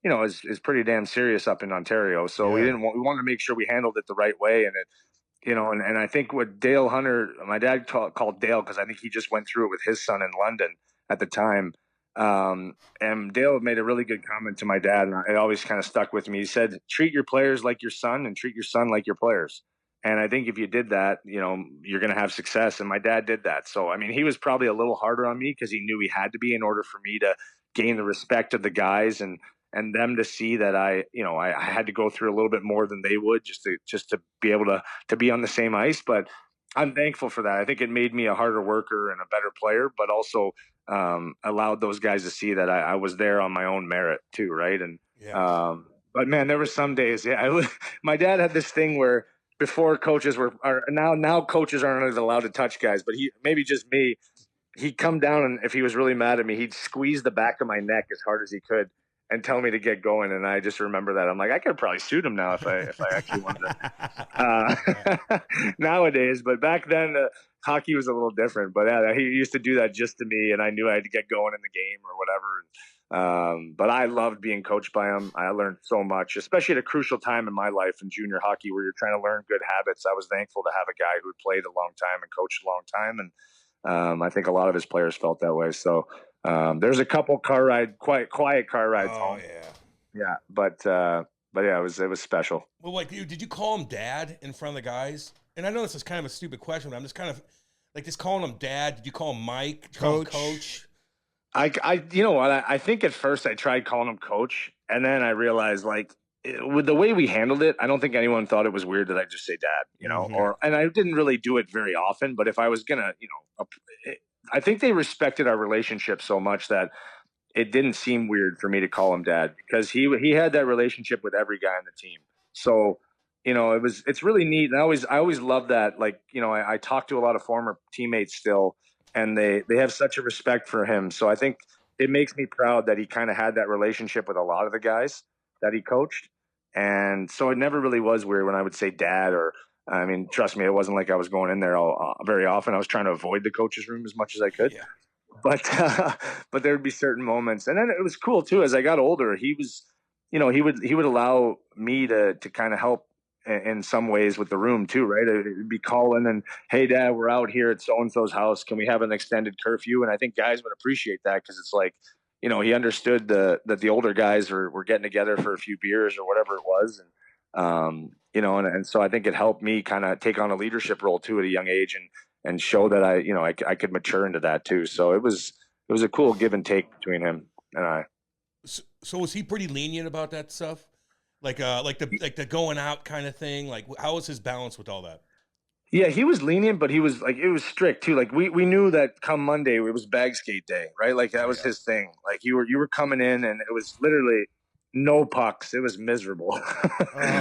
is pretty damn serious up in Ontario. So we wanted to make sure we handled it the right way. And it, and I think what Dale Hunter, my dad called Dale, because I think he just went through it with his son in London at the time. And Dale made a really good comment to my dad, and it always kind of stuck with me. He said, treat your players like your son and treat your son like your players. And I think if you did that, you're going to have success. And my dad did that. So, I mean, he was probably a little harder on me because he knew he had to be in order for me to gain the respect of the guys and them to see that I had to go through a little bit more than they would just to be able to be on the same ice. But I'm thankful for that. I think it made me a harder worker and a better player, but also allowed those guys to see that I was there on my own merit too, right? And but man, there were some days. My dad had this thing where before coaches now coaches aren't allowed to touch guys, but maybe just me. He'd come down, and if he was really mad at me, he'd squeeze the back of my neck as hard as he could and tell me to get going. And I just remember that. I'm like, I could probably suit him now if I actually wanted to nowadays. But back then, hockey was a little different. But yeah, he used to do that just to me, and I knew I had to get going in the game or whatever. But I loved being coached by him. I learned so much, especially at a crucial time in my life in junior hockey where you're trying to learn good habits. I was thankful to have a guy who had played a long time and coached a long time. And I think a lot of his players felt that way. So there's a couple quiet car rides home. Yeah. But yeah, it was special. Well, like, did you call him dad in front of the guys? And I know this is kind of a stupid question, but I'm just kind of like just calling him dad. Did you call him Mike? Did you call him coach? I you know what? I think at first I tried calling him coach, and then I realized, like, with the way we handled it, I don't think anyone thought it was weird that I just say dad, and I didn't really do it very often, but if I was gonna, I think they respected our relationship so much that it didn't seem weird for me to call him dad, because he had that relationship with every guy on the team. So, it's really neat. And I always love that. Like, I talk to a lot of former teammates still, and they have such a respect for him. So I think, it makes me proud that he kind of had that relationship with a lot of the guys that he coached. And so it never really was weird when I would say dad, or, I mean, trust me, it wasn't like I was going in there very often. I was trying to avoid the coach's room as much as I could. Yeah. But there would be certain moments. And then it was cool too. As I got older, he was, he would allow me to kind of help in some ways with the room too, right? It'd be calling and, hey, Dad, we're out here at so-and-so's house. Can we have an extended curfew? And I think guys would appreciate that, because it's like, he understood that the older guys were getting together for a few beers or whatever it was. And so I think it helped me kind of take on a leadership role too at a young age, and show that I could mature into that too. So it was a cool give and take between him and I. So was he pretty lenient about that stuff? Like the going out kind of thing? Like, how was his balance with all that? Yeah, he was lenient, but he was like, it was strict too. Like we knew that come Monday it was bag skate day, right? Like that was his thing. Like you were coming in and it was literally no pucks. It was miserable.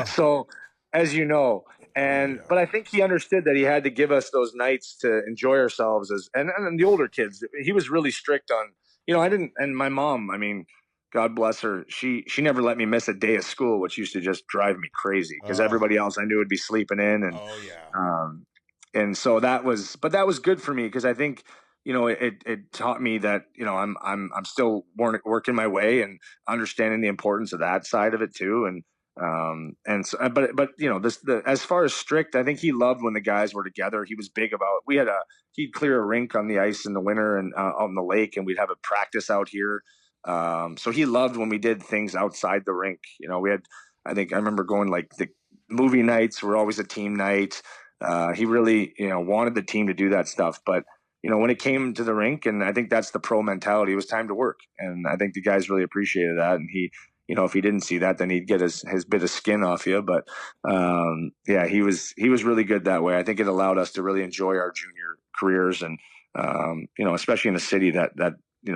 So, as you know, but I think he understood that he had to give us those nights to enjoy ourselves and the older kids. He was really strict on, and my mom, I mean, God bless her, she never let me miss a day of school, which used to just drive me crazy, because everybody else I knew would be sleeping in, and so that was good for me, because I think it taught me that I'm still working my way and understanding the importance of that side of it too, and so, but as far as strict, I think he loved when the guys were together. He was big about, he'd clear a rink on the ice in the winter and on the lake, and we'd have a practice out here. So he loved when we did things outside the rink. I remember going, like, the movie nights were always a team night. He really, wanted the team to do that stuff. But, when it came to the rink, and I think that's the pro mentality, it was time to work. And I think the guys really appreciated that. And he, if he didn't see that, then he'd get his bit of skin off you. But, he was really good that way. I think it allowed us to really enjoy our junior careers. And, especially in a city that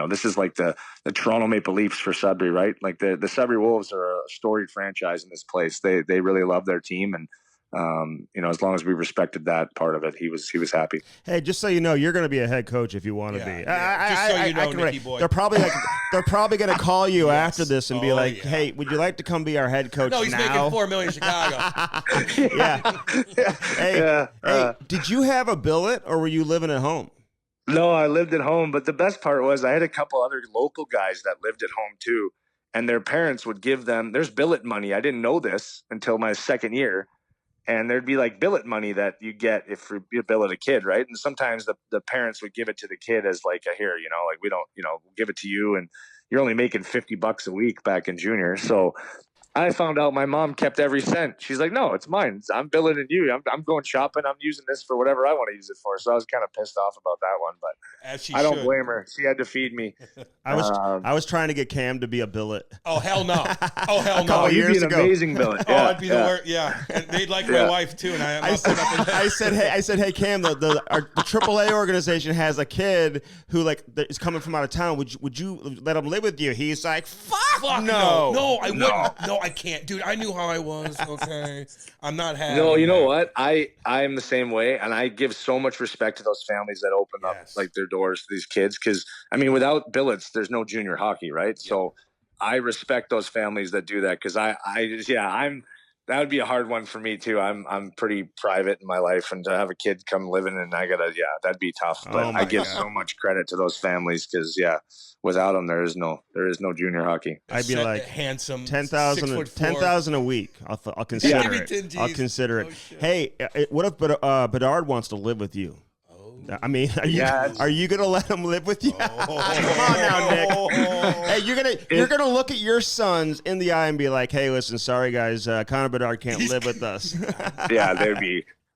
this is like the Toronto Maple Leafs for Sudbury, right? Like the Sudbury Wolves are a storied franchise in this place. They really love their team, and as long as we respected that part of it, he was happy. Hey, just so you know, you're going to be a head coach if you want to be. Just so you know, Nicky boy. They're probably going to call you after this and be like, "Hey, would you like to come be our head coach?" No, he's making $4 million in Chicago. Hey, did you have a billet, or were you living at home? No, I lived at home, but the best part was I had a couple other local guys that lived at home too, and their parents would give them, there's billet money. I didn't know this until my second year, and there'd be like billet money that you get if you billet a kid, right? And sometimes the parents would give it to the kid as like a, here, like, we don't, we'll give it to you, and you're only making $50 a week back in junior. So I found out my mom kept every cent. She's like, no, it's mine. I'm billeting you. I'm going shopping. I'm using this for whatever I want to use it for. So I was kind of pissed off about that one, but I don't blame her. She had to feed me. I was trying to get Cam to be a billet. Oh, hell no. Oh, hell no. You'd be an amazing billet. Yeah, I'd be the worst. Yeah. And they'd like my wife too. And I said, hey, Cam, the AAA organization has a kid who is coming from out of town. Would you let him live with you? He's like, fuck no. No, I wouldn't. No, I can't, dude. I knew how I was. Okay, I'm not happy. No, you know what? I am the same way, and I give so much respect to those families that open up like their doors to these kids. Because I mean, without billets, there's no junior hockey, right? Yeah. So I respect those families that do that, because that would be a hard one for me too. I'm pretty private in my life, and to have a kid come living and that'd be tough. But I give so much credit to those families, because without them, there is no junior hockey. I'd be like, handsome, 10,000 a week. I'll consider it. I'll consider it. Hey, what if Bedard wants to live with you? I mean, are you gonna let him live with you? Come on now, Nick. Hey, you're gonna look at your sons in the eye and be like, "Hey, listen, sorry guys, Connor Bedard can't live with us." Yeah,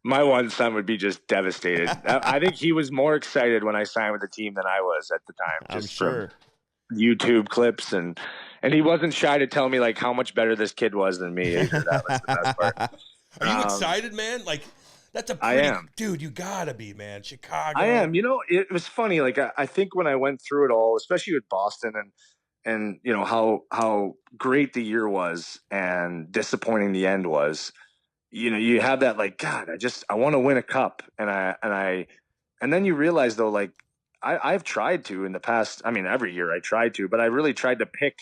my one son would be just devastated. I think he was more excited when I signed with the team than I was at the time. I'm sure. From YouTube clips, and he wasn't shy to tell me like how much better this kid was than me. That was the best part. Are you excited, man? Like. That's a pretty, I am. Dude, you gotta be, man. Chicago. I am. It was funny. Like I think when I went through it all, especially with Boston and how great the year was and disappointing the end was, you have that like, God, I want to win a cup. And then you realize though, like, I've tried to in the past. I mean, every year I tried to, but I really tried to pick.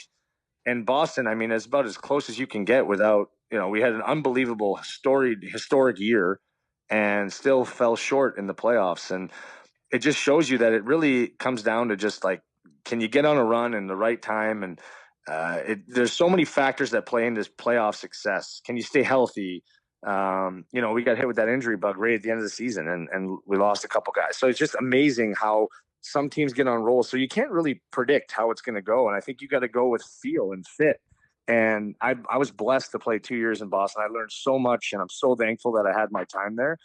And Boston, I mean, is about as close as you can get without, we had an unbelievable historic year and still fell short in the playoffs. And it just shows you that it really comes down to just like, can you get on a run in the right time? And there's so many factors that play into playoff success. Can you stay healthy? We got hit with that injury bug right at the end of the season, and we lost a couple guys. So it's just amazing how some teams get on rolls. So you can't really predict how it's going to go. And I think you got to go with feel and fit. And I was blessed to play 2 years in Boston. I learned so much, and I'm so thankful that I had my time there.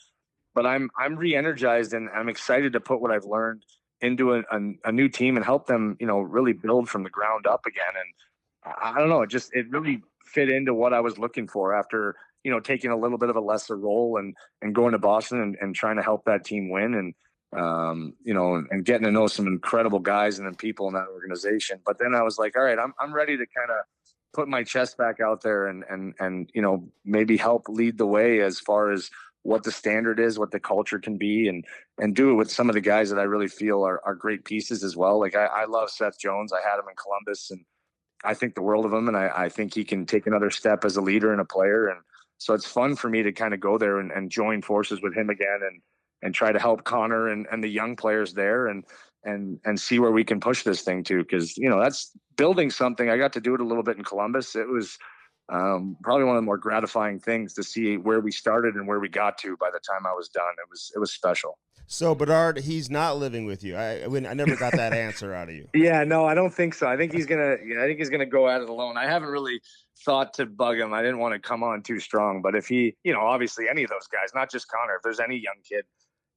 But I'm re-energized, and I'm excited to put what I've learned into a new team and help them, really build from the ground up again. And I don't know, it really fit into what I was looking for after, taking a little bit of a lesser role and going to Boston and trying to help that team win. And, and getting to know some incredible guys and then people in that organization. But then I was like, all right, I'm ready to kind of put my chest back out there and maybe help lead the way as far as what the standard is, what the culture can be, and do it with some of the guys that I really feel are great pieces as well. Like I love Seth Jones. I had him in Columbus, and I think the world of him, and I think he can take another step as a leader and a player. And so it's fun for me to kind of go there and join forces with him again and try to help Connor and the young players there and see where we can push this thing to. Because, that's building something. I got to do it a little bit in Columbus. It was probably one of the more gratifying things to see where we started and where we got to by the time I was done. It was special. So Bedard, he's not living with you. I never got that answer out of you. Yeah, no, I don't think so. I think he's gonna go at it alone. I haven't really thought to bug him. I didn't want to come on too strong, but if he, obviously any of those guys, not just Connor, if there's any young kid,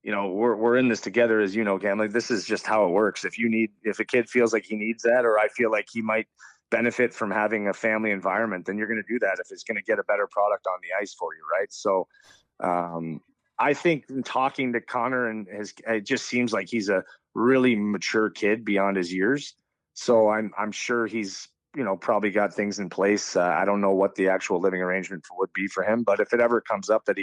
we're in this together, as you know, Cam. Like, this is just how it works. If a kid feels like he needs that, or I feel like he might benefit from having a family environment, then you're going to do that if it's going to get a better product on the ice for you, right? So, I think in talking to Connor it just seems like he's a really mature kid beyond his years. So I'm sure he's, probably got things in place. I don't know what the actual living arrangement would be for him, but if it ever comes up that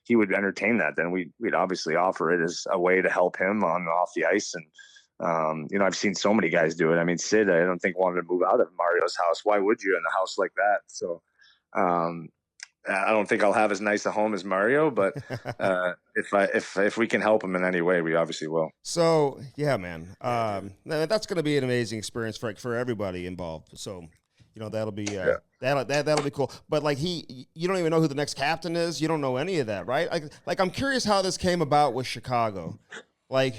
he would entertain that, then we'd obviously offer it as a way to help him on and off the ice. And, I've seen so many guys do it. I mean, Sid, I don't think wanted to move out of Mario's house. Why would you in a house like that? So, I don't think I'll have as nice a home as Mario, but if we can help him in any way, we obviously will. So yeah, man, that's going to be an amazing experience for everybody involved. So that'll be that'll be cool. But like you don't even know who the next captain is. You don't know any of that, right? Like I'm curious how this came about with Chicago. Like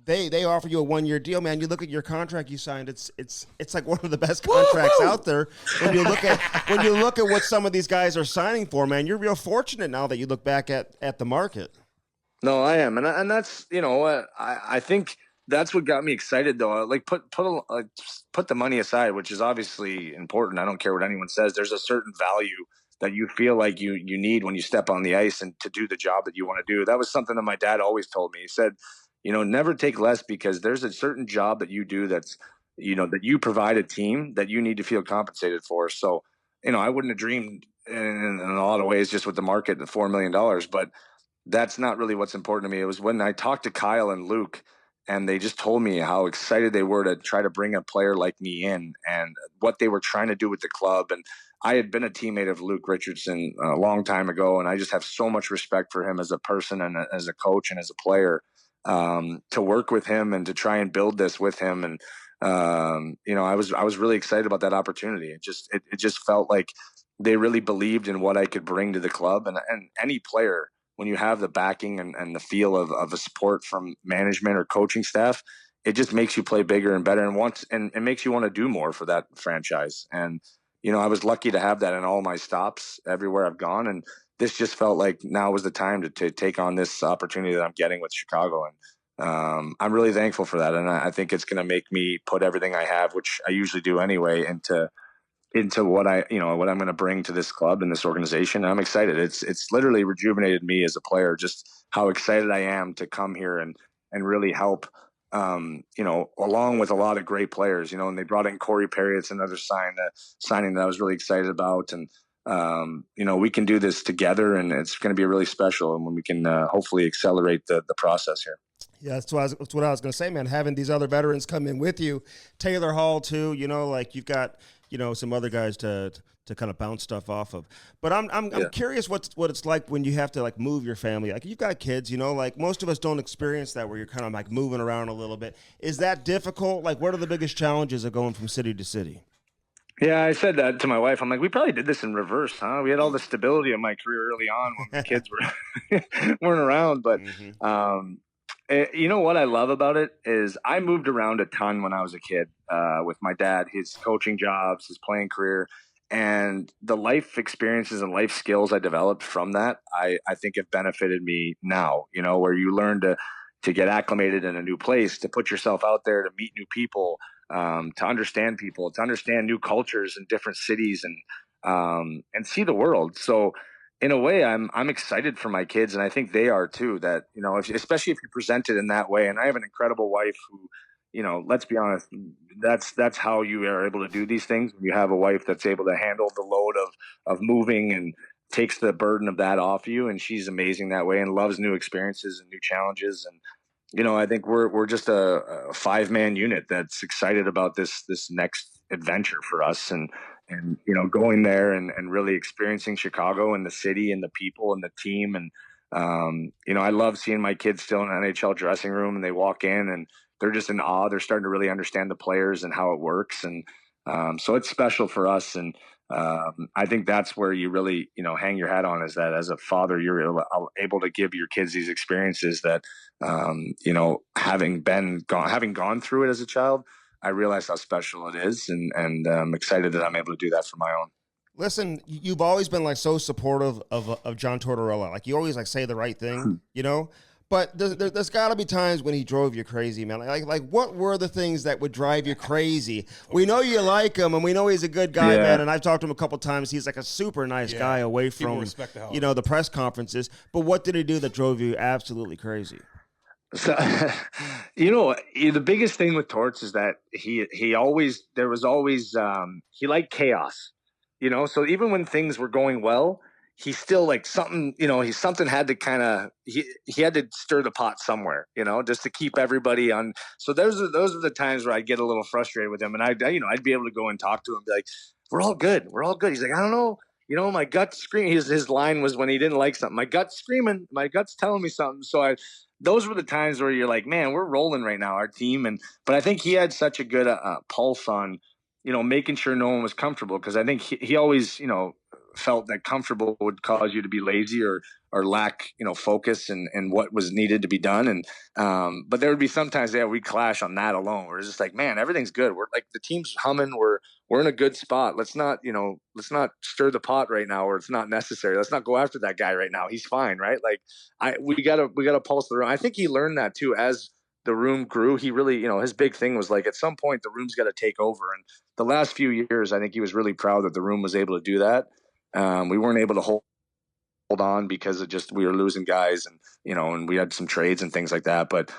They offer you a 1-year deal, man. You look at your contract you signed; it's like one of the best contracts out there. When you look at what some of these guys are signing for, man, you're real fortunate now that you look back at the market. No, I am, and that's I think that's what got me excited though. Like put the money aside, which is obviously important. I don't care what anyone says. There's a certain value that you feel like you need when you step on the ice and to do the job that you want to do. That was something that my dad always told me. He said, never take less, because there's a certain job that you do that's, that you provide a team that you need to feel compensated for. So, I wouldn't have dreamed in a lot of ways just with the market at $4 million, but that's not really what's important to me. It was when I talked to Kyle and Luke, and they just told me how excited they were to try to bring a player like me in and what they were trying to do with the club. And I had been a teammate of Luke Richardson a long time ago, and I just have so much respect for him as a person and as a coach and as a player. To work with him and to try and build this with him. And, I was really excited about that opportunity. It just felt like they really believed in what I could bring to the club, and any player, when you have the backing and the feel of a support from management or coaching staff, it just makes you play bigger and better and makes you want to do more for that franchise. And, I was lucky to have that in all my stops everywhere I've gone. And this just felt like now was the time to take on this opportunity that I'm getting with Chicago. And I'm really thankful for that. And I think it's going to make me put everything I have, which I usually do anyway, into what what I'm going to bring to this club and this organization. And I'm excited. It's literally rejuvenated me as a player, just how excited I am to come here and really help, along with a lot of great players, and they brought in Corey Perry. It's another signing that I was really excited about. And, we can do this together, and it's going to be really special, and when we can hopefully accelerate the process here. Yeah, that's what I was going to say, man. Having these other veterans come in with you, Taylor Hall too. Like you've got some other guys to kind of bounce stuff off of. But I'm curious what it's like when you have to like move your family. Like you've got kids, like most of us don't experience that where you're kind of like moving around a little bit. Is that difficult? Like what are the biggest challenges of going from city to city? Yeah, I said that to my wife. I'm like, we probably did this in reverse, huh? We had all the stability in my career early on when the kids weren't around. But you know what I love about it is I moved around a ton when I was a kid with my dad, his coaching jobs, his playing career, and the life experiences and life skills I developed from that, I think have benefited me now, where you learn to get acclimated in a new place, to put yourself out there, to meet new people, to understand people, to understand new cultures in different cities, and see the world. So in a way, I'm excited for my kids, and I think they are too. That especially if you present it in that way. And I have an incredible wife who, let's be honest, that's how you are able to do these things. You have a wife that's able to handle the load of moving and takes the burden of that off you, and she's amazing that way and loves new experiences and new challenges. And I think we're just a 5-man unit that's excited about this next adventure for us, and going there and really experiencing Chicago and the city and the people and the team. And I love seeing my kids still in an NHL dressing room, and they walk in and they're just in awe. They're starting to really understand the players and how it works, and so it's special for us. And I think that's where you really hang your hat on, is that as a father you're able to give your kids these experiences that having gone through it as a child, I realize how special it is, and I'm excited that I'm able to do that for my own. Listen, you've always been like so supportive of John Tortorella. Like you always like say the right thing, But there's got to be times when he drove you crazy, man. Like what were the things that would drive you crazy? We know you like him, and we know he's a good guy, man. And I've talked to him a couple times. He's like a super nice guy away from the press conferences. But what did he do that drove you absolutely crazy? So, the biggest thing with Torts is that he liked chaos, so even when things were going well, he still like something, something had to kind of, he had to stir the pot somewhere, just to keep everybody on. So those are the times where I'd get a little frustrated with him, and I'd be able to go and talk to him and be like, we're all good. He's like, I don't know. My gut's screaming. His line was when he didn't like something, my gut's screaming, my gut's telling me something. So those were the times where you're like, man, we're rolling right now, our team. But I think he had such a good pulse on, making sure no one was comfortable. Cause I think he always, felt that comfortable would cause you to be lazy or lack, focus and what was needed to be done. And, but there would be sometimes we'd clash on that alone. Where it's just like, man, everything's good. We're like, the team's humming. We're in a good spot. Let's not stir the pot right now, or it's not necessary. Let's not go after that guy right now. He's fine. Right. Like we gotta pulse the room. I think he learned that too, as the room grew. He really, his big thing was like, at some point the room's got to take over. And the last few years, I think he was really proud that the room was able to do that. We weren't able to hold on because we were losing guys, and and we had some trades and things like that. But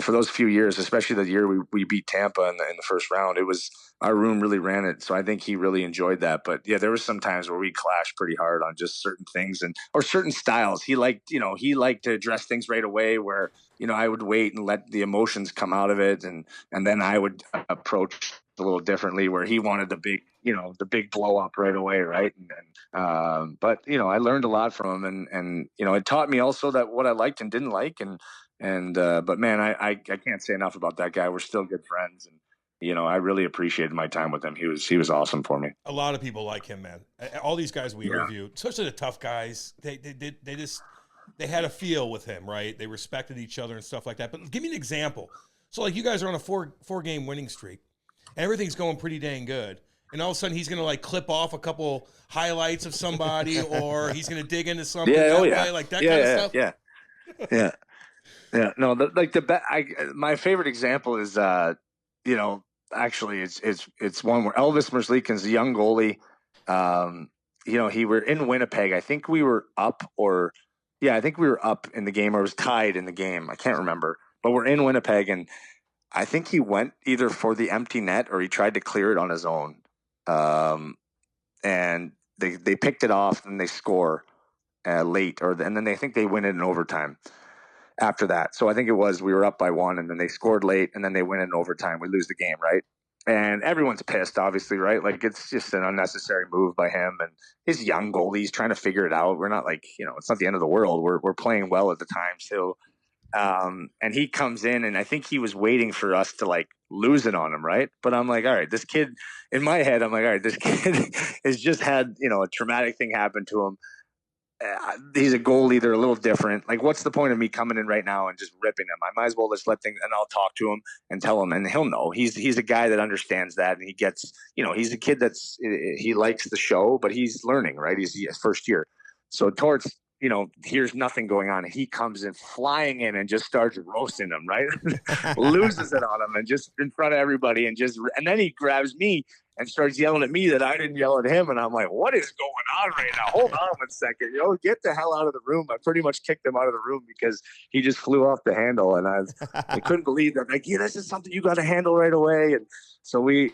for those few years, especially the year we beat Tampa in the first round, it was, our room really ran it. So I think he really enjoyed that. But yeah, there was some times where we clashed pretty hard on just certain things or certain styles. He liked to address things right away, where I would wait and let the emotions come out of it, and then I would approach a little differently, where he wanted the big blow up right away, right? But I learned a lot from him, and it taught me also that what I liked and didn't like, but man, I can't say enough about that guy. We're still good friends, and I really appreciated my time with him. He was awesome for me. A lot of people like him, man. All these guys we interviewed, especially the tough guys, they had a feel with him, right? They respected each other and stuff like that. But give me an example. So like, you guys are on a four game winning streak, and everything's going pretty dang good. And all of a sudden, he's going to like clip off a couple highlights of somebody, or he's going to dig into something way, like that kind of stuff. Yeah. No, my favorite example is, actually it's one where Elvis Merzlikins, the young goalie, he were in Winnipeg. I think we were up, in the game, or it was tied in the game. I can't remember, but we're in Winnipeg, and I think he went either for the empty net or he tried to clear it on his own. And they picked it off and they score late, and then they think they win it in overtime after that. So I think it was, we were up by 1 and then they scored late and then they win it in overtime. We lose the game, right? And everyone's pissed, obviously, right? Like, it's just an unnecessary move by him. And his young goalie, he's trying to figure it out. We're not like, it's not the end of the world. We're playing well at the time still. And he comes in, and I think he was waiting for us to like lose it on him, right? But I'm like, all right, this kid, in my head, I'm like, all right, this kid has just had, a traumatic thing happen to him. He's a goalie. They're a little different. Like, what's the point of me coming in right now and just ripping him? I might as well just let things, and I'll talk to him and tell him, and he'll know. He's a guy that understands that, and he gets, he's a kid he likes the show, but he's learning, right? He's his first year. So Torts, here's nothing going on. He comes in flying in and just starts roasting him, right? Loses it on him and just in front of everybody, and then he grabs me and starts yelling at me that I didn't yell at him. And I'm like, what is going on right now? Hold on 1 second. Get the hell out of the room. I pretty much kicked him out of the room because he just flew off the handle. And I couldn't believe that. Like, yeah, this is something you got to handle right away. And so we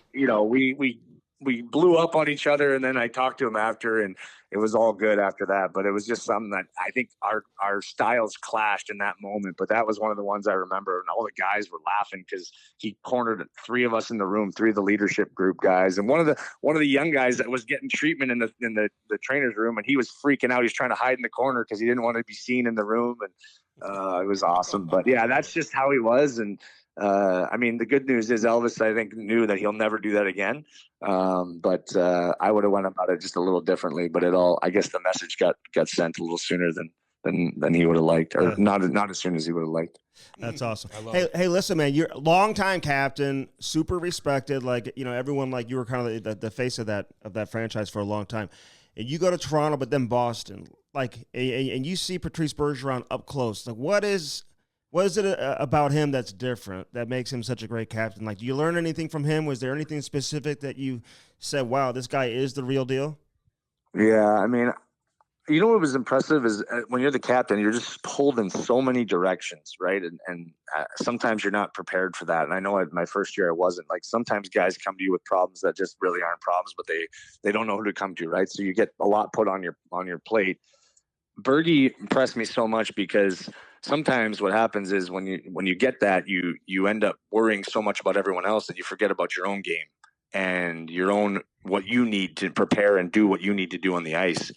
blew up on each other, and then I talked to him after, and it was all good after that. But it was just something that I think our styles clashed in that moment. But that was one of the ones I remember, and all the guys were laughing because he cornered 3 of us in the room, 3 of the leadership group guys, and one of the young guys that was getting treatment in the trainer's room, and he was freaking out. He's trying to hide in the corner because he didn't want to be seen in the room, and it was awesome. But yeah, that's just how he was. And I mean, the good news is Elvis, I think, knew that he'll never do that again. But I would have went about it just a little differently. But I guess the message got sent a little sooner than he would have liked, or not as soon as he would have liked. That's awesome. Hey, listen, man, you're a longtime captain, super respected. Like, everyone, like, you were kind of the face of that franchise for a long time. And you go to Toronto, but then Boston, like, and you see Patrice Bergeron up close. Like, what is it about him that's different that makes him such a great captain? Like, do you learn anything from him? Was there anything specific that you said, wow, this guy is the real deal? Yeah, I mean, what was impressive is when you're the captain, you're just pulled in so many directions, right? And sometimes you're not prepared for that. And I know my first year I wasn't. Like, sometimes guys come to you with problems that just really aren't problems, but they don't know who to come to, right? So you get a lot put on your plate. Bergie impressed me so much because sometimes what happens is when you get that, you end up worrying so much about everyone else that you forget about your own game and your own, what you need to prepare and do what you need to do on the ice.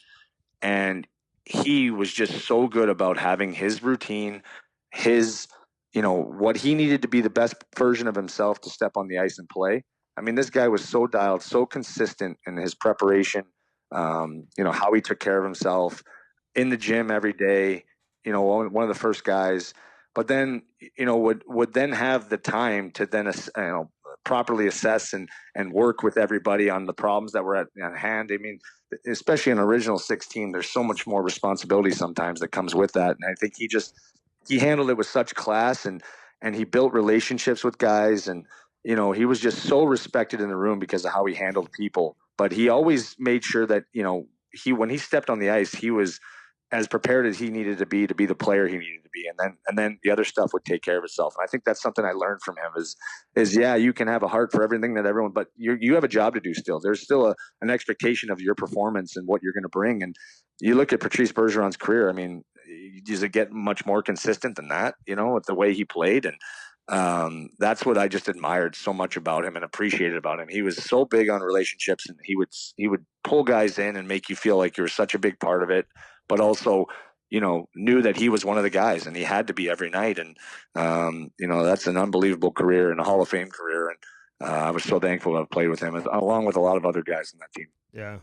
And he was just so good about having his routine, his, what he needed to be the best version of himself to step on the ice and play. I mean, this guy was so dialed, so consistent in his preparation, how he took care of himself in the gym every day, one of the first guys, but then, would then have the time to then, properly assess and work with everybody on the problems that were at hand. I mean, especially in an original 16, there's so much more responsibility sometimes that comes with that. And I think he handled it with such class, and he built relationships with guys. And, he was just so respected in the room because of how he handled people. But he always made sure that, when he stepped on the ice, he was as prepared as he needed to be the player he needed to be. And then the other stuff would take care of itself. And I think that's something I learned from him is yeah, you can have a heart for everything that everyone, but you have a job to do still. There's still an expectation of your performance and what you're going to bring. And you look at Patrice Bergeron's career. I mean, does it get much more consistent than that, with the way he played? And that's what I just admired so much about him and appreciated about him. He was so big on relationships, and he would pull guys in and make you feel like you were such a big part of it, but also, knew that he was one of the guys and he had to be every night. And, that's an unbelievable career and a Hall of Fame career. And I was so thankful to have played with him, along with a lot of other guys in that team. Yeah.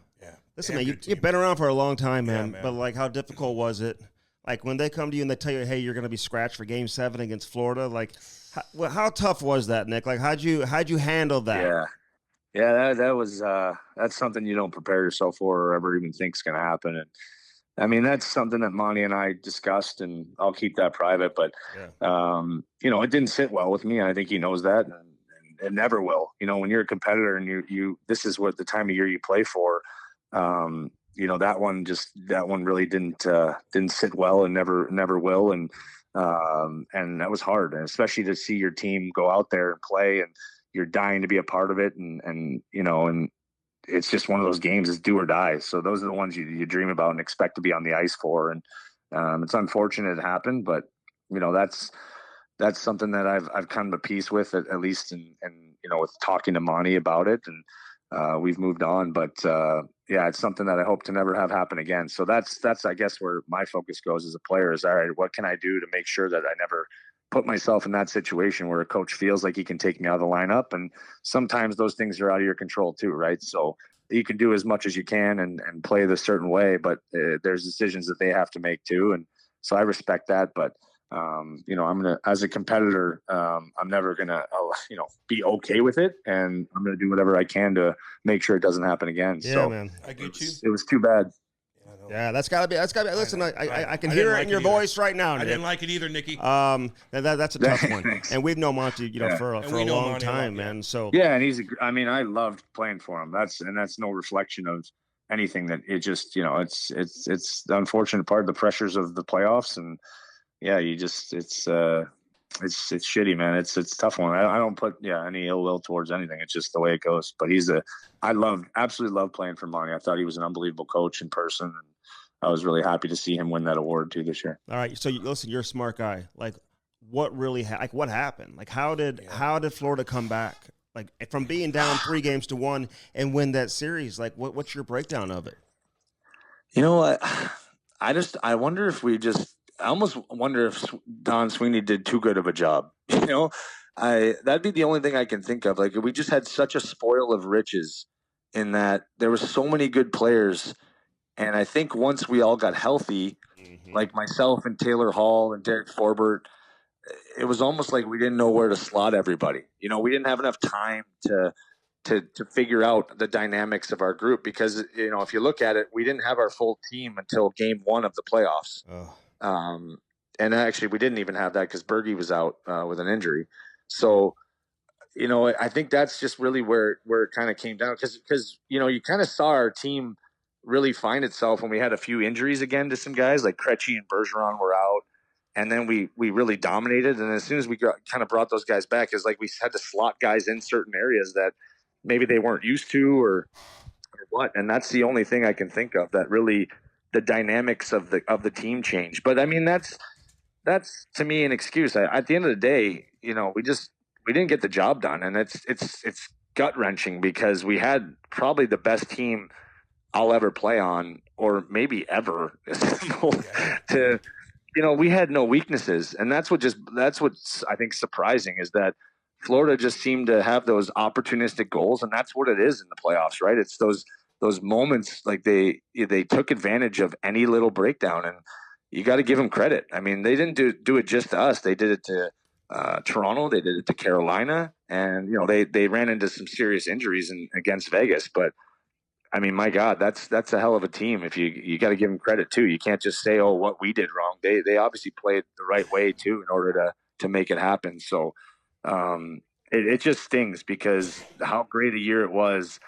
Listen, man, you've been around for a long time, man. But, like, how difficult was it? Like, when they come to you and they tell you, hey, you're going to be scratched for Game 7 against Florida, like, how tough was that, Nick? Like, how'd you handle that? Yeah, that was that's something you don't prepare yourself for or ever even think is going to happen. And I mean, that's something that Monty and I discussed, and I'll keep that private. But it didn't sit well with me. I think he knows that, and it never will. When you're a competitor and you this is what the time of year you play for. That one really didn't sit well and never will. And that was hard, and especially to see your team go out there and play, and you're dying to be a part of it. And it's just one of those games. It's do or die. So those are the ones you dream about and expect to be on the ice for. And it's unfortunate it happened, but that's something that I've come to peace with, at least, and with talking to Monty about it, and we've moved on. But yeah, it's something that I hope to never have happen again. So that's I guess where my focus goes as a player is, all right, what can I do to make sure that I never put myself in that situation where a coach feels like he can take me out of the lineup? And sometimes those things are out of your control too, right? So you can do as much as you can and play the certain way, but there's decisions that they have to make too. And so I respect that, but I'm gonna, as a competitor, I'm never gonna, be okay with it, and I'm gonna do whatever I can to make sure it doesn't happen again. Yeah, so man. I get you. It was too bad. Yeah, that's gotta be. Listen, I can I hear didn't it like in your it either. voice right now, I Nick. didn't like it either, Nicky. That's a tough one. Thanks. And we've known Monty, for a we know long Monty a lot, time, yeah. man. So Yeah, and I loved playing for him. That's no reflection of anything. That it just, it's the unfortunate part of the pressures of the playoffs, and yeah, it's shitty, man. It's a tough one. I don't put any ill will towards anything. It's just the way it goes. But I absolutely love playing for Monty. I thought he was an unbelievable coach in person, and I was really happy to see him win that award too this year. all right, so listen, you're a smart guy. Like, what really what happened? Like, how did Florida come back? Like, from being down 3-1 and win that series? Like, what's your breakdown of it? You know what? I wonder if I almost wonder if Don Sweeney did too good of a job. That'd be the only thing I can think of. Like, we just had such a spoil of riches in that there were so many good players. And I think once we all got healthy, like myself and Taylor Hall and Derek Forbert, it was almost like we didn't know where to slot everybody. We didn't have enough time to figure out the dynamics of our group because, if you look at it, we didn't have our full team until game 1 of the playoffs. And actually we didn't even have that because Bergie was out with an injury. So, I think that's just really where it kind of came down because, you kind of saw our team really find itself when we had a few injuries again to some guys like Krejci and Bergeron were out. And then we really dominated. And as soon as we kind of brought those guys back, it's like we had to slot guys in certain areas that maybe they weren't used to or what. And that's the only thing I can think of that really the dynamics of the team changed. But I mean, that's to me an excuse. At the end of the day, we didn't get the job done. And it's gut wrenching because we had probably the best team I'll ever play on, or maybe ever assembled to, we had no weaknesses. And that's what's I think surprising is that Florida just seemed to have those opportunistic goals. And that's what it is in the playoffs, right? It's those moments like they took advantage of any little breakdown, and you got to give them credit. I mean, they didn't do it just to us. They did it to Toronto. They did it to Carolina, and they ran into some serious injuries against Vegas. But I mean, my God, that's a hell of a team. If you got to give them credit too. You can't just say, "Oh, what we did wrong." They obviously played the right way too in order to make it happen. So it just stings because how great a year it was.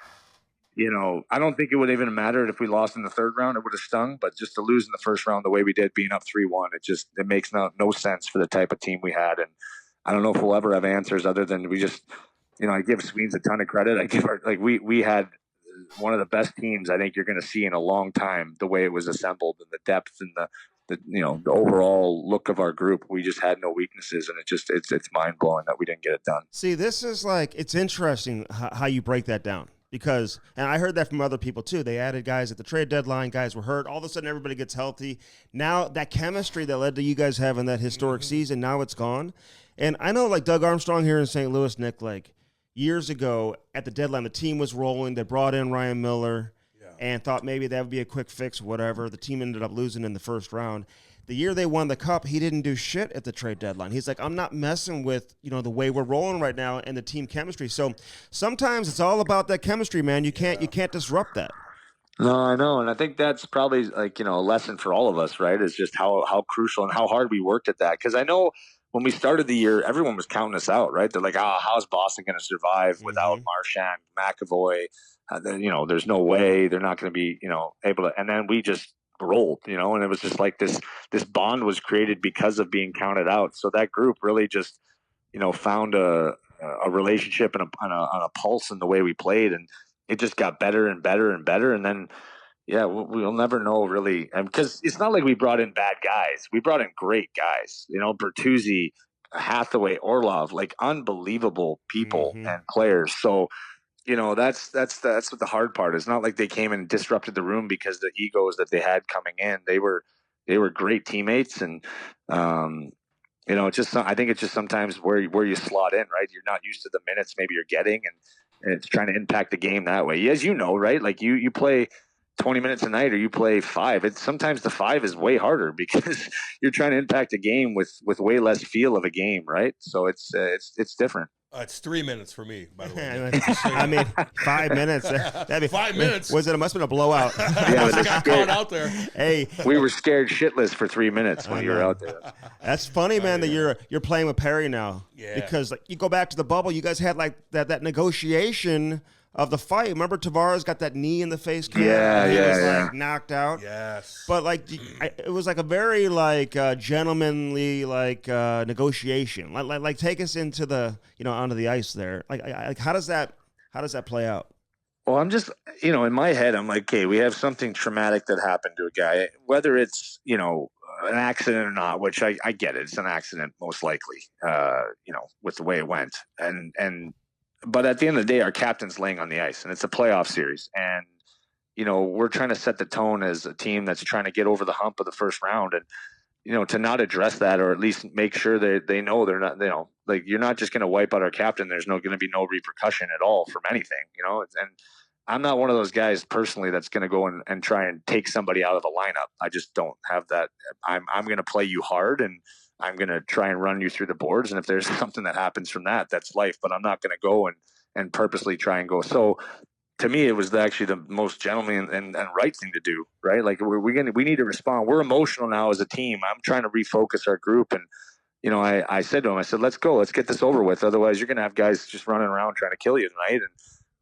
I don't think it would even mattered if we lost in the third round. It would have stung, but just to lose in the first round the way we did, being up 3-1, it makes no sense for the type of team we had. And I don't know if we'll ever have answers other than we just, I give Sweens a ton of credit. I give we had one of the best teams I think you're going to see in a long time. The way it was assembled and the depth and the overall look of our group, we just had no weaknesses, and it's mind blowing that we didn't get it done. See, this is it's interesting how you break that down. Because, and I heard that from other people too, they added guys at the trade deadline, guys were hurt, all of a sudden everybody gets healthy. Now that chemistry that led to you guys having that historic season, now it's gone. And I know Doug Armstrong here in St. Louis, Nick, years ago at the deadline, the team was rolling, they brought in Ryan Miller and thought maybe that would be a quick fix, whatever. The team ended up losing in the first round. The year they won the cup, he didn't do shit at the trade deadline. He's like, I'm not messing with, the way we're rolling right now and the team chemistry. So sometimes it's all about that chemistry, man. You can't disrupt that. No, I know. And I think that's probably a lesson for all of us, right? Is just how crucial and how hard we worked at that. Because I know when we started the year, everyone was counting us out, right? They're like, how's Boston going to survive without Marchand, McAvoy? There's no way they're not going to be, able to. And then we just rolled, and it was just like this bond was created because of being counted out. So that group really just, found a relationship and on a pulse in the way we played. And it just got better and better and better. And then, yeah, we'll never know really. Because it's not like we brought in bad guys. We brought in great guys, Bertuzzi, Hathaway, Orlov, like unbelievable people and players. So, that's what the hard part is. Not like they came and disrupted the room because the egos that they had coming in. They were great teammates, and I think it's just sometimes where you slot in, right? You're not used to the minutes maybe you're getting, and it's trying to impact the game that way. As you know, right? Like you play 20 minutes a night or you play 5. It's sometimes the 5 is way harder because you're trying to impact a game with way less feel of a game, right? So it's different. It's 3 minutes for me, by the way. I mean, 5 minutes. That'd be 5 minutes. It must have been a blowout. Yeah, I got caught out there. Hey, we were scared shitless for 3 minutes when you were out there. That's funny, man. That you're playing with Perry now. Yeah. Because you go back to the bubble, you guys had like that negotiation of the fight. Remember, Tavares got that knee in the face. He was like knocked out. Yes. But like, it was like a very like gentlemanly like negotiation. Like take us into the onto the ice there. Like how does that play out? Well, I'm just in my head, I'm like, okay, we have something traumatic that happened to a guy, whether it's an accident or not, which I get it. It's an accident most likely. With the way it went, but at the end of the day, our captain's laying on the ice, and it's a playoff series. And, we're trying to set the tone as a team that's trying to get over the hump of the first round. And, to not address that, or at least make sure that they know they're not, like you're not just going to wipe out our captain. There's going to be no repercussion at all from anything, and I'm not one of those guys personally that's going to go and try and take somebody out of the lineup. I just don't have that. I'm going to play you hard, and I'm going to try and run you through the boards. And if there's something that happens from that, that's life. But I'm not going to go and purposely try and go. So to me, it was actually the most gentlemanly and right thing to do, right? Like we need to respond. We're emotional now as a team. I'm trying to refocus our group. And, I said to him, I said, let's go. Let's get this over with. Otherwise, you're going to have guys just running around trying to kill you tonight. And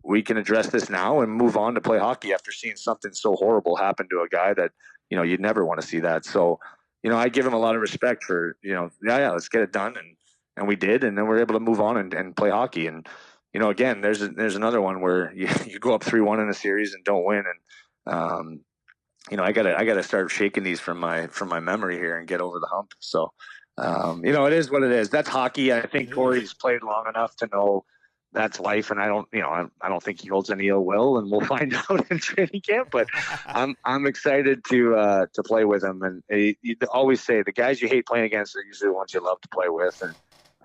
we can address this now and move on to play hockey after seeing something so horrible happen to a guy that, you'd never want to see that. So, I give him a lot of respect for, let's get it done. And we did. And then we're able to move on and play hockey. And, again, there's another one where you go up 3-1 in a series and don't win. And, I gotta start shaking these from my memory here and get over the hump. So, it is what it is. That's hockey. I think Corey's played long enough to know that's life, and I don't think he holds any ill will, and we'll find out in training camp. But I'm excited to play with him. And you always say the guys you hate playing against are usually the ones you love to play with, and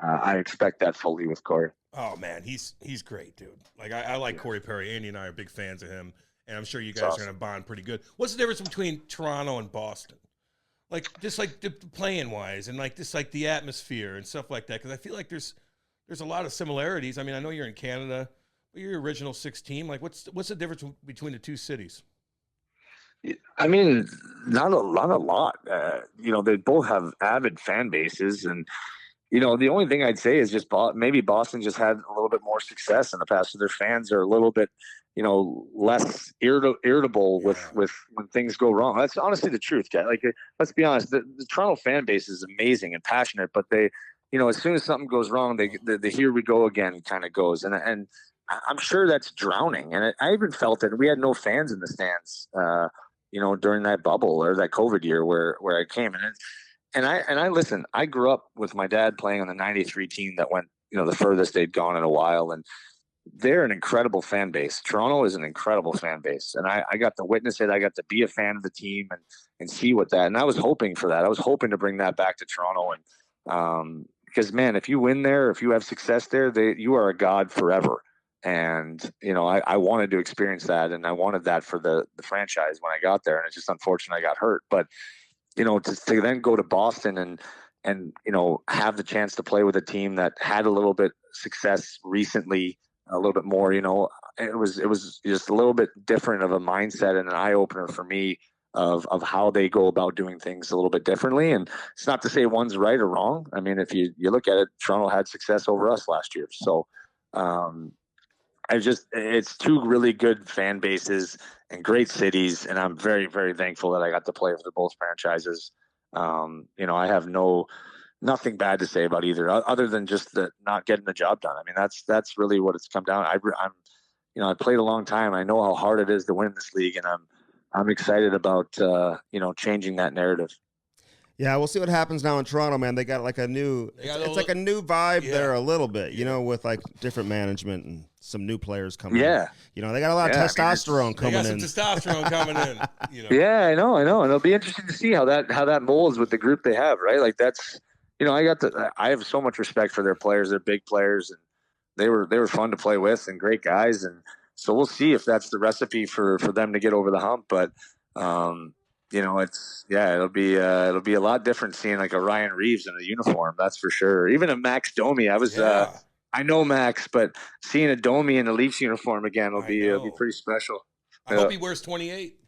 I expect that fully with Corey. Oh man, he's great, dude. Like I like Corey Perry. Andy and I are big fans of him, and I'm sure you guys are going to bond pretty good. What's the difference between Toronto and Boston? Like just like the playing wise, and like just like the atmosphere and stuff like that. Because I feel like there's a lot of similarities. I mean, I know you're in Canada, but you're your original 6 team. Like, what's the difference between the two cities? I mean, not a lot. They both have avid fan bases, and the only thing I'd say is just maybe Boston just had a little bit more success in the past, so their fans are a little bit, less irritable with when things go wrong. That's honestly the truth, guy. Like, let's be honest, the Toronto fan base is amazing and passionate, but they. As soon as something goes wrong, the here we go again kind of goes. And I'm sure that's drowning. And I even felt it. We had no fans in the stands, during that bubble or that COVID year where I came. And I listen, I grew up with my dad playing on the 93 team that went, the furthest they'd gone in a while. And they're an incredible fan base. Toronto is an incredible fan base. And I got to witness it. I got to be a fan of the team and see what that. And I was hoping for that. I was hoping to bring that back to Toronto. And, because, man, if you win there, if you have success there, you are a god forever. And, I wanted to experience that, and I wanted that for the franchise when I got there. And it's just unfortunate I got hurt. But, to then go to Boston and have the chance to play with a team that had a little bit success recently, a little bit more, it was just a little bit different of a mindset and an eye-opener for me. Of how they go about doing things a little bit differently. And it's not to say one's right or wrong. I mean, if you look at it, Toronto had success over us last year. So it's 2 really good fan bases and great cities. And I'm very, very thankful that I got to play for both franchises. I have nothing bad to say about either other than just not getting the job done. I mean, that's really what it's come down. I played a long time. I know how hard it is to win this league, and I'm excited about changing that narrative. Yeah, we'll see what happens now in Toronto, man. They got like a new, it's like a new vibe there a little bit, with like different management and some new players coming in. They got a lot of testosterone coming in. They got some testosterone coming in. Yeah, I know. And it'll be interesting to see how that molds with the group they have, right? Like that's, I have so much respect for their players. They're big players, and they were fun to play with and great guys. And so we'll see if that's the recipe for them to get over the hump. But, it'll be a lot different seeing like a Ryan Reeves in a uniform. That's for sure. Even a Max Domi. I know Max, but seeing a Domi in a Leafs uniform again will be pretty special. I hope he wears 28.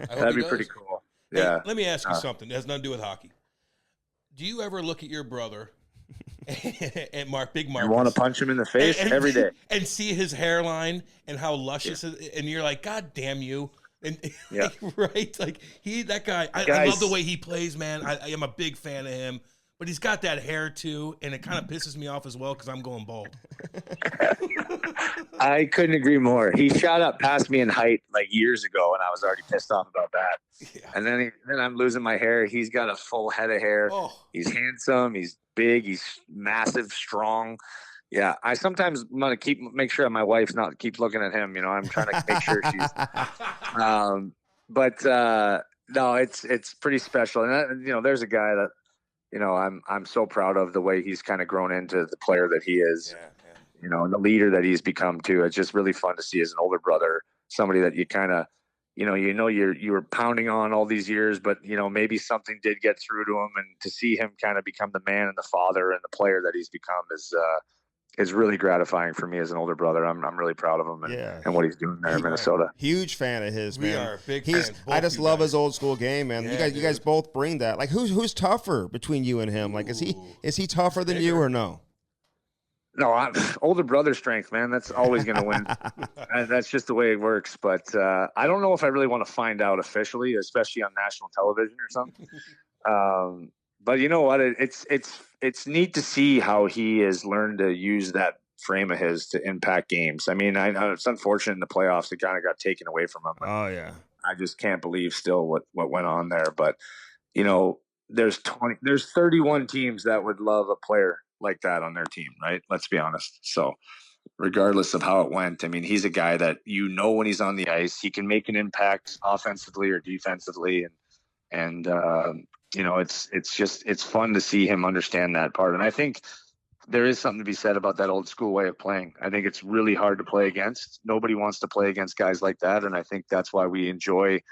That'd be pretty cool. Yeah. Hey, let me ask you something. It has nothing to do with hockey. Do you ever look at your brother and Big Marcus? You want to punch him in the face every day and see his hairline and how luscious, and you're like, God damn you. And right, like that guy. I love the way he plays, man. I am a big fan of him, but he's got that hair too, and it kind of pisses me off as well because I'm going bald. I couldn't agree more. He shot up past me in height like years ago, and I was already pissed off about that. Yeah. And then I'm losing my hair. He's got a full head of hair. Oh. He's handsome. He's big. He's massive, strong. Yeah, I sometimes want to make sure my wife's not keeps looking at him. I'm trying to make sure she's. No, it's pretty special, and there's a guy that, I'm so proud of the way he's kind of grown into the player that he is. Yeah. And the leader that he's become too. It's just really fun to see as an older brother, somebody that you kind of, you were pounding on all these years, but maybe something did get through to him, and to see him kind of become the man and the father and the player that he's become is really gratifying for me as an older brother. I'm really proud of him and what he's doing there in Minnesota. Huge fan of his, man. We are big fans. I just love his old school game, man. Yeah, you guys both bring that. Like who's tougher between you and him? Like is he tougher than you or no? No, older brother strength, man. That's always going to win. That's just the way it works. But I don't know if I really want to find out officially, especially on national television or something. But you know what? It's neat to see how he has learned to use that frame of his to impact games. I mean, I know it's unfortunate in the playoffs it kind of got taken away from him. Oh yeah, I just can't believe still what went on there. But there's 31 teams that would love a player like that on their team, right? Let's be honest. So regardless of how it went, I mean, he's a guy that when he's on the ice, he can make an impact offensively or defensively, and it's fun to see him understand that part. And I think there is something to be said about that old school way of playing. I think it's really hard to play against. Nobody wants to play against guys like that, and I think that's why we enjoy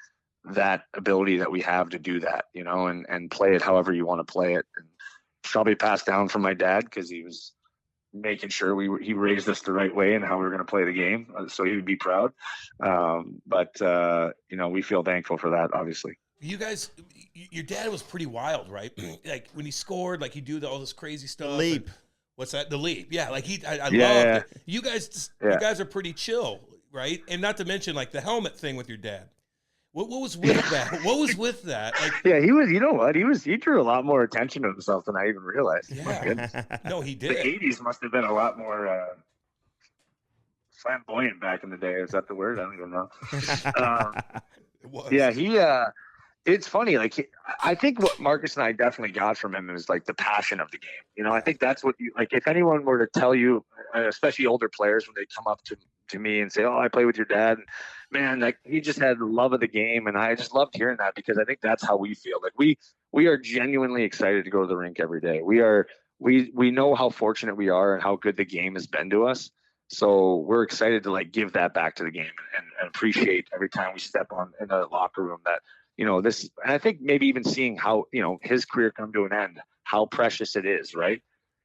that ability that we have to do that, and play it however you want to play it. And probably passed down from my dad because he was making sure he raised us the right way and how we were going to play the game, so he would be proud. But we feel thankful for that, obviously. You guys, your dad was pretty wild, right? Like when he scored, like he'd do all this crazy stuff. The leap. What's that? The leap. Yeah, like I loved it. You guys are pretty chill, right? And not to mention like the helmet thing with your dad. What was with that? What was with that? Like, yeah, he was. You know what? He drew a lot more attention to himself than I even realized. Yeah. No, he did. The '80s must have been a lot more flamboyant back in the day. Is that the word? I don't even know. It was. Yeah, it's funny. Like, I think what Marcus and I definitely got from him is like the passion of the game. I think that's what if anyone were to tell you, especially older players, when they come up to me and say, "Oh, I play with your dad," and, man, like he just had the love of the game, and I just loved hearing that because I think that's how we feel. Like we are genuinely excited to go to the rink every day. We know how fortunate we are and how good the game has been to us. So we're excited to like give that back to the game and appreciate every time we step on in a locker room that this. And I think maybe even seeing how his career come to an end, how precious it is, right?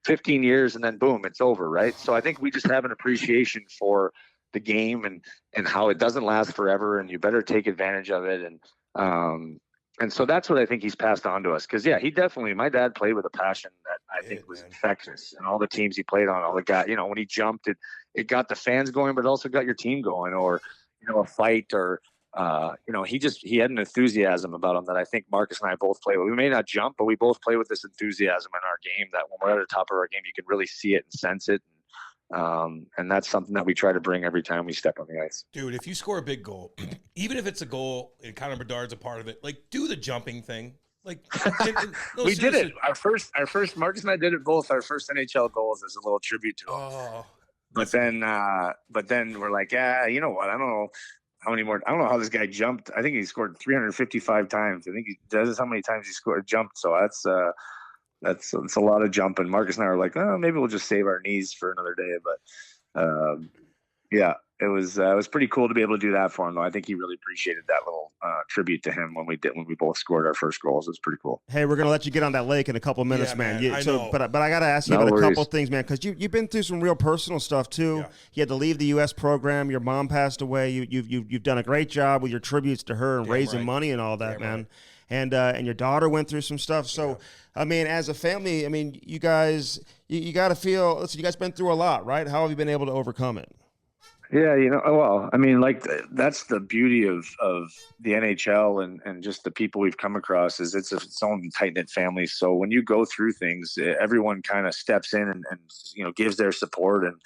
15 years and then boom, it's over, right? So I think we just have an appreciation for the game and how it doesn't last forever, and you better take advantage of it. And so that's what I think he's passed on to us. Because my dad played with a passion that I think was infectious, and all the teams he played on, all the guys, when he jumped, it got the fans going, but it also got your team going, or a fight, or he had an enthusiasm about him that I think Marcus and I both play with. We may not jump, but we both play with this enthusiasm in our game that when we're at the top of our game, you can really see it and sense it. And that's something that we try to bring every time we step on the ice. Dude, if you score a big goal, even if it's a goal and Connor Bedard's a part of it, like do the jumping thing. Like no, we did it. Our first Marcus and I did it both. Our first NHL goals as a little tribute to him. Oh, but then we're like, yeah, you know what? I don't know how many more. I don't know how this guy jumped. I think he scored 355 times. I think he does how many times he jumped. So that's a lot of jumping. Marcus and I are like, oh, maybe we'll just save our knees for another day. But yeah, it was pretty cool to be able to do that for him, though. I think he really appreciated that little tribute to him when we both scored our first goals. It was pretty cool. Hey, we're gonna let you get on that lake in a couple of minutes, Yeah, man. man, I know. But I got to ask you No about a worries. couple of things, man, because you've been through some real personal stuff too. Yeah. You had to leave the U.S. program. Your mom passed away. You've done a great job with your tributes to her and Damn raising right. money and all that, Damn man. right. And your daughter went through some stuff. So, I mean, as a family, I mean, you guys, you got to feel. Listen, you guys been through a lot, right? How have you been able to overcome it? Yeah, well, I mean, like that's the beauty of the NHL and just the people we've come across is it's its own tight knit family. So when you go through things, everyone kind of steps in and gives their support. And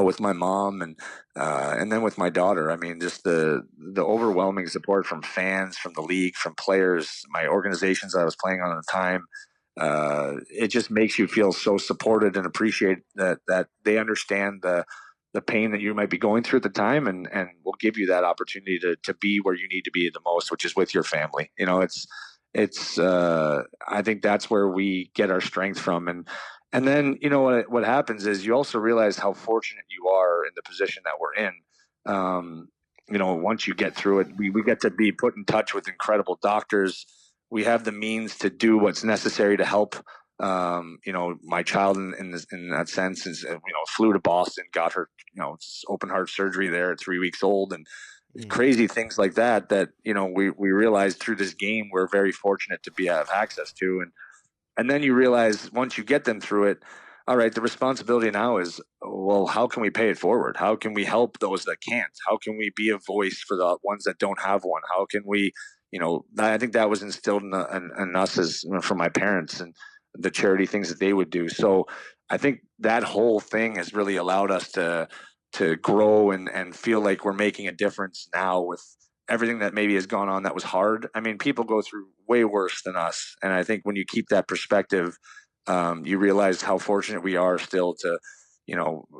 with my mom and then with my daughter, I mean, just the overwhelming support from fans, from the league, from players, my organizations I was playing on at the time. It just makes you feel so supported and appreciate that they understand the pain that you might be going through at the time and will give you that opportunity to be where you need to be the most, which is with your family. It's I think that's where we get our strength from. And then, what happens is you also realize how fortunate you are in the position that we're in. Once you get through it, we get to be put in touch with incredible doctors. We have the means to do what's necessary to help my child in that sense is, flew to Boston, got her, open heart surgery there at 3 weeks old and crazy things like that, we realized through this game, we're very fortunate to have access to. And then you realize once you get them through it, all right, the responsibility now is, well, how can we pay it forward? How can we help those that can't? How can we be a voice for the ones that don't have one? How can we, I think that was instilled in us as from my parents and the charity things that they would do. So I think that whole thing has really allowed us to grow and feel like we're making a difference now with everything that maybe has gone on that was hard. I mean, people go through way worse than us. And I think when you keep that perspective, you realize how fortunate we are still to,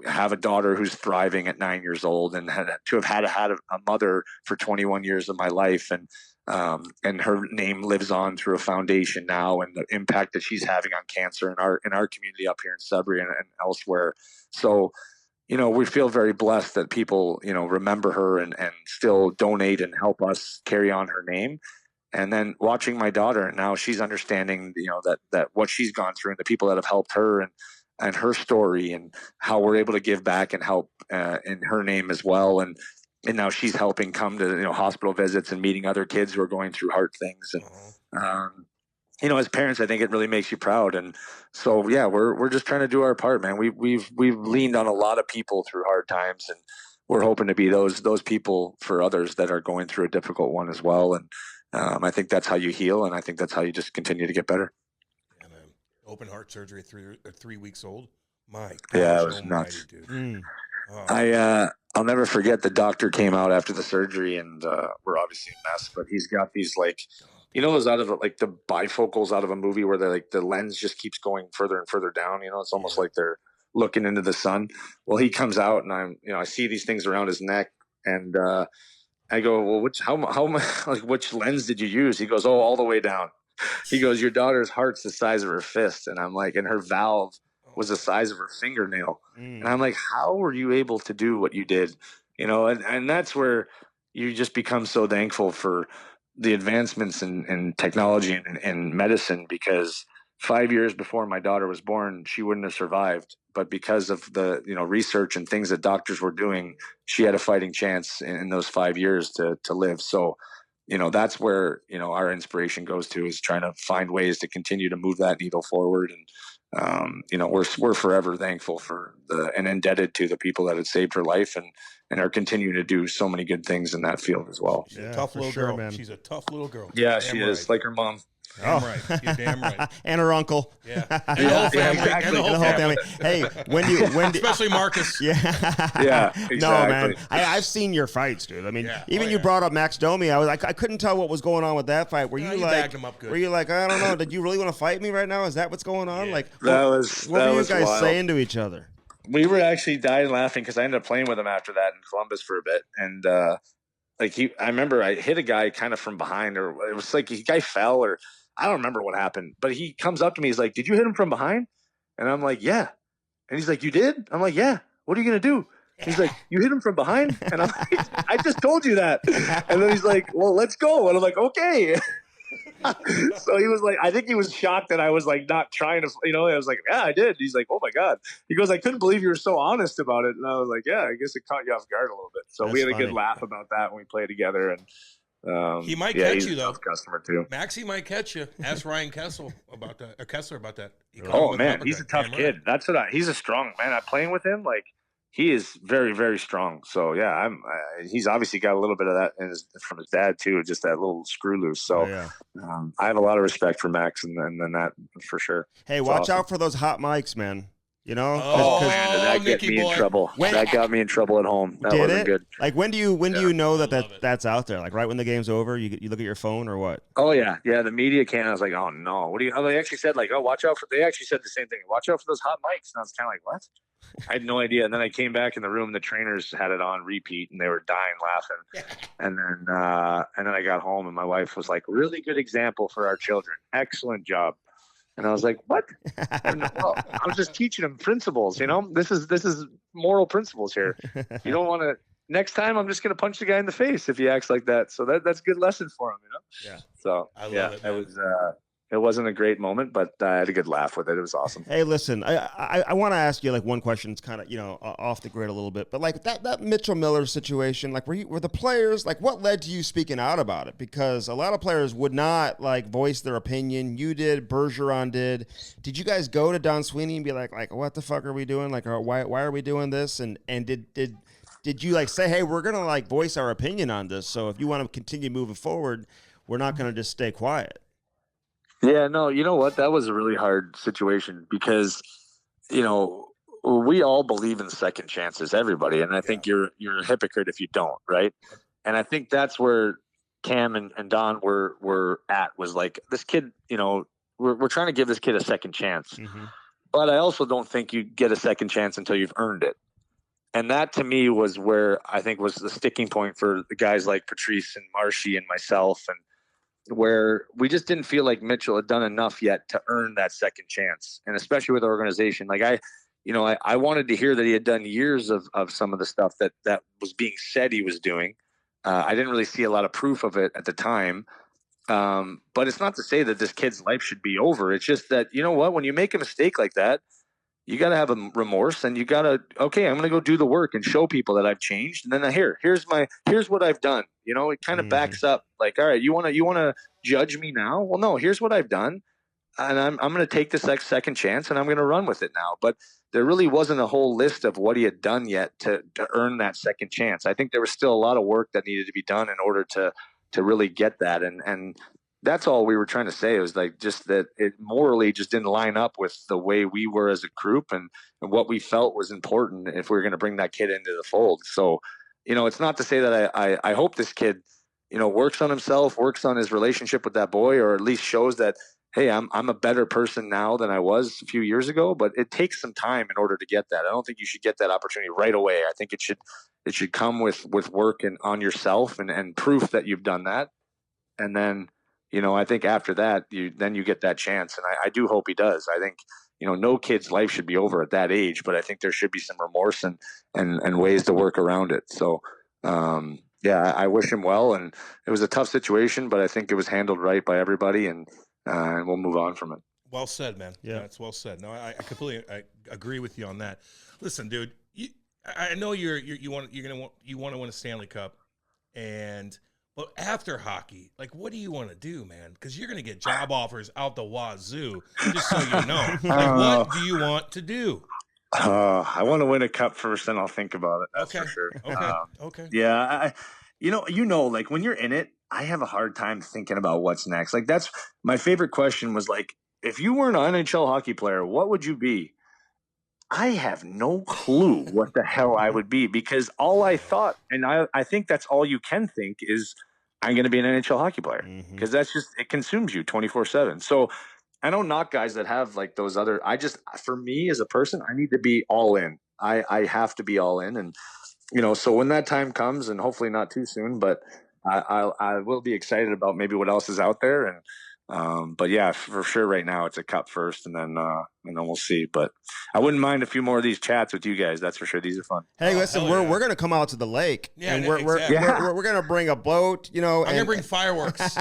have a daughter who's thriving at 9 years old and to have had a mother for 21 years of my life. And her name lives on through a foundation now, and the impact that she's having on cancer in our community up here in Sudbury and elsewhere. So, we feel very blessed that people, remember her and still donate and help us carry on her name. And then watching my daughter, and now she's understanding, that what she's gone through and the people that have helped her and her story and how we're able to give back and help in her name as well. And now she's helping come to, hospital visits and meeting other kids who are going through hard things. And, as parents, I think it really makes you proud. And so, yeah, we're just trying to do our part, man. We've leaned on a lot of people through hard times, and we're hoping to be those people for others that are going through a difficult one as well. And I think that's how you heal. And I think that's how you just continue to get better. Yeah, man. Open heart surgery at 3 weeks old. My gosh, Yeah, it was nuts. Dude. I'll never forget the doctor came out after the surgery, and we're obviously a mess, but he's got these those out of like the bifocals out of a movie where they're like the lens just keeps going further and further down. It's almost like they're looking into the sun. Well, he comes out and I see these things around his neck, and I go, well, which lens did you use? He goes, oh, all the way down. He goes, your daughter's heart's the size of her fist. And I'm like, and her valve was the size of her fingernail. And I'm like, how were you able to do what you did? And that's where you just become so thankful for the advancements in technology and medicine, because 5 years before my daughter was born, she wouldn't have survived. But because of the research and things that doctors were doing, she had a fighting chance in those 5 years to live. So, that's where our inspiration goes to, is trying to find ways to continue to move that needle forward. And we're forever thankful for and indebted to the people that had saved her life and are continuing to do so many good things in that field as well. She's a tough little girl, man. She's a tough little girl. Yeah, she is, like her mom. Damn right. You're damn right. And her uncle. Yeah. And the whole family. exactly. And the whole family. Hey, when Especially Marcus. Yeah. Yeah, No, man. exactly. I've seen your fights, dude. I mean, Yeah. even Oh, you yeah. brought up Max Domi. I couldn't tell what was going on with that fight. Were No, you you like, bagged him up good. were you like, I don't know, did you really want to fight me right now? Is that what's going on? Yeah. Like, That what was were you guys wild. saying to each other? We were actually dying laughing because I ended up playing with him after that in Columbus for a bit, and I remember I hit a guy kind of from behind, or it was like a guy fell, or I don't remember what happened, but he comes up to me, he's like, "Did you hit him from behind?" And I'm like, "Yeah," and he's like, "You did?" I'm like, "Yeah." What are you gonna do? He's like, "You hit him from behind," and I'm like, "I just told you that," and then he's like, "Well, let's go," and I'm like, "Okay." So he was like, I think he was shocked that I was like not trying to, I was like, "Yeah, I did." He's like, "Oh my God." He goes, "I couldn't believe you were so honest about it." And I was like, "Yeah, I guess it caught you off guard a little bit." So we had a That's good laugh about that when we played together. And He might yeah, catch he's you, a though. tough customer too. Maxie might catch you. Ask Ryan Kessler about that. He caught him Oh with an man, he's a uppercut. tough Damn kid. right. That's what he's a strong man. I'm playing with him. Like, he is very, very strong. So yeah, he's obviously got a little bit of that from his dad too, just that little screw loose. So Yeah. I have a lot of respect for Max and that for sure. Hey, It's watch awesome. out for those hot mics, man. You know? Oh, Man, did that get Nicky me boy. in trouble? When- That got me in trouble at home. That Did wasn't it? good. Like, when do you know love that it. that's out there? Like, right when the game's over, you look at your phone or what? Oh yeah. The media came. I was like, "Oh no, what do you?" Oh, they actually said like, "Oh, watch out for." They actually said the same thing. Watch out for those hot mics. And I was kind of like, "What?" I had no idea. And then I came back in the room. The trainers had it on repeat, and they were dying laughing. And then I got home, and my wife was like, "Really good example for our children. Excellent job." And I was like, "What?" And, well, I was just teaching them principles. This is moral principles here. You don't want to. Next time, I'm just going to punch the guy in the face if he acts like that. So that's a good lesson for him. Yeah. So I love it, man. it wasn't a great moment, but I had a good laugh with it. It was awesome. Hey, listen, I want to ask you like one question. It's kind of off the grid a little bit, but like that Mitchell Miller situation, like were the players like what led to you speaking out about it? Because a lot of players would not like voice their opinion. You did, Bergeron did. Did you guys go to Don Sweeney and be like what the fuck are we doing? Like why are we doing this? And did you like say, hey, we're gonna like voice our opinion on this? So if you want to continue moving forward, we're not gonna just stay quiet. Yeah, no, you know what? That was a really hard situation because, we all believe in second chances, everybody. And I think you're a hypocrite if you don't, right? And I think that's where Cam and Don were at, was like, this kid, we're trying to give this kid a second chance. Mm-hmm. But I also don't think you get a second chance until you've earned it. And that to me was where I think was the sticking point for the guys like Patrice and Marshy and myself, and where we just didn't feel like Mitchell had done enough yet to earn that second chance. And especially with our organization, like I wanted to hear that he had done years of some of the stuff that was being said he was doing. I didn't really see a lot of proof of it at the time. But it's not to say that this kid's life should be over. It's just that, you know what, when you make a mistake like that, you got to have a remorse, and you got to, okay, I'm going to go do the work and show people that I've changed. And then here's what I've done. It kind of backs up like, all right, you want to judge me now? Well, no, here's what I've done. And I'm going to take this second chance, and I'm going to run with it now. But there really wasn't a whole list of what he had done yet to earn that second chance. I think there was still a lot of work that needed to be done in order to really get that. And that's all we were trying to say. It was like just that it morally just didn't line up with the way we were as a group and what we felt was important if we were going to bring that kid into the fold. So, it's not to say that I hope this kid, works on himself, works on his relationship with that boy, or at least shows that, hey, I'm a better person now than I was a few years ago. But it takes some time in order to get that. I don't think you should get that opportunity right away. I think it should come with work and on yourself and proof that you've done that. And then, I think after that, you get that chance. And I do hope he does. I think, no kid's life should be over at that age, but I think there should be some remorse and ways to work around it. So, I wish him well. And it was a tough situation, but I think it was handled right by everybody, and we'll move on from it. Well said, man. Yeah. That's well said. No, I completely agree with you on that. Listen, dude, I know you want to win a Stanley Cup, but after hockey, like, what do you want to do, man? Because you're going to get job offers out the wazoo. Just so you know, like, what do you want to do? I want to win a cup first, then I'll think about it. That's Okay. for sure. Okay. Okay. Yeah, like when you're in it, I have a hard time thinking about what's next. Like, that's my favorite question was like, if you weren't an NHL hockey player, what would you be? I have no clue what the hell I would be, because all I thought, and I think that's all you can think, is I'm going to be an NHL hockey player, because that's just, it consumes you 24/7. So I don't knock guys that have like those other, for me as a person, I need to be all in. I have to be all in. And, so when that time comes, and hopefully not too soon, but I will be excited about maybe what else is out there. But yeah, for sure right now it's a cup first, and then we'll see. But I wouldn't mind a few more of these chats with you guys. That's for sure. These are fun. Hey, listen, we're gonna come out to the lake, and we're gonna bring a boat. I'm gonna bring fireworks.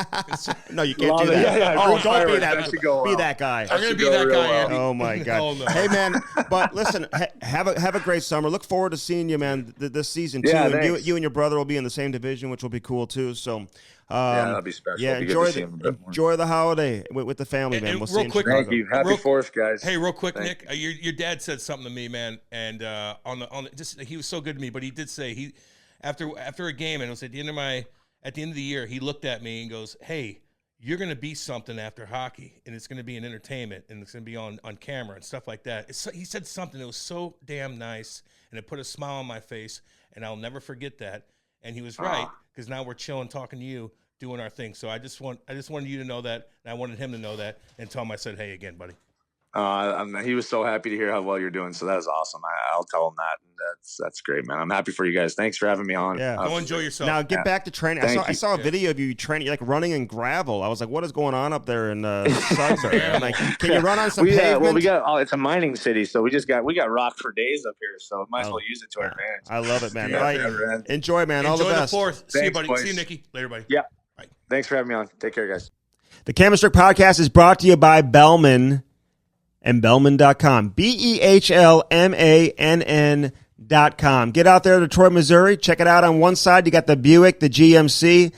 No, you can't do that. Don't be that. Be that guy. I'm gonna be that guy. Andy. Oh my God. No. Hey man, but listen, have a great summer. Look forward to seeing you, man, this season too. Yeah, and you and your brother will be in the same division, which will be cool too. So. That'll be special. Yeah, enjoy the holiday with the family, man. We'll see you. Thank you. Happy 4th, guys. Hey, real quick, Nick, your dad said something to me, man, and he was so good to me. But he did say after a game, and it was at the end of the year, he looked at me and goes, "Hey, you're gonna be something after hockey, and it's gonna be an entertainment, and it's gonna be on camera and stuff like that." He said something that was so damn nice, and it put a smile on my face, and I'll never forget that. And he was right, because now we're chilling, talking to you, doing our thing. So I just wanted you to know that, and I wanted him to know that, and tell him I said, "Hey," again, buddy. He was so happy to hear how well you're doing. So that is awesome. I'll tell him that. And that's great, man. I'm happy for you guys. Thanks for having me on. Yeah. Go enjoy yourself. Now get back to training. I saw a video of you training, like running in gravel. I was like, what is going on up there in Sudbury? Like, can you run on some pavement? Well, it's a mining city, so we got rock for days up here. So might as well use it to our advantage. I love it, man. Enjoy, man. All the best. Enjoy the 4th. Thanks, See you, buddy. boys. See you, Nikki. Later, buddy. Yeah. Bye. Thanks for having me on. Take care, guys. The Camera Strick Podcast is brought to you by Bellman and Bellman.com. BEHLMANN.com. Get out there to Detroit, Missouri. Check it out. On one side, you got the Buick, the GMC.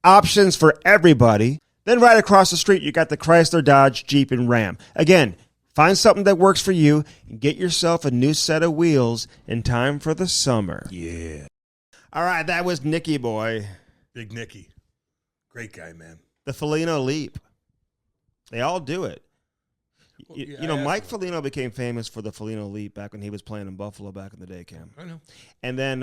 Options for everybody. Then right across the street, you got the Chrysler, Dodge, Jeep, and Ram. Again, find something that works for you and get yourself a new set of wheels in time for the summer. Yeah. All right, that was Nicky Boy. Big Nicky. Great guy, man. The Foligno leap. They all do it. Well, Mike Foligno became famous for the Foligno leap back when he was playing in Buffalo back in the day, Cam. I know. And then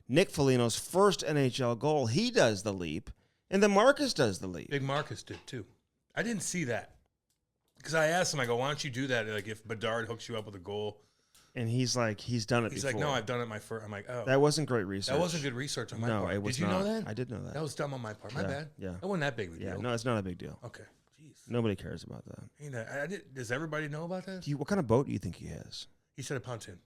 Nick Foligno's first NHL goal, he does the leap, and then Marcus does the leap. Big Marcus did, too. I didn't see that. Because I asked him, I go, why don't you do that? Like, if Bedard hooks you up with a goal. And he's like, he's done it before. He's like, no, I've done it my first. I'm like, oh. That wasn't great research. That wasn't good research on my part. No, it was not. Did you know that? I did know that. That was dumb on my part. My bad. Yeah. That wasn't that big of a deal. Yeah, no, it's not a big deal. Okay. Jeez. Nobody cares about that. Does everybody know about that? What kind of boat do you think he has? He said a pontoon.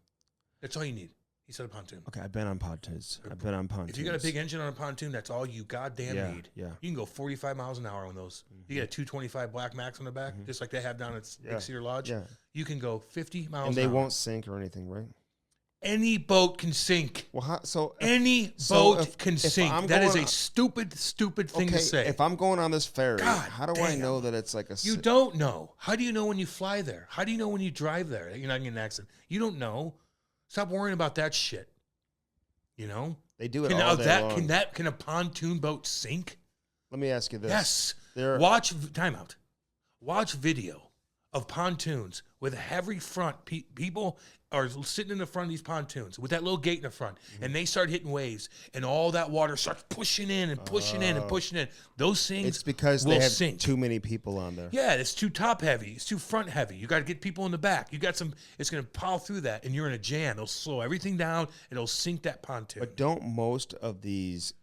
That's all you need. He said a pontoon. Okay, I've been on pontoons. If you got a big engine on a pontoon, that's all you goddamn need. Yeah. You can go 45 miles an hour on those. You get a 225 Black Max on the back, just like they have down at Big Cedar Lodge. Yeah. You can go 50 miles an hour. And they won't sink or anything, right? Any boat can sink. Well, any boat can sink. That is a stupid thing to say. If I'm going on this ferry, God how do I know that it's like a... You don't know. How do you know when you fly there? How do you know when you drive there that you're not going to get an accident? You don't know. Stop worrying about that shit. You know? They do it all day long. Can a pontoon boat sink? Let me ask you this. Yes. Timeout. Watch video of pontoons with a heavy front. People are sitting in the front of these pontoons with that little gate in the front, and they start hitting waves, and all that water starts pushing in and pushing in and pushing in. Those things It's because will they have sink. too many people on there. Yeah, it's too top heavy. It's too front heavy. You got to get people in the back. You got some. It's going to pile through that, and you're in a jam. It'll slow everything down. It'll sink that pontoon. But don't most of these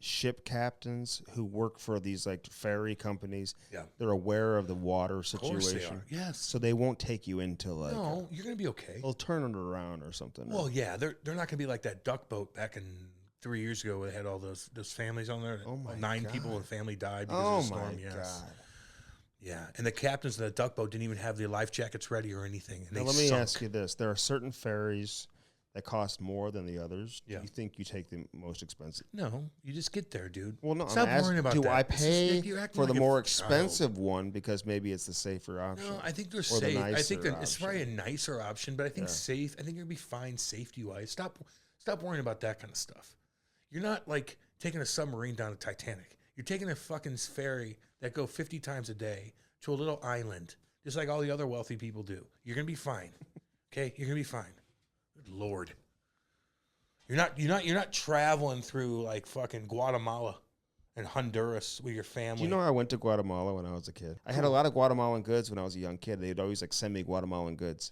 ship captains who work for these like ferry companies, they're aware of the water situation? Of course they are. Yes. So they won't take you into like... No, you're going to be okay. They'll turn it around or something. Well, yeah, they're not going to be like that duck boat back in 3 years ago where they had all those families on there. Oh my 9 God. people and a family died because of the storm. God. Yeah, and the captains of the duck boat didn't even have their life jackets ready or anything. And now, let me ask you this. There are certain ferries that cost more than the others. Yeah. Do you think you take the most expensive? No, you just get there, dude. Well, no, Stop worrying about that. Do I pay for the more expensive child. one because maybe it's the safer option? No, I think they're or safe. The I think nicer it's probably a nicer option, but I think safe. I think you're gonna be fine safety-wise. Stop worrying about that kind of stuff. You're not like taking a submarine down to Titanic. You're taking a fucking ferry that go 50 times a day to a little island, just like all the other wealthy people do. You're gonna be fine. Okay, you're gonna be fine. Good Lord. You're not traveling through like fucking Guatemala and Honduras with your family. Do you know I went to Guatemala when I was a kid? I had a lot of Guatemalan goods when I was a young kid. They'd always like send me Guatemalan goods.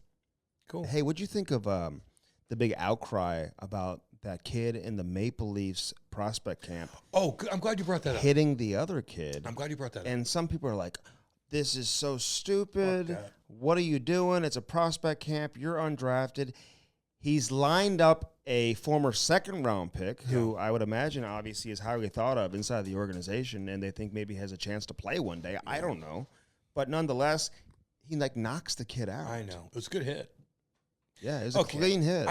Cool. Hey, what'd you think of the big outcry about that kid in the Maple Leafs prospect camp? Oh, I'm glad you brought that up. Hitting the other kid. I'm glad you brought that up. And some people are like, this is so stupid. Fuck that. What are you doing? It's a prospect camp. You're undrafted. He's lined up a former second-round pick who I would imagine obviously is highly thought of inside the organization, and they think maybe has a chance to play one day. I don't know. But nonetheless, he like knocks the kid out. I know. It was a good hit. Yeah, it was a clean hit.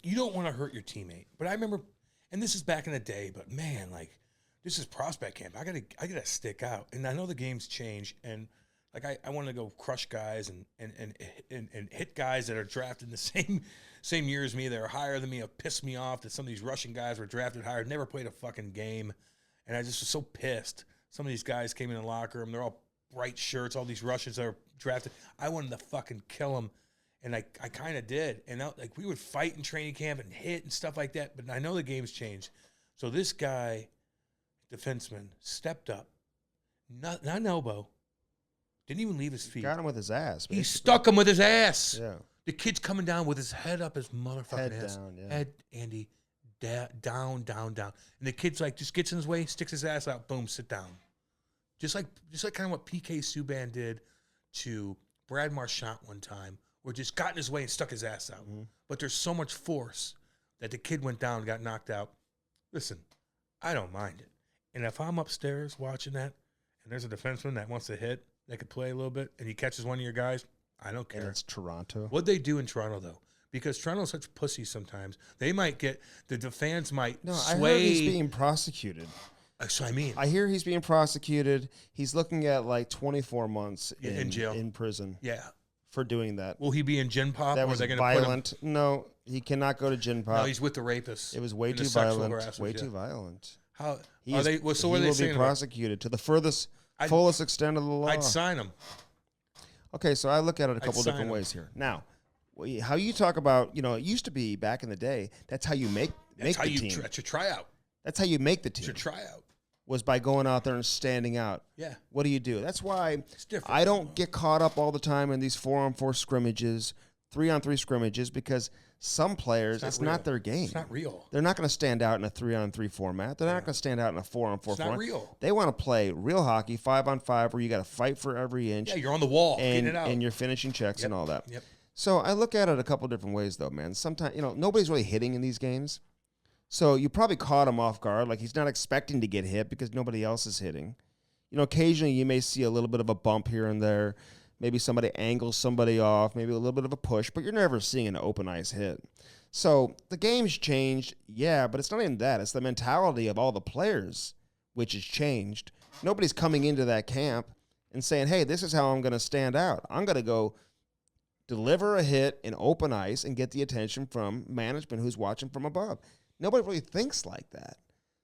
You don't want to hurt your teammate, but I remember, and this is back in the day, but man, like this is prospect camp. I gotta stick out, and I know the game's changed, and like I want to go crush guys and hit guys that are drafted in the same year as me. That are higher than me. It pissed me off that some of these Russian guys were drafted higher, never played a fucking game, and I just was so pissed. Some of these guys came in the locker room. They're all bright shirts. All these Russians that are drafted. I wanted to fucking kill them. And I kind of did. And like we would fight in training camp and hit and stuff like that. But I know the game's changed. So this guy, defenseman, stepped up. Not an elbow. Didn't even leave his feet. Got him with his ass. Basically. He stuck him with his ass. Yeah. The kid's coming down with his head up his motherfucking Head ass. down, yeah. Head, Andy, down. And the kid's like, just gets in his way, sticks his ass out, boom, sit down. Just like kind of what PK Subban did to Brad Marchand one time. Or just got in his way and stuck his ass out. Mm-hmm. But there's so much force that the kid went down and got knocked out. Listen, I don't mind it. And if I'm upstairs watching that, and there's a defenseman that wants to hit, that could play a little bit, and he catches one of your guys, I don't care. And it's Toronto. What'd they do in Toronto, though? Because Toronto's such pussies sometimes. They might get, the fans might sway. I heard he's being prosecuted. So I mean. I hear he's being prosecuted. He's looking at like 24 months in jail. In prison. Yeah. For doing that. Will he be in Gin Pop? That was violent. No, he cannot go to Gin Pop. No, he's with the rapist. It was way too violent. Way too violent. How he are they? Well, so what are they saying? He will be prosecuted to the fullest extent of the law. I'd sign him. Okay, so I look at it a couple different ways here. Now, how you talk about, it used to be back in the day. That's how you make the team. That's your tryout. That's how you make the team. It's your tryout. Was by going out there and standing out. Yeah. What do? That's why different. I don't get caught up all the time in these 4-on-4 scrimmages, 3-on-3 scrimmages, because some players, it's not their game. It's not real. They're not going to stand out in a 3-on-3 format. They're not going to stand out in a 4-on-4 format. It's not real. They want to play real hockey, 5-on-5, where you got to fight for every inch. Yeah, you're on the wall, getting it out. And you're finishing checks and all that. Yep. So I look at it a couple different ways, though, man. Sometimes, nobody's really hitting in these games. So you probably caught him off guard. Like he's not expecting to get hit because nobody else is hitting. Occasionally you may see a little bit of a bump here and there. Maybe somebody angles somebody off. Maybe a little bit of a push. But you're never seeing an open ice hit. So the game's changed, yeah, but it's not even that. It's the mentality of all the players which has changed. Nobody's coming into that camp and saying, hey, this is how I'm going to stand out. I'm going to go deliver a hit in open ice and get the attention from management who's watching from above. Nobody really thinks like that.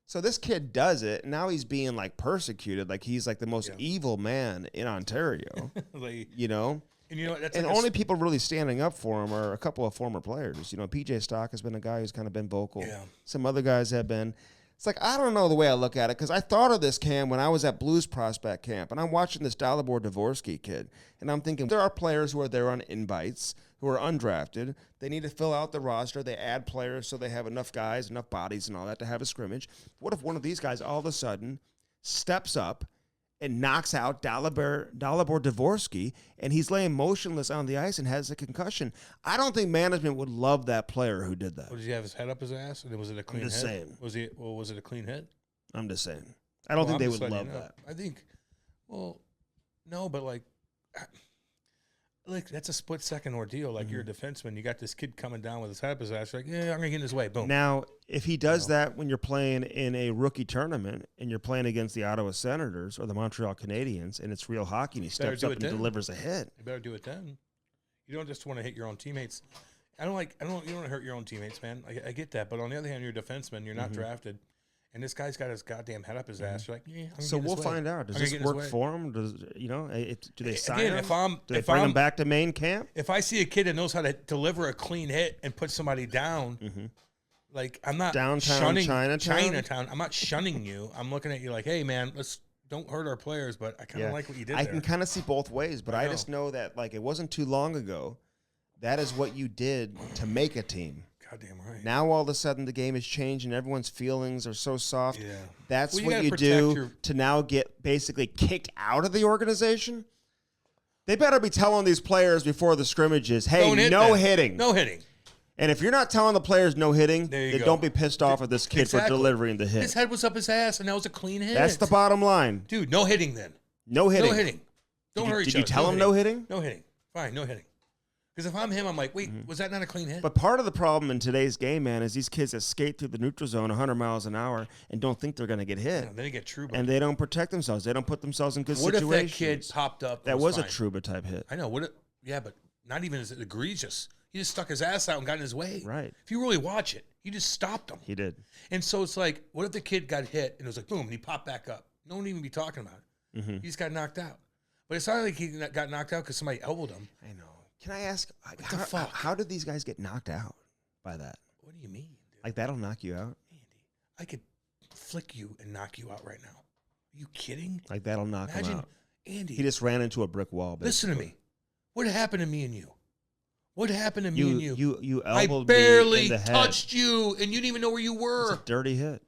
So this kid does it, and now he's being, like, persecuted, like he's, like, the most evil man in Ontario, And only people really standing up for him are a couple of former players. PJ Stock has been a guy who's kind of been vocal. Yeah. Some other guys have been. It's like, I don't know the way I look at it, because I thought of this, Cam, when I was at Blues Prospect Camp, and I'm watching this Dalibor Dvorsky kid, and I'm thinking, there are players who are there on invites, who are undrafted. They need to fill out the roster. They add players so they have enough guys, enough bodies and all that to have a scrimmage. What if one of these guys all of a sudden steps up and knocks out Dalibor Dvorsky, and he's laying motionless on the ice and has a concussion? I don't think management would love that player who did that. Did he have his head up his ass? And was it a clean hit? I'm just saying. Was it a clean hit? I'm just saying. I don't think they would love that. I think, no, but like that's a split-second ordeal. Like, you're a defenseman. You got this kid coming down with his head up his ass. You're like, yeah, I'm going to get in his way. Boom. Now, if he does that when you're playing in a rookie tournament and you're playing against the Ottawa Senators or the Montreal Canadiens and it's real hockey and he steps up and delivers a hit. You better do it then. You don't just want to hit your own teammates. You don't want to hurt your own teammates, man. I get that. But on the other hand, you're a defenseman. You're not drafted. And this guy's got his goddamn head up his ass. You're like, yeah. So we'll find out. Does this work for him? Do they sign him? Do they bring him back to main camp? If I see a kid that knows how to deliver a clean hit and put somebody down, like I'm not shunning Chinatown. I'm not shunning you. I'm looking at you like, hey man, don't hurt our players. But I kind of like what you did. I can kind of see both ways, but I just know that like it wasn't too long ago. That is what you did to make a team. Goddamn right. Now all of a sudden the game has changed and everyone's feelings are so soft. Yeah. That's what you do to now get basically kicked out of the organization. They better be telling these players before the scrimmages, hey, no hitting. No hitting. And if you're not telling the players no hitting, then don't be pissed off at this kid for delivering the hit. His head was up his ass and that was a clean hit. That's the bottom line. Dude, no hitting then. No hitting. No hitting. Don't hurt each other. Did you tell him no hitting? No hitting. Fine, no hitting. Because if I'm him, I'm like, wait, was that not a clean hit? But part of the problem in today's game, man, is these kids that skate through the neutral zone 100 miles an hour and don't think they're going to get hit. Then they get Trouba. And they don't protect themselves. They don't put themselves in good situations. What if that kid popped up? That was a Trouba type hit. I know. Yeah, but not even as egregious. He just stuck his ass out and got in his way. Right. If you really watch it, he just stopped him. He did. And so it's like, what if the kid got hit and it was like, boom, and he popped back up? No one would even be talking about it. He just got knocked out. But it's not like he got knocked out because somebody elbowed him. I know. Can I ask, how did these guys get knocked out by that? What do you mean, dude? Like, that'll knock you out? Andy, I could flick you and knock you out right now. Are you kidding? Like, that'll knock him out. Andy. He just ran into a brick wall. Basically. Listen to me. What happened to me and you? What happened to me and you? You elbowed me in the head. I barely touched you, and you didn't even know where you were. It's a dirty hit.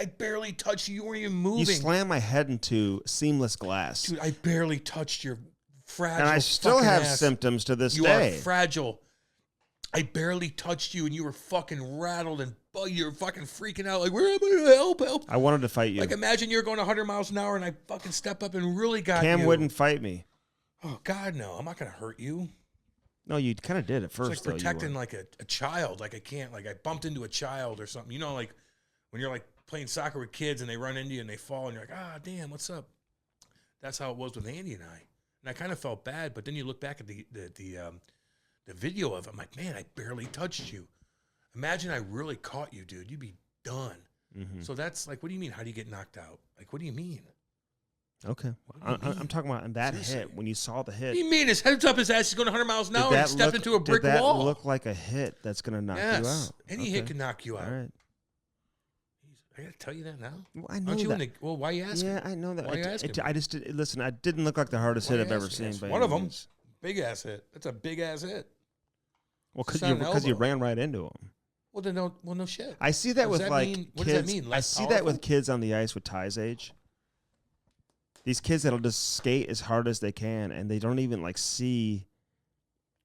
I barely touched you. You weren't even moving. You slammed my head into seamless glass. Dude, I barely touched your fragile and I still have ass. Symptoms to this you day. You are fragile. I barely touched you, and you were fucking rattled, and you were fucking freaking out. Like, where am I? Help. I wanted to fight you. Like, imagine you're going 100 miles an hour, and I fucking step up and really got you. Cam wouldn't fight me. Oh, God, no. I'm not going to hurt you. No, you kind of did at first. It's like protecting like a child. Like, I can't, like, I bumped into a child or something. You know, like, when you're, like, playing soccer with kids, and they run into you, and they fall, and you're like, ah, damn, what's up? That's how it was with Andy and I. And I kind of felt bad, but then you look back at the video of it. I'm like, man, I barely touched you. Imagine I really caught you, dude. You'd be done. So that's like, what do you mean? How do you get knocked out? Like, what do you mean? Okay. I'm talking about in that hit, when you saw the hit. What do you mean? His head's up his ass. He's going 100 miles an hour and stepped into a brick wall. Did that look like a hit that's going to knock you out? Any hit can knock you out. All right. I got to tell you that now? Well, I know that. Well, why are you asking? Yeah, I know that. Why are you asking? I just did, listen, I didn't look like the hardest hit I've ever seen. One of them. Big ass hit. That's a big ass hit. Well, because you ran right into him. Well, then no shit. I see that with like kids. What does that mean? I see that with kids on the ice with Ty's age. These kids that'll just skate as hard as they can, and they don't even like see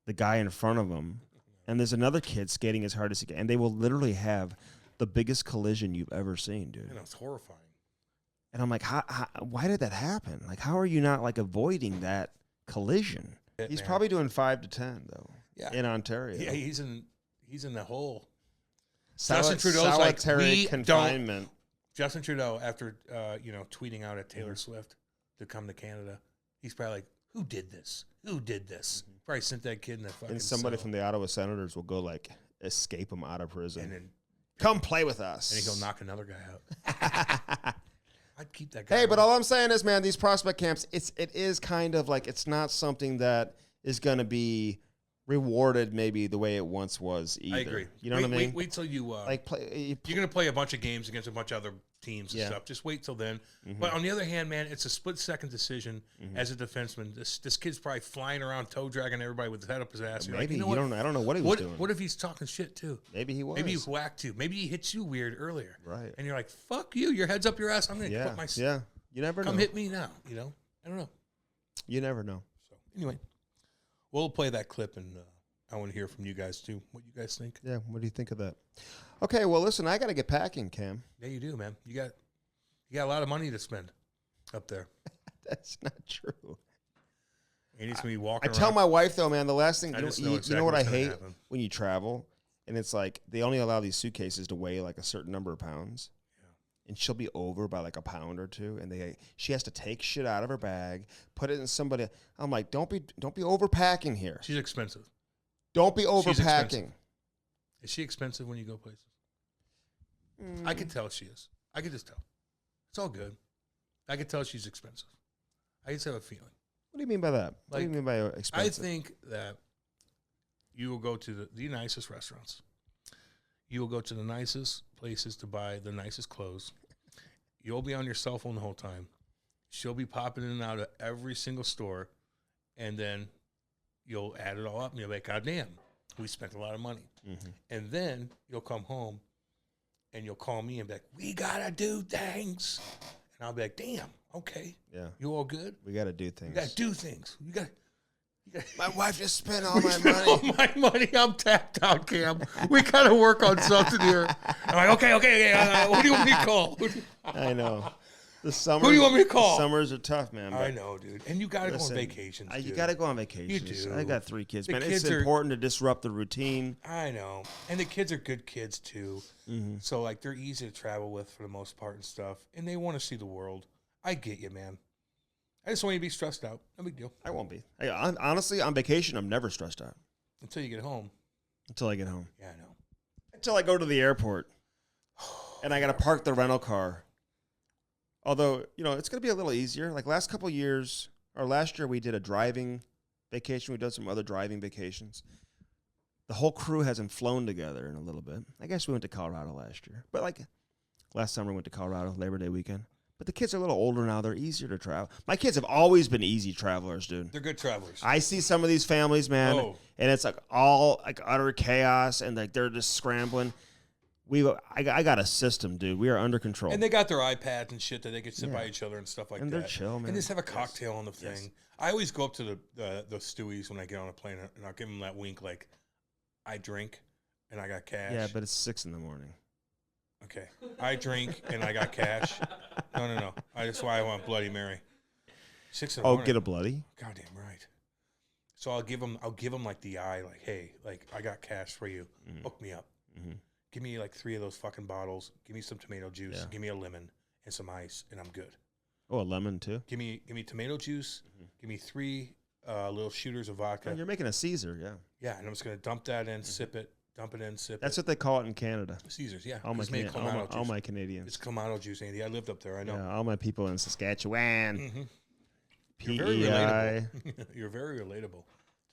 the guy in front of them. And there's another kid skating as hard as he can, and they will literally have the biggest collision you've ever seen, dude. It's horrifying. And I'm like, why did that happen? Like, how are you not like avoiding that collision? He's probably doing 5 to 10 though. Yeah. In Ontario. Yeah, he's in the hole. Justin Trudeau's like, confinement. Justin Trudeau, after tweeting out at Taylor Swift to come to Canada, he's probably like, who did this? Who did this? Probably sent that kid in that fucking And somebody cell. from the Ottawa Senators will go like escape him out of prison. And then come play with us. And he'll knock another guy out. I'd keep that guy. Hey, but all I'm saying is, man, these prospect camps, it is kind of like, it's not something that is going to be rewarded maybe the way it once was either. I agree. You know what I mean? Wait till you like you're going to play a bunch of games against a bunch of other teams and stuff. Just wait till then. But on the other hand, man, it's a split-second decision as a defenseman. This kid's probably flying around, toe dragging everybody with his head up his ass. Maybe like, you know I don't know what he was doing. What if he's talking shit too? Maybe he was. Maybe he whacked you. Maybe he hits you weird earlier. Right. And you're like, fuck you. Your head's up your ass. I'm going to put my. Yeah. You never know. Come hit me now. I don't know. You never know. So anyway, we'll play that clip, and I want to hear from you guys too. What you guys think? Yeah. What do you think of that? Okay. Well, listen, I got to get packing, Cam. Yeah, you do, man. You got a lot of money to spend up there. That's not true. And he's gonna be walking. I tell my wife though, man, the last thing you know what I hate when you travel, and it's like they only allow these suitcases to weigh like a certain number of pounds. And she'll be over by like a pound or two, and she has to take shit out of her bag, put it in somebody. I'm like, don't be overpacking here. She's expensive. Don't be overpacking. Is she expensive when you go places? I can tell she is. I could just tell. It's all good. I could tell she's expensive. I just have a feeling. What do you mean by that? What do you mean by expensive? I think that you will go to the nicest restaurants. You will go to the nicest places to buy the nicest clothes. You'll be on your cell phone the whole time. She'll be popping in and out of every single store, and then you'll add it all up, and you'll be like, God damn, we spent a lot of money. Mm-hmm. And then you'll come home, and you'll call me and be like, we got to do things. And I'll be like, damn, okay. Yeah. You all good? We got to do things. You got to do things. You got. My wife just spent all my money. All my money. I'm tapped out, Cam. We got to work on something here. I'm like, okay. Who do you want me to call? I know. The summers, who do you want me to call? The summers are tough, man. I know, dude. And you got to go on vacations, dude. You got to go on vacations. You do. I got 3 kids, The man. kids It's important to disrupt the routine. I know. And the kids are good kids, too. Mm-hmm. So, like, they're easy to travel with for the most part and stuff. And they want to see the world. I get you, man. I just want you to be stressed out. No big deal. I won't be. Honestly, on vacation, I'm never stressed out. Until you get home. Until I get home. Yeah, I know. Until I go to the airport. And I got to park the rental car. Although, it's going to be a little easier. Like last year we did a driving vacation. We've done some other driving vacations. The whole crew hasn't flown together in a little bit. I guess we went to Colorado last year. But like last summer we went to Colorado, Labor Day weekend. But the kids are a little older now. They're easier to travel. My kids have always been easy travelers, dude. They're good travelers. I see some of these families, man, and it's like all like utter chaos, and like they're just scrambling. I got a system, dude. We are under control. And they got their iPads and shit that they can sit by each other and stuff like that. And they're chill, man. And just have a cocktail on the thing. Yes. I always go up to the Stewies when I get on a plane, and I'll give them that wink like, I drink, and I got cash. Yeah, but it's 6 a.m. Okay. I drink and I got cash. No. That's why I want Bloody Mary. 6 a.m. Oh, get a bloody? Goddamn right. So I'll give them like the eye, like, hey, like I got cash for you. Mm-hmm. Hook me up. Mm-hmm. Give me like 3 of those fucking bottles. Give me some tomato juice. Yeah. Give me a lemon and some ice, and I'm good. Oh, a lemon too? Give me tomato juice. Mm-hmm. Give me 3 little shooters of vodka. Oh, you're making a Caesar, yeah. Yeah, and I'm just gonna dump that in, sip it. Dump it in, sip That's what they call it in Canada. Caesars, yeah. All my Canadians. It's Clamato juice, Andy. I lived up there. I know. Yeah, all my people in Saskatchewan. Mm-hmm. PEI. You're very relatable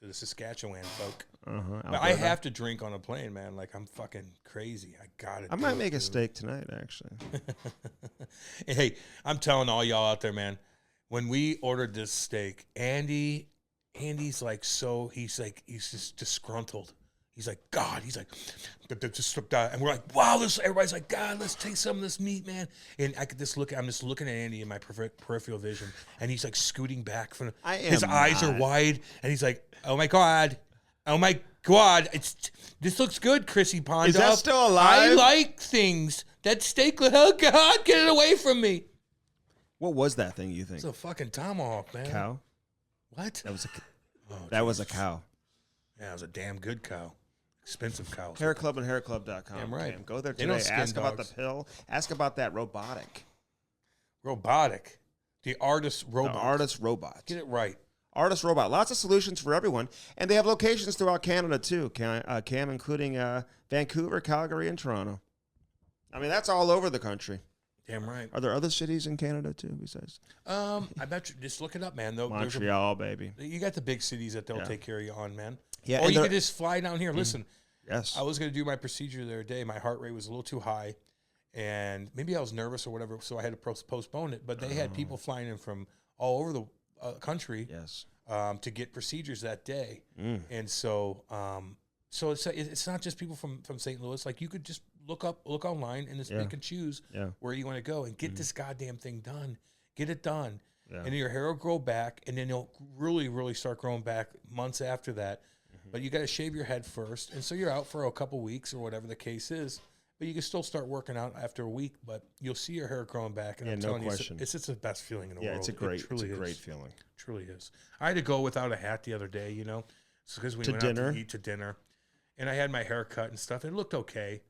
to the Saskatchewan folk. Uh-huh. But I have to drink on a plane, man. Like, I'm fucking crazy. I got it. I might make a steak tonight, actually. Hey, I'm telling all y'all out there, man, when we ordered this steak, Andy's like, he's just disgruntled. He's like, God, and we're like, wow, everybody's like, God, let's take some of this meat, man. And I'm just looking at Andy in my peripheral vision, and he's like scooting back from his eyes are wide, and he's like, oh my God, this looks good, Chrissy Pond. Is that still alive? I like things. That steak, oh God, get it away from me. What was that thing, you think? It's a fucking tomahawk, man. Cow? What? That was a cow. Yeah, it was a damn good cow. Expensive cows. Hair Club and hairclub.com. Damn right. Damn, go there today. Ask about the pill. Ask about that robotic. The artist robot. The artist robot. Get it right. Artist robot. Lots of solutions for everyone. And they have locations throughout Canada, too, Cam, including Vancouver, Calgary, and Toronto. I mean, that's all over the country. Damn right. Are there other cities in Canada, too, besides? I bet you. Just look it up, man. Montreal, baby. You got the big cities that they'll take care of you on, man. Yeah, or you could just fly down here. Listen, yes. I was going to do my procedure the other day. My heart rate was a little too high, and maybe I was nervous or whatever, so I had to postpone it. But they had people flying in from all over the country to get procedures that day. And so it's not just people from St. Louis. Like, you could just look online and just pick and choose where you want to go and get this goddamn thing done. Get it done. Yeah. And your hair will grow back, and then it'll really, really start growing back months after that. But you got to shave your head first, and so you're out for a couple weeks or whatever the case is. But you can still start working out after a week, but you'll see your hair growing back. And I'm telling you, it's just the best feeling in the world. Yeah, it's a great feeling. Truly is. I had to go without a hat the other day, because we went out to eat to dinner, and I had my hair cut and stuff. It looked okay.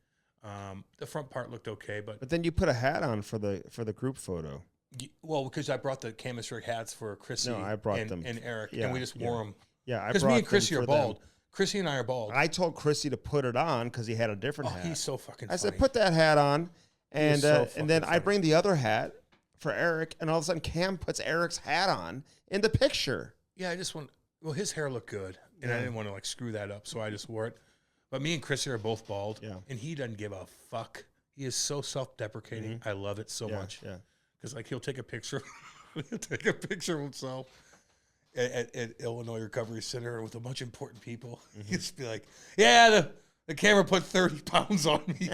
The front part looked okay, but then you put a hat on for the group photo. Well, because I brought the canvas rig hats for Chrissy and Eric, and we just wore them. Yeah, because me and Chrissy are bald. Chrissy and I are bald. I told Chrissy to put it on because he had a different hat. He's so fucking funny. I said, put that hat on, And so and then fucking I funny. bring the other hat for Eric, and all of a sudden Cam puts Eric's hat on in the picture. Yeah, I just want. Well, his hair looked good, and I Yeah. didn't want to like screw that up, so I just wore it. But me and Chris here are both bald, Yeah. and he doesn't give a fuck. He is so self-deprecating. I love it so much. Yeah. Because like he'll take a picture, he'll take a picture of himself at Illinois Recovery Center with a bunch of important people. He'll just be like, "Yeah, the camera put 30 pounds on me."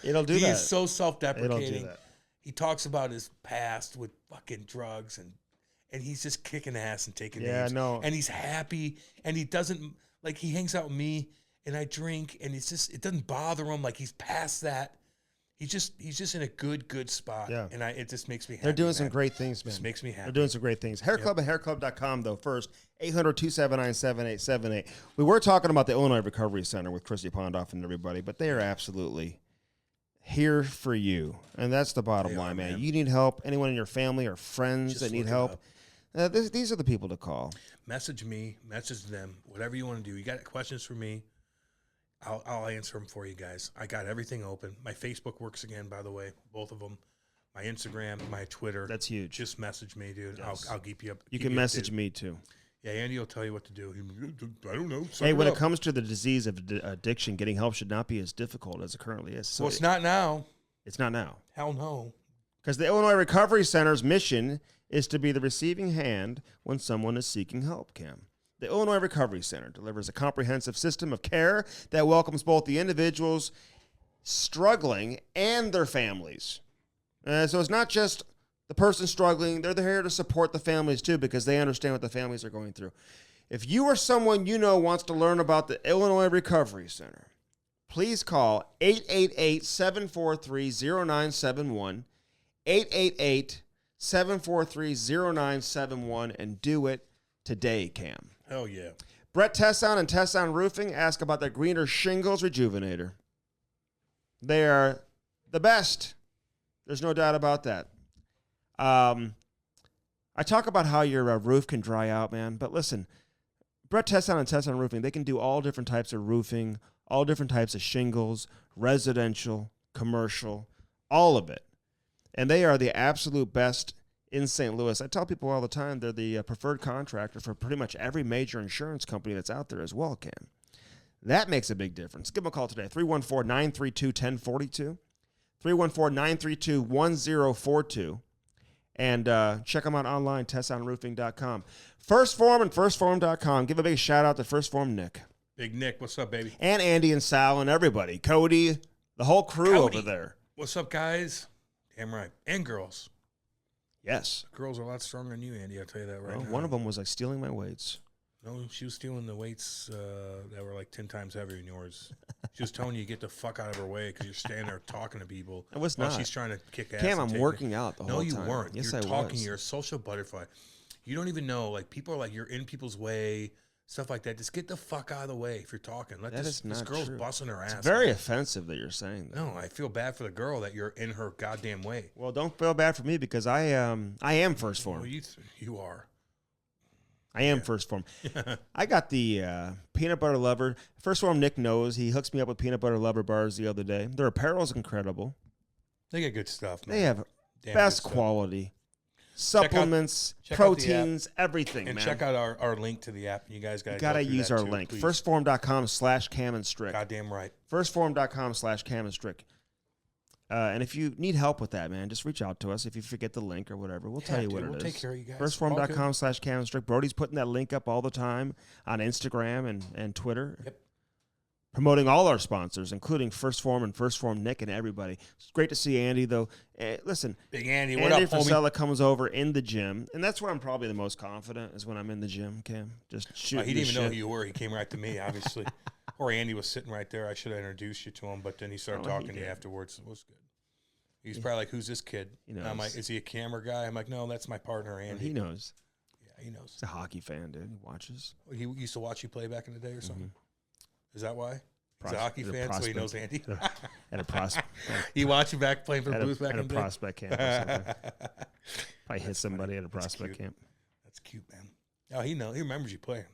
It'll do he that. is so It'll self-deprecating. do that. He talks about his past with fucking drugs and he's just kicking ass and taking Yeah, names. no. And he's happy and he doesn't like he hangs out with me and I drink and it's just it doesn't bother him like he's past that. He's just in a good spot. Yeah. And it just makes me happy. They're doing man. some great things, man. Just makes me happy. They're doing some great things. Hair Club at hairclub.com, though, first. 800-279-7878. We were talking about the Illinois Recovery Center with Christy Pondoff and everybody, but they are absolutely here for you. And that's the bottom They line, are, man. man. You need help. Anyone in your family or friends Just that need look it help, up. these are the people to call. Message me, message them, whatever you want to do. You got questions for me? I'll answer them for you guys. I got everything open. My Facebook works again, by the way, both of them. My Instagram, my Twitter. That's huge. Just message me, dude. Yes. I'll keep you up. You keep can you message updated. me, too. Yeah, Andy will tell you what to do. I don't know. Hey, when it comes to the disease of addiction, getting help should not be as difficult as it currently is. So well, it's not now. It's not now. Hell no. Because the Illinois Recovery Center's mission is to be the receiving hand when someone is seeking help, Cam. The Illinois Recovery Center delivers a comprehensive system of care that welcomes both the individuals struggling and their families. So it's not just the person struggling. They're here to support the families, too, because they understand what the families are going through. If you or someone you know wants to learn about the Illinois Recovery Center, please call 888-743-0971, 888-743-0971, and do it today, Cam. Hell yeah. Brett Tesson and Tesson Roofing ask about the Greener Shingles Rejuvenator. They are the best. There's no doubt about that. I talk about how your roof can dry out, man, but listen, Brett Tesson and Tesson Roofing, they can do all different types of roofing, all different types of shingles, residential, commercial, all of it. And they are the absolute best in St. Louis. I tell people all the time they're the preferred contractor for pretty much every major insurance company that's out there as well, Cam. That makes a big difference. Give them a call today, 314-932-1042, 314-932-1042, and check them out online, tessonroofing.com. First Form and firstform.com. Give a big shout-out to First Form Nick. Big Nick, what's up, baby? And Andy and Sal and everybody. Cody, the whole crew Cody. over there. What's up, guys? Damn right. And girls. Yes. Girls are a lot stronger than you, Andy. I'll tell you that right Well, now. one of them was like stealing my weights. No, she was stealing the weights that were like 10 times heavier than yours. She was telling you to get the fuck out of her way because you're standing there talking to people. I was while not. she's trying to kick ass. Cam, and I'm take working out the whole No, time. you weren't. Yes, you're I talking. was. You're a social butterfly. You don't even know. Like, people are like, you're in people's way, stuff like that. Just get the fuck out of the way if you're talking. Let That this is not girl's true. busting her ass. It's very man. offensive that you're saying that. No, I feel bad for the girl that you're in her goddamn way. Well, don't feel bad for me because I am First Form. Well, you are. I am First Form. I got the peanut butter lover. First Form Nick knows. He hooks me up with peanut butter lover bars the other day. Their apparel's incredible. They get good stuff, man. They have Damn best good stuff. quality. Supplements, check out the proteins, everything, And man. check out our link to the app. You guys got You gotta use our link. Please. Firstform.com/Cam and Strick. Goddamn right. Firstform.com/Cam and Strick. And if you need help with that, man, just reach out to us. If you forget the link or whatever, we'll tell you what it is. We'll take care of you guys. Firstform.com/Cam and Strick. Brody's putting that link up all the time on Instagram and Twitter. Yep. Promoting all our sponsors, including First Form and First Form Nick and everybody. It's great to see Andy, though. Listen, Big Andy, what Andy up, homie? Frisella comes over in the gym, and that's where I'm probably the most confident is when I'm in the gym, Cam. Just shooting He didn't even know shit. who you were. He came right to me, obviously. Or Andy was sitting right there. I should have introduced you to him, but then he started Oh, he talking to you did. afterwards. It was good. He's probably like, who's this kid? He And I'm knows. like, is he a camera guy? I'm like, no, that's my partner, Andy. He knows. Yeah, he knows. He's a hockey fan, dude. He watches. He used to watch you play back in the day or something. Is that why? He's Pros- a hockey he's a fan, so he knows prospect. Andy. At a prospect. He watched you back playing for the at Blues back a in the day. prospect camp or something. Probably hit somebody at a That's prospect cute. camp. That's cute, man. Oh, he remembers you playing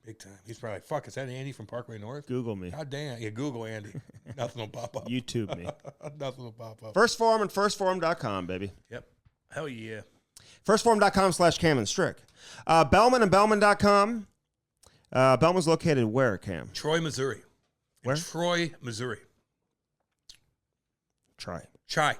big time. He's probably like, fuck, is that Andy from Parkway North? Google me. God damn. Yeah, Google Andy. Nothing will pop up. YouTube me. Nothing will pop up. First Forum and firstforum.com, baby. Yep. Hell yeah. Firstforum.com/Cam and Strick. Bellman and Bellman.com. Bellman's located where, Cam? Troy, Missouri. Where? Troy, Missouri. Try. Chai.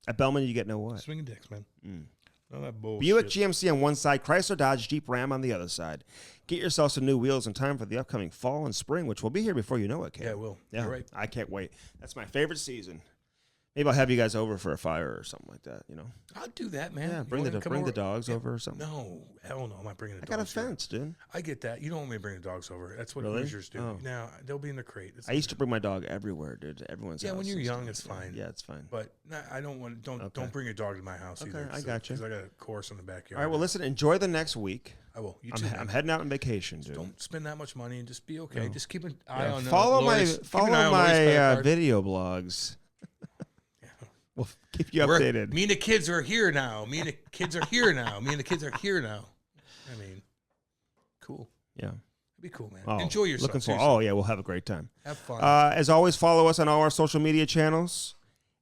At Bellman, you get no what? Swinging dicks, man. None of that bullshit. Buick GMC on one side, Chrysler Dodge Jeep Ram on the other side. Get yourself some new wheels in time for the upcoming fall and spring, which will be here before you know it, Cam. Yeah, it will. Yeah, You're right. I can't wait. That's my favorite season. Maybe I'll have you guys over for a fire or something like that, you know? I'll do that, man. Yeah, You bring want the to come over? dogs over or something. No, hell no. I'm not bringing the I dogs. got a here. fence, dude. I get that. You don't want me to bring the dogs over. That's what Really? Hoosiers do. Oh. Now, they'll be in the crate. I used to bring my dog everywhere, dude. Everyone's Yeah, house when you're and young, stuff. it's fine. Yeah, it's fine. But I don't want. Okay. Don't bring your dog to my house Okay, either. I got you. Because I got a course in the backyard. All right, well, listen, enjoy the next week. I will. You too. I'm heading out on vacation, dude. Don't spend that much money and just be okay. No. Just keep an eye Yeah, on follow Lori's, my keep an eye on Lori's credit card. video blogs. We'll keep you updated. Me and the kids are here now. Me and the kids are here now. I mean, cool. Yeah. It'd be cool, man. Oh, Enjoy yourself. Looking for. seriously. Oh yeah, we'll have a great time. Have fun. As always, follow us on all our social media channels: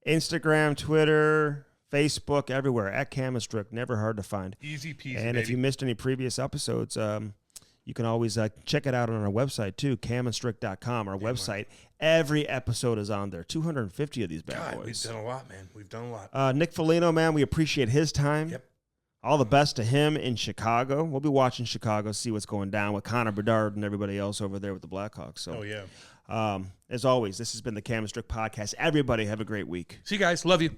Instagram, Twitter, Facebook, everywhere at Cam and Strick. Never hard to find. Easy peasy. And if you missed any previous episodes, you can always check it out on our website too, camandstrick.com. Our website. Every episode is on there. 250 of these bad boys. We've done a lot, man. We've done a lot. Nick Foligno, man, we appreciate his time. Yep. All the best to him in Chicago. We'll be watching Chicago, see what's going down with Connor Bedard and everybody else over there with the Blackhawks. So, yeah. As always, this has been the Cam and Strick podcast. Everybody have a great week. See you guys. Love you.